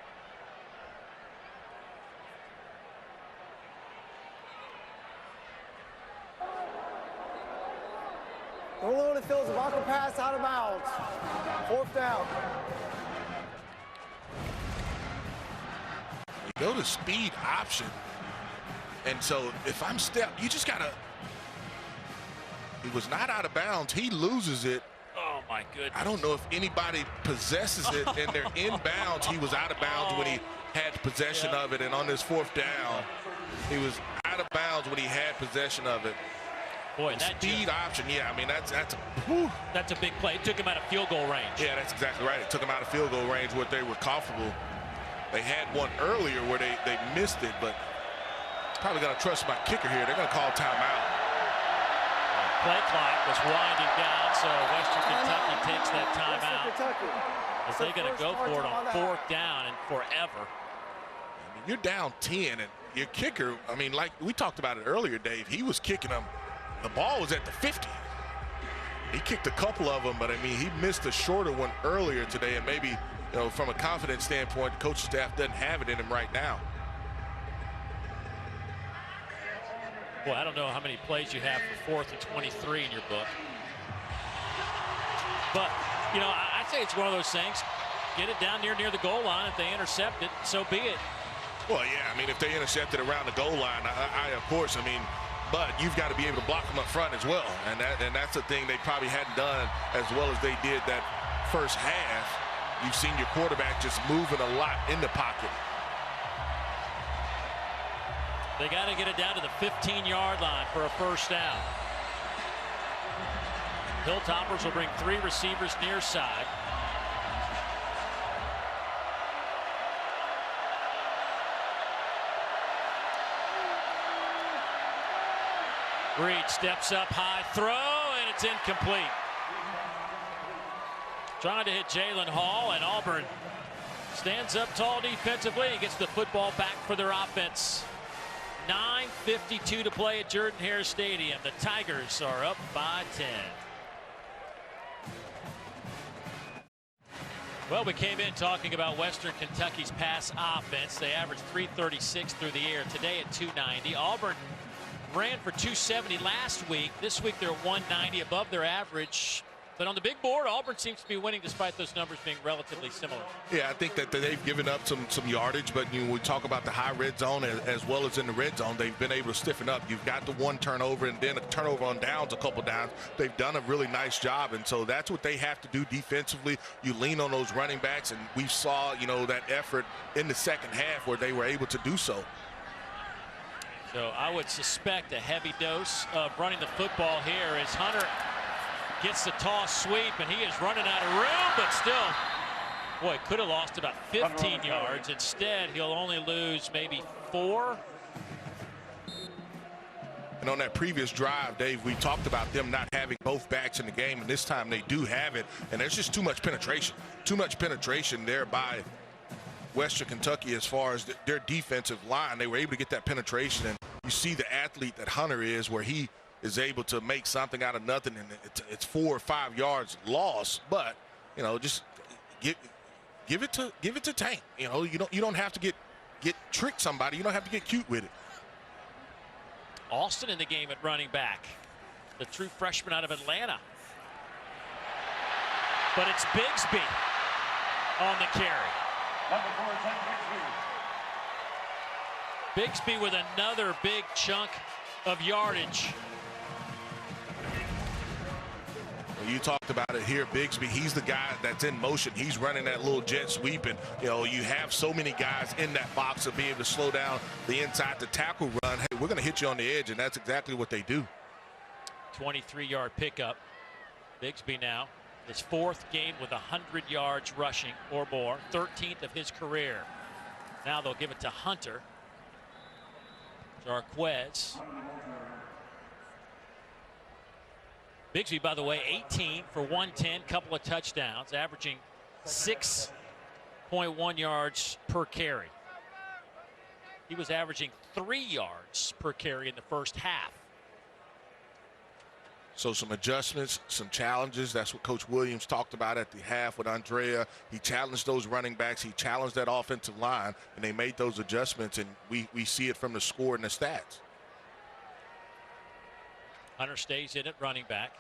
Roll on the field, Zabaka pass out of bounds. 4th down.
You go to speed option. And so if I'm Step, you just got to, he was not out of bounds. He loses it.
Oh, my goodness.
I don't know if anybody possesses it and they're inbounds. He was out of bounds when he had possession of it. And on this 4th down, he was out of bounds when he had possession of it.
Boy, that
speed option, yeah, I mean, that's
a big play. It took him out of field goal range.
Yeah, that's exactly right. It took him out of field goal range where they were comfortable. They had one earlier where they missed it, but probably going to trust my kicker here. They're going to call timeout.
Play clock was winding down, so Western Kentucky takes that timeout. As they're going to go for it on 4th down and forever.
I mean, you're down 10, and your kicker, I mean, like we talked about it earlier, Dave, he was kicking them. The ball was at the 50. He kicked a couple of them, but I mean, he missed a shorter one earlier today, and maybe, you know, from a confidence standpoint, the coaching staff doesn't have it in him right now.
Boy, I don't know how many plays you have for 4th and 23 in your book. But, you know, I'd say it's one of those things. Get it down near the goal line. If they intercept it, so be it.
Well, yeah, I mean, if they intercept it around the goal line, I of course, I mean, but you've got to be able to block them up front as well. And that's the thing they probably hadn't done as well as they did that first half. You've seen your quarterback just moving a lot in the pocket.
They got to get it down to the 15-yard line for a first down. Hilltoppers will bring 3 receivers near side. Reed steps up high, throw, and it's incomplete. Trying to hit Jalen Hall, and Auburn Stands up tall defensively and gets the football back for their offense. 9:52 to play at Jordan-Hare Stadium. The Tigers are up by 10. Well, we came in talking about Western Kentucky's pass offense. They averaged 336 through the air today at 290. Auburn ran for 270 last week. This week they're 190 above their average. But on the big board, Auburn seems to be winning despite those numbers being relatively similar.
Yeah, I think that they've given up some yardage, but we talk about the high red zone as well as in the red zone. They've been able to stiffen up. You've got the one turnover and then a turnover on downs a couple downs. They've done a really nice job, and so that's what they have to do defensively. You lean on those running backs, and we saw, that effort in the second half where they were able to do so.
So I would suspect a heavy dose of running the football here as Hunter gets the toss sweep, and he is running out of room, but still, boy, could have lost about 15 yards. Instead, he'll only lose maybe 4.
And on that previous drive, Dave, we talked about them not having both backs in the game, and this time they do have it, and there's just too much penetration. Too much penetration there by Western Kentucky as far as their defensive line. They were able to get that penetration, and you see the athlete that Hunter is, where he is able to make something out of nothing, and it's 4 or 5 yards loss. But just give it to Tank. You don't have to get trick somebody. You don't have to get cute with it.
Austin in the game at running back, the true freshman out of Atlanta. But it's Bigsby on the carry. Bigsby with another big chunk of yardage.
You talked about it here, Bigsby. He's the guy that's in motion. He's running that little jet sweep, and you have so many guys in that box to be able to slow down the inside the tackle run. Hey, we're going to hit you on the edge, and that's exactly what they do.
23-yard pickup. Bigsby now his 4th game with 100 yards rushing or more, 13th of his career. Now they'll give it to Hunter. Jarquez. Bigsby, by the way, 18 for 110, couple of touchdowns, averaging 6.1 yards per carry. He was averaging 3 yards per carry in the first half.
So some adjustments, some challenges. That's what Coach Williams talked about at the half with Andrea. He challenged those running backs. He challenged that offensive line, and they made those adjustments, and we see it from the score and the stats.
Hunter stays in at running back.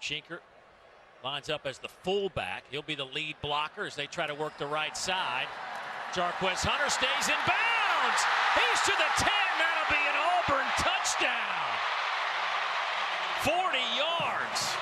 Shinkert lines up as the fullback. He'll be the lead blocker as they try to work the right side. Jarquez Hunter stays in bounds. He's to the 10. That'll be an Auburn touchdown. 40 yards.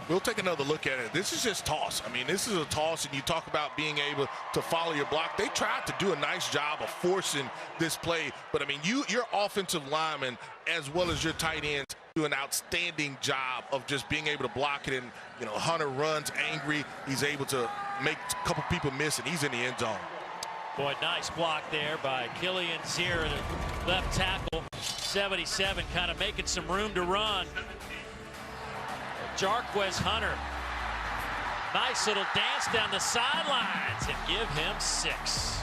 We'll take another look at it. This is just toss. I mean, this is a toss, and you talk about being able to follow your block. They tried to do a nice job of forcing this play, but I mean, your offensive linemen as well as your tight ends do an outstanding job of just being able to block it. And Hunter runs angry. He's able to make a couple people miss, and he's in the end zone.
Boy, nice block there by Killian Zier, the left tackle. 77, kind of making some room to run. Jarquez Hunter, nice little dance down the sidelines and give him 6.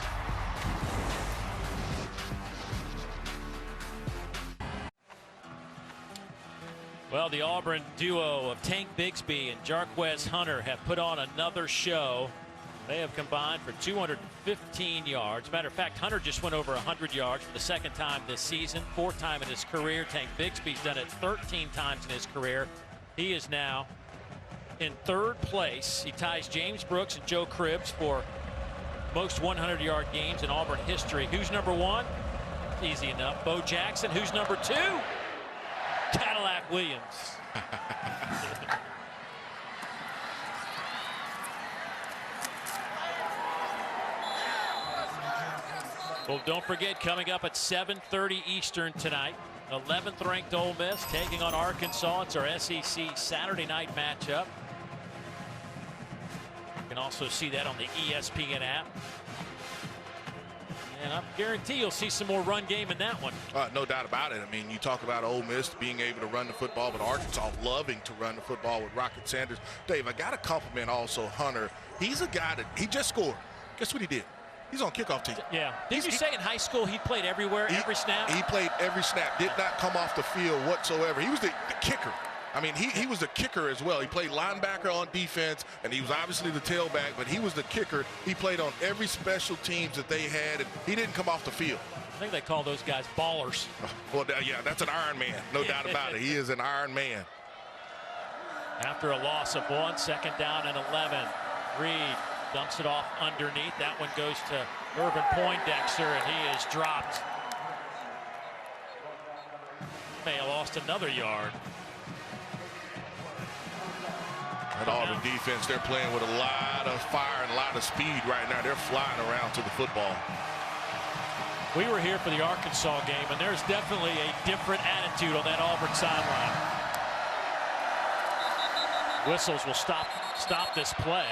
Well, the Auburn duo of Tank Bigsby and Jarquez Hunter have put on another show. They have combined for 215 yards. Matter of fact, Hunter just went over 100 yards for the 2nd time this season, 4th time in his career. Tank Bigsby's done it 13 times in his career. He is now in 3rd place. He ties James Brooks and Joe Cribbs for most 100-yard games in Auburn history. Who's number 1? Easy enough. Bo Jackson. Who's number 2? Cadillac Williams. Well, don't forget, coming up at 7:30 Eastern tonight, 11th ranked Ole Miss taking on Arkansas. It's our SEC Saturday night matchup. You can also see that on the ESPN app. And I guarantee you'll see some more run game in that one.
No doubt about it. I mean, you talk about Ole Miss being able to run the football, but Arkansas loving to run the football with Rocket Sanders. Dave, I got to compliment also Hunter. He's a guy that he just scored. Guess what he did? He's on kickoff team.
Yeah. Did you say in high school he played everywhere, every snap?
He played every snap. Did not come off the field whatsoever. He was the kicker. I mean, he was the kicker as well. He played linebacker on defense, and he was obviously the tailback, but he was the kicker. He played on every special teams that they had, and he didn't come off the field.
I think they call those guys ballers.
Well, yeah, that's an Iron Man. No doubt about it. He is an Iron Man.
After a loss of 1, 2nd down and 11. Reed dumps it off underneath. That one goes to Urban Poindexter, and he is dropped. May have lost another yard.
That Auburn defense, they're playing with a lot of fire and a lot of speed right now. They're flying around to the football.
We were here for the Arkansas game, and there's definitely a different attitude on that Auburn sideline. Whistles will stop this play.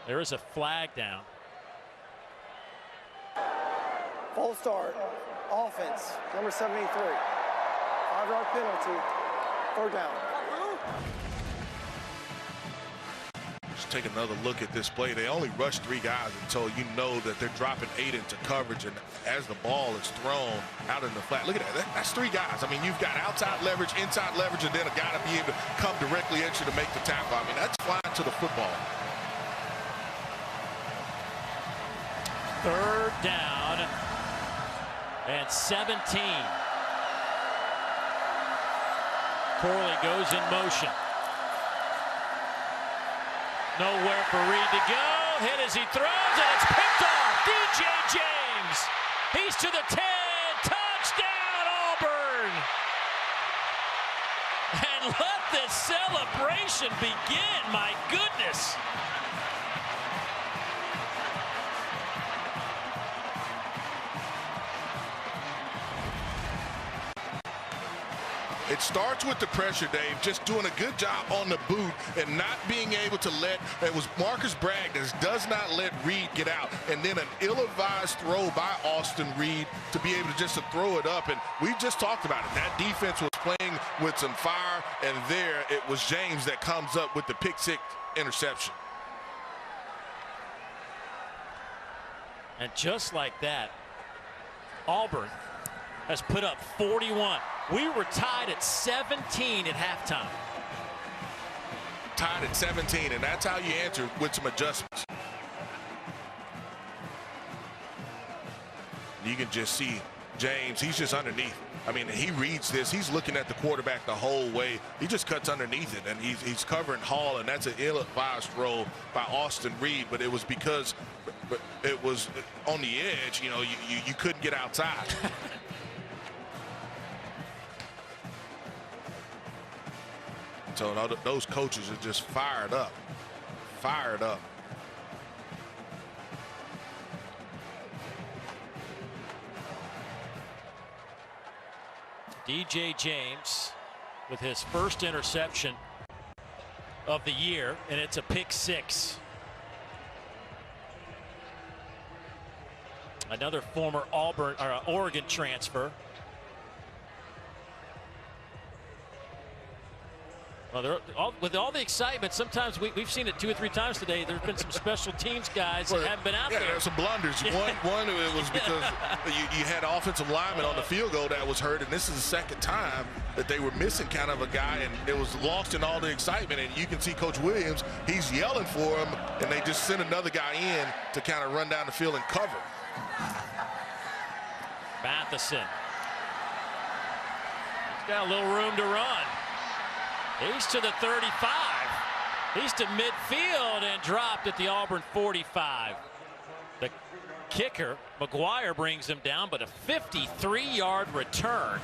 There is a flag down.
Full start, offense, number 73. 5-yard penalty, 3rd down.
Just take another look at this play. They only rush 3 guys until you know that they're dropping 8 into coverage, and as the ball is thrown out in the flat, look at that. That's 3 guys. I mean, you've got outside leverage, inside leverage, and then a guy to be able to come directly at you to make the tackle. I mean, that's flying to the football.
3rd down and 17. Corley goes in motion. Nowhere for Reed to go. Hit as he throws, and it's picked off. DJ James. He's to the 10. Touchdown, Auburn. And let this celebration begin. My goodness.
It starts with the pressure, Dave, just doing a good job on the boot and not being able to let, it was Marcus Bragg that does not let Reed get out. And then an ill-advised throw by Austin Reed to be able to just throw it up. And we just talked about it. That defense was playing with some fire, and there it was James that comes up with the pick-six interception.
And just like that, Auburn has put up 41. We were tied at 17 at halftime.
Tied at 17, and that's how you answer with some adjustments. You can just see James, he's just underneath. I mean, he reads this. He's looking at the quarterback the whole way. He just cuts underneath it, and he's covering Hall, and that's an ill-advised throw by Austin Reed, but it was because it was on the edge. You know, you couldn't get outside. So those coaches are just fired up. Fired up.
DJ James with his first interception of the year, and it's a pick-6. Another former Oregon transfer. Well, with all the excitement, sometimes we've seen it 2 or 3 times today. There's been some special teams guys that haven't been out there.
Yeah, there's some blunders. One it was because you had offensive linemen on the field goal that was hurt, and this is the second time that they were missing kind of a guy, and it was lost in all the excitement. And you can see Coach Williams, he's yelling for him, and they just sent another guy in to kind of run down the field and cover.
Matheson. He's got a little room to run. He's to the 35. He's to midfield and dropped at the Auburn 45. The kicker, McGuire, brings him down, but a 53-yard return.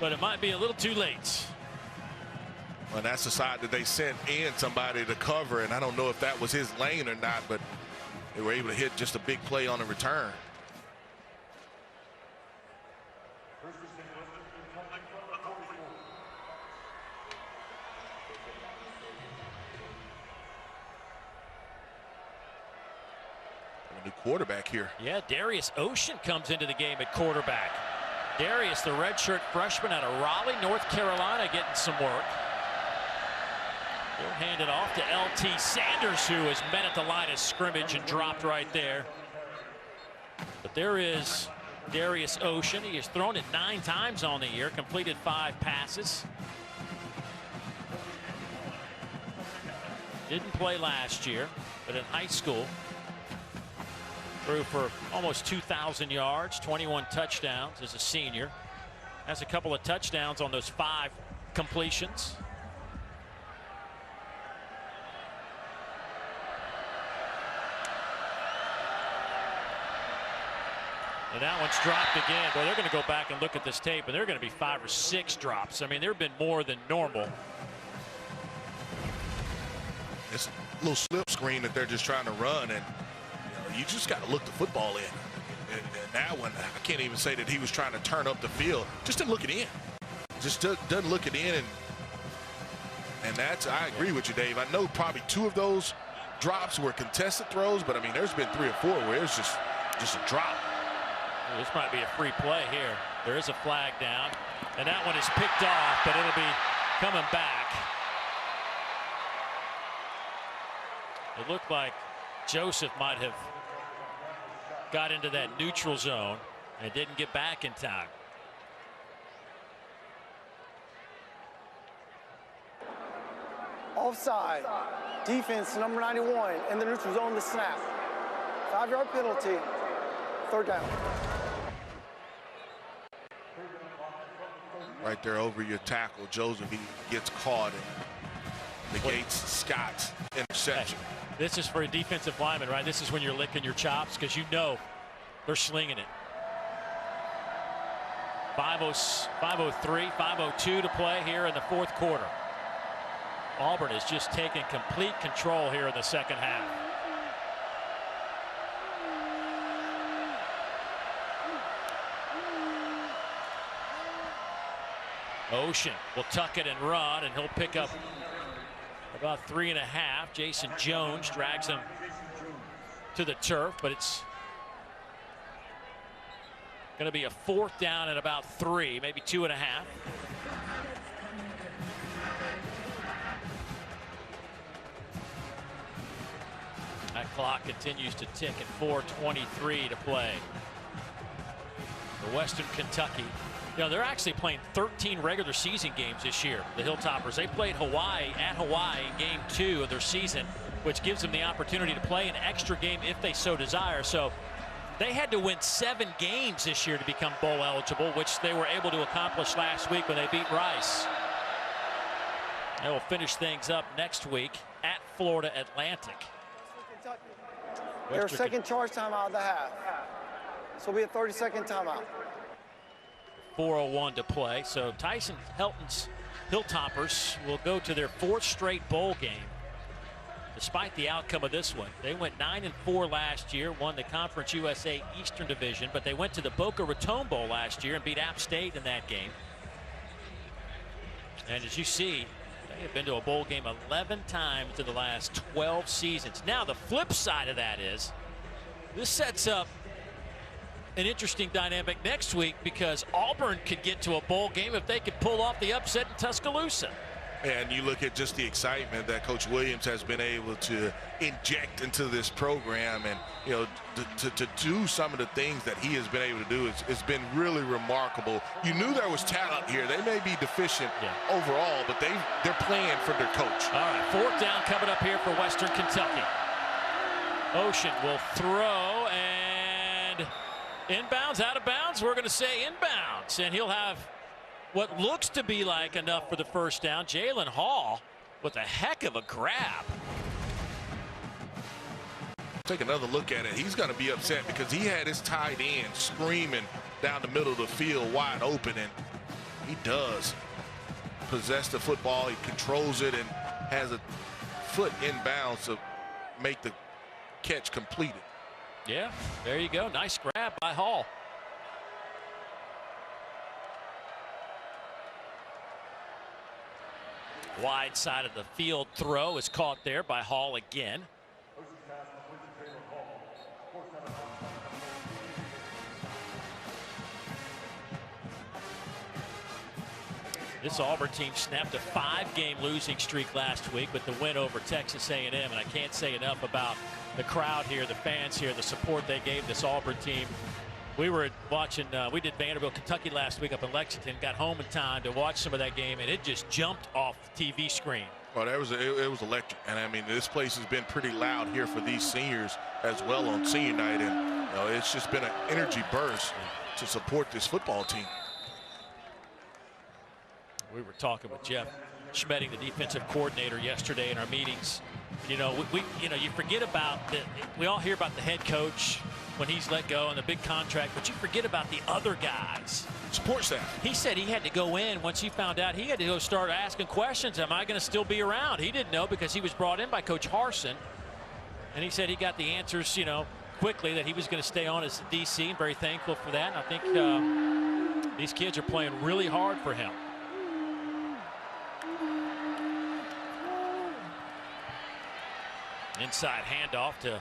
But it might be a little too late.
Well, that's the side that they sent in somebody to cover, and I don't know if that was his lane or not, but they were able to hit just a big play on the return. A new quarterback here.
Yeah, Darius Ocean comes into the game at quarterback. Darius, the redshirt freshman out of Raleigh, North Carolina, getting some work. He'll hand it off to LT Sanders, who has met at the line of scrimmage and dropped right there. But there is Darius Ocean. He has thrown it 9 times on the year, completed 5 passes. Didn't play last year, but in high school, threw for almost 2,000 yards, 21 touchdowns as a senior. Has a couple of touchdowns on those 5 completions. And that one's dropped again. Well, they're going to go back and look at this tape, and there are going to be 5 or 6 drops. I mean, there have been more than normal.
It's a little slip screen that they're just trying to run, and you just got to look the football in. And that one, I can't even say that he was trying to turn up the field. Just didn't look it in. Just doesn't look it in. And that's, I agree with you, Dave. I know probably 2 of those drops were contested throws, but I mean, there's been 3 or 4 where it's just a drop.
This might be a free play here. There is a flag down, and that one is picked off, but it'll be coming back. It looked like Joseph might have got into that neutral zone and didn't get back in time.
Offside. Defense, number 91, in the neutral zone to snap. 5-yard penalty. 3rd down.
Right there over your tackle, Joseph, he gets caught and negates Scott's interception.
Hey, this is for a defensive lineman, right? This is when you're licking your chops because you know they're slinging it. 5:03, 5:02 to play here in the 4th quarter. Auburn has just taken complete control here in the 2nd half. Ocean will tuck it and run, and he'll pick up about 3.5. Jason Jones drags him to the turf, but it's going to be a 4th down at about 3, maybe 2.5. That clock continues to tick at 4:23 to play. For Western Kentucky. You know, they're actually playing 13 regular season games this year, the Hilltoppers. They played Hawaii at Hawaii in game 2 of their season, which gives them the opportunity to play an extra game if they so desire. So they had to win 7 games this year to become bowl eligible, which they were able to accomplish last week when they beat Rice. They will finish things up next week at Florida Atlantic.
Their second charge timeout of the half. So it'll be a 30-second timeout.
4:01 to play. So Tyson Helton's Hilltoppers will go to their 4th straight bowl game. Despite the outcome of this one, they went 9-4 last year, won the Conference USA Eastern Division, but they went to the Boca Raton Bowl last year and beat App State in that game. And as you see, they have been to a bowl game 11 times in the last 12 seasons. Now the flip side of that is this sets up an interesting dynamic next week because Auburn could get to a bowl game if they could pull off the upset in Tuscaloosa.
And you look at just the excitement that Coach Williams has been able to inject into this program, and you know, to do some of the things that he has been able to do, it's been really remarkable. You knew there was talent here. They may be deficient overall, but they're playing for their coach.
All right, 4th down coming up here for Western Kentucky. Ocean will throw, and inbounds, out of bounds. We're going to say inbounds, and he'll have what looks to be like enough for the 1st down. Jalen Hall with a heck of a grab.
Take another look at it. He's going to be upset because he had his tight end screaming down the middle of the field wide open, and he does possess the football. He controls it and has a foot inbounds to make the catch completed.
Yeah, there you go. Nice grab by Hall. Wide side of the field throw is caught there by Hall again. This Auburn team snapped a 5-game losing streak last week with the win over Texas A&M, and I can't say enough about the crowd here, the fans here, the support they gave this Auburn team. We were watching, we did Vanderbilt, Kentucky last week up in Lexington, got home in time to watch some of that game, and it just jumped off the TV screen.
Well, it was electric, and I mean, this place has been pretty loud here for these seniors as well on senior night, and it's just been an energy burst to support this football team.
We were talking with Jeff Schmedding, the defensive coordinator, yesterday in our meetings. You forget about we all hear about the head coach when he's let go and the big contract, but you forget about the other guys.
Support staff.
He said he had to go in once he found out. He had to go start asking questions. Am I going to still be around? He didn't know because he was brought in by Coach Harsin, and he said he got the answers, quickly, that he was going to stay on as DC, and very thankful for that. And I think these kids are playing really hard for him. Inside handoff to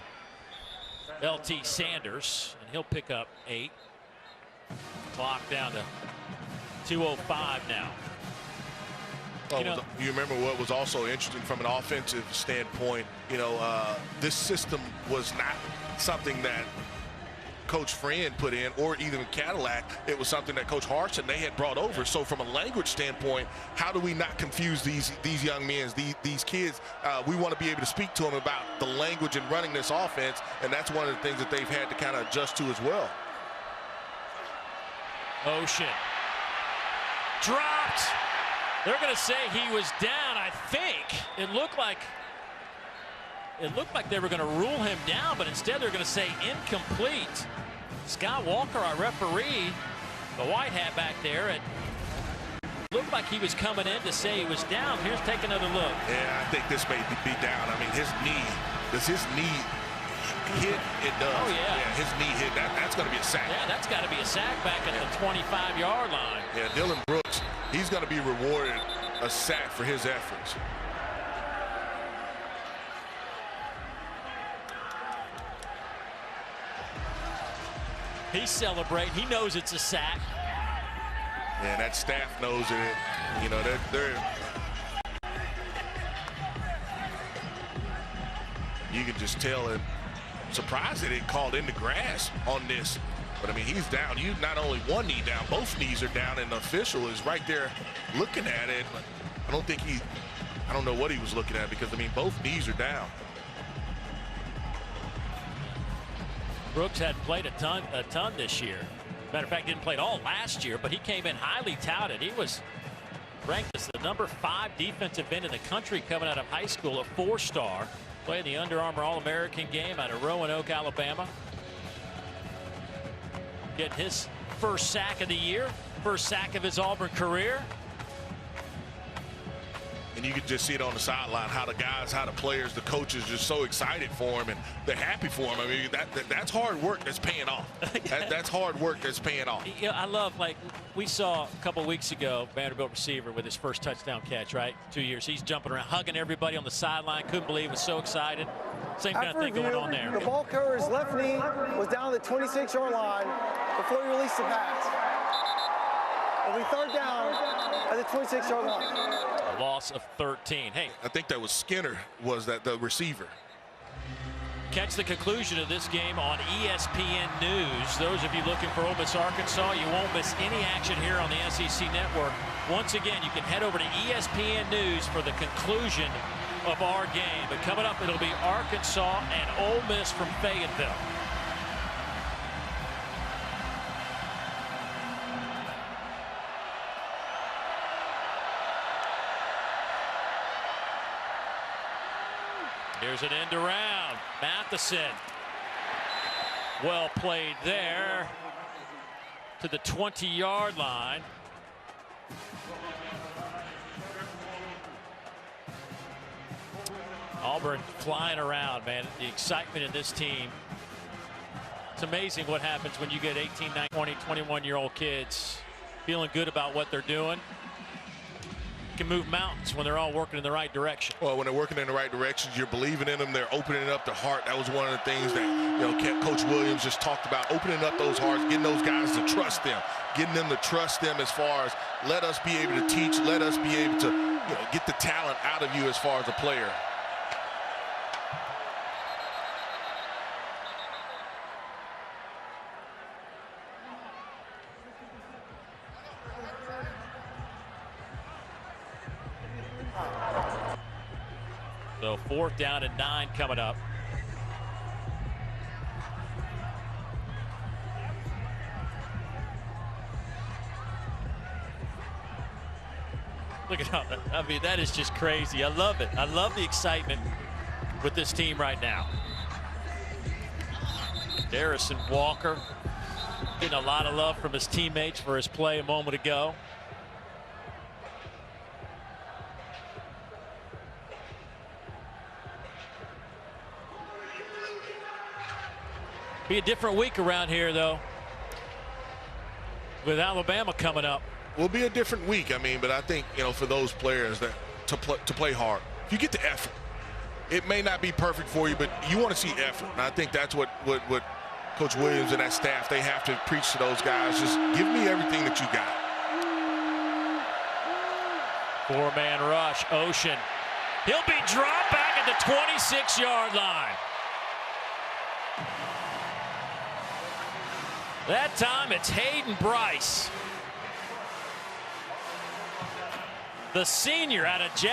LT Sanders, and he'll pick up 8. Clock down to 2:05 now.
You remember what was also interesting from an offensive standpoint? This system was not something that Coach Friend put in, or even Cadillac. It was something that Coach Harsin, they had brought over. So from a language standpoint, how do we not confuse these young men, these kids? We want to be able to speak to them about the language and running this offense, and that's one of the things that they've had to kind of adjust to as well.
Ocean dropped. They're going to say he was down. I think it looked like they were going to rule him down, but instead they're going to say incomplete. Scott Walker, our referee, the white hat back there, it looked like he was coming in to say he was down. Here's take another look.
Yeah, I think this may be down. I mean, his knee, does his knee hit? It does.
Oh, yeah.
His knee hit. That's going to be a sack.
Yeah, that's got to be a sack back at the 25-yard line.
Yeah, Dylan Brooks, he's going to be rewarded a sack for his efforts.
He's celebrating. He knows it's a sack.
Yeah, that staff knows it. They're you can just tell it. Surprised they didn't call in the grass on this. But I mean, he's down. You not only one knee down, both knees are down, and the official is right there looking at it. But I don't know what he was looking at, because I mean, both knees are down.
Brooks hadn't played a ton this year. Matter of fact, didn't play at all last year, but he came in highly touted. He was ranked as the #5 defensive end in the country coming out of high school, a 4-star. Played the Under Armour All-American game out of Roanoke, Alabama. Getting his first sack of the year, first sack of his Auburn career.
And you can just see it on the sideline, how the guys, how the players, the coaches just so excited for him, and they're happy for him. I mean, that's hard work that's paying off. That's hard work that's paying off.
I love, we saw a couple weeks ago, Vanderbilt receiver with his first touchdown catch, right? 2 years. He's jumping around, hugging everybody on the sideline. Couldn't believe it, was so excited. Same kind of thing going on there.
The ball carrier's left knee was down the 26-yard line before he released the pass. It'll be 3rd down at the 26-yard line.
A loss of 13. Hey,
I think that was Skinner, was that the receiver.
Catch the conclusion of this game on ESPN News. Those of you looking for Ole Miss Arkansas, you won't miss any action here on the SEC Network. Once again, you can head over to ESPN News for the conclusion of our game. But coming up, it'll be Arkansas and Ole Miss from Fayetteville. Here's an end around. Matheson. Well played there to the 20-yard line. Auburn flying around, man. The excitement in this team It's amazing what happens when you get 18, 19, 20, 21-year-old kids feeling good about what they're doing. You can move mountains when they're all working in the right direction.
Well, when they're working in the right directions, you're believing in them. They're opening up their heart. That was one of the things that Coach Williams just talked about, opening up those hearts, getting those guys to trust them, getting them to trust them as far as let us be able to teach, let us be able to get the talent out of you as far as a player.
So 4th down and 9 coming up. Look at how, I mean, that is just crazy. I love it. I love the excitement with this team right now. Harrison Walker getting a lot of love from his teammates for his play a moment ago. Be a different week around here, though, with Alabama coming up.
Will be a different week, I mean, but I think, for those players that to play hard, if you get the effort, it may not be perfect for you, but you want to see effort. And I think that's what Coach Williams and that staff, they have to preach to those guys. Just give me everything that you got.
4-man rush. Ocean. He'll be dropped back at the 26-yard line. That time it's Hayden Bryce, the senior out of Jackson.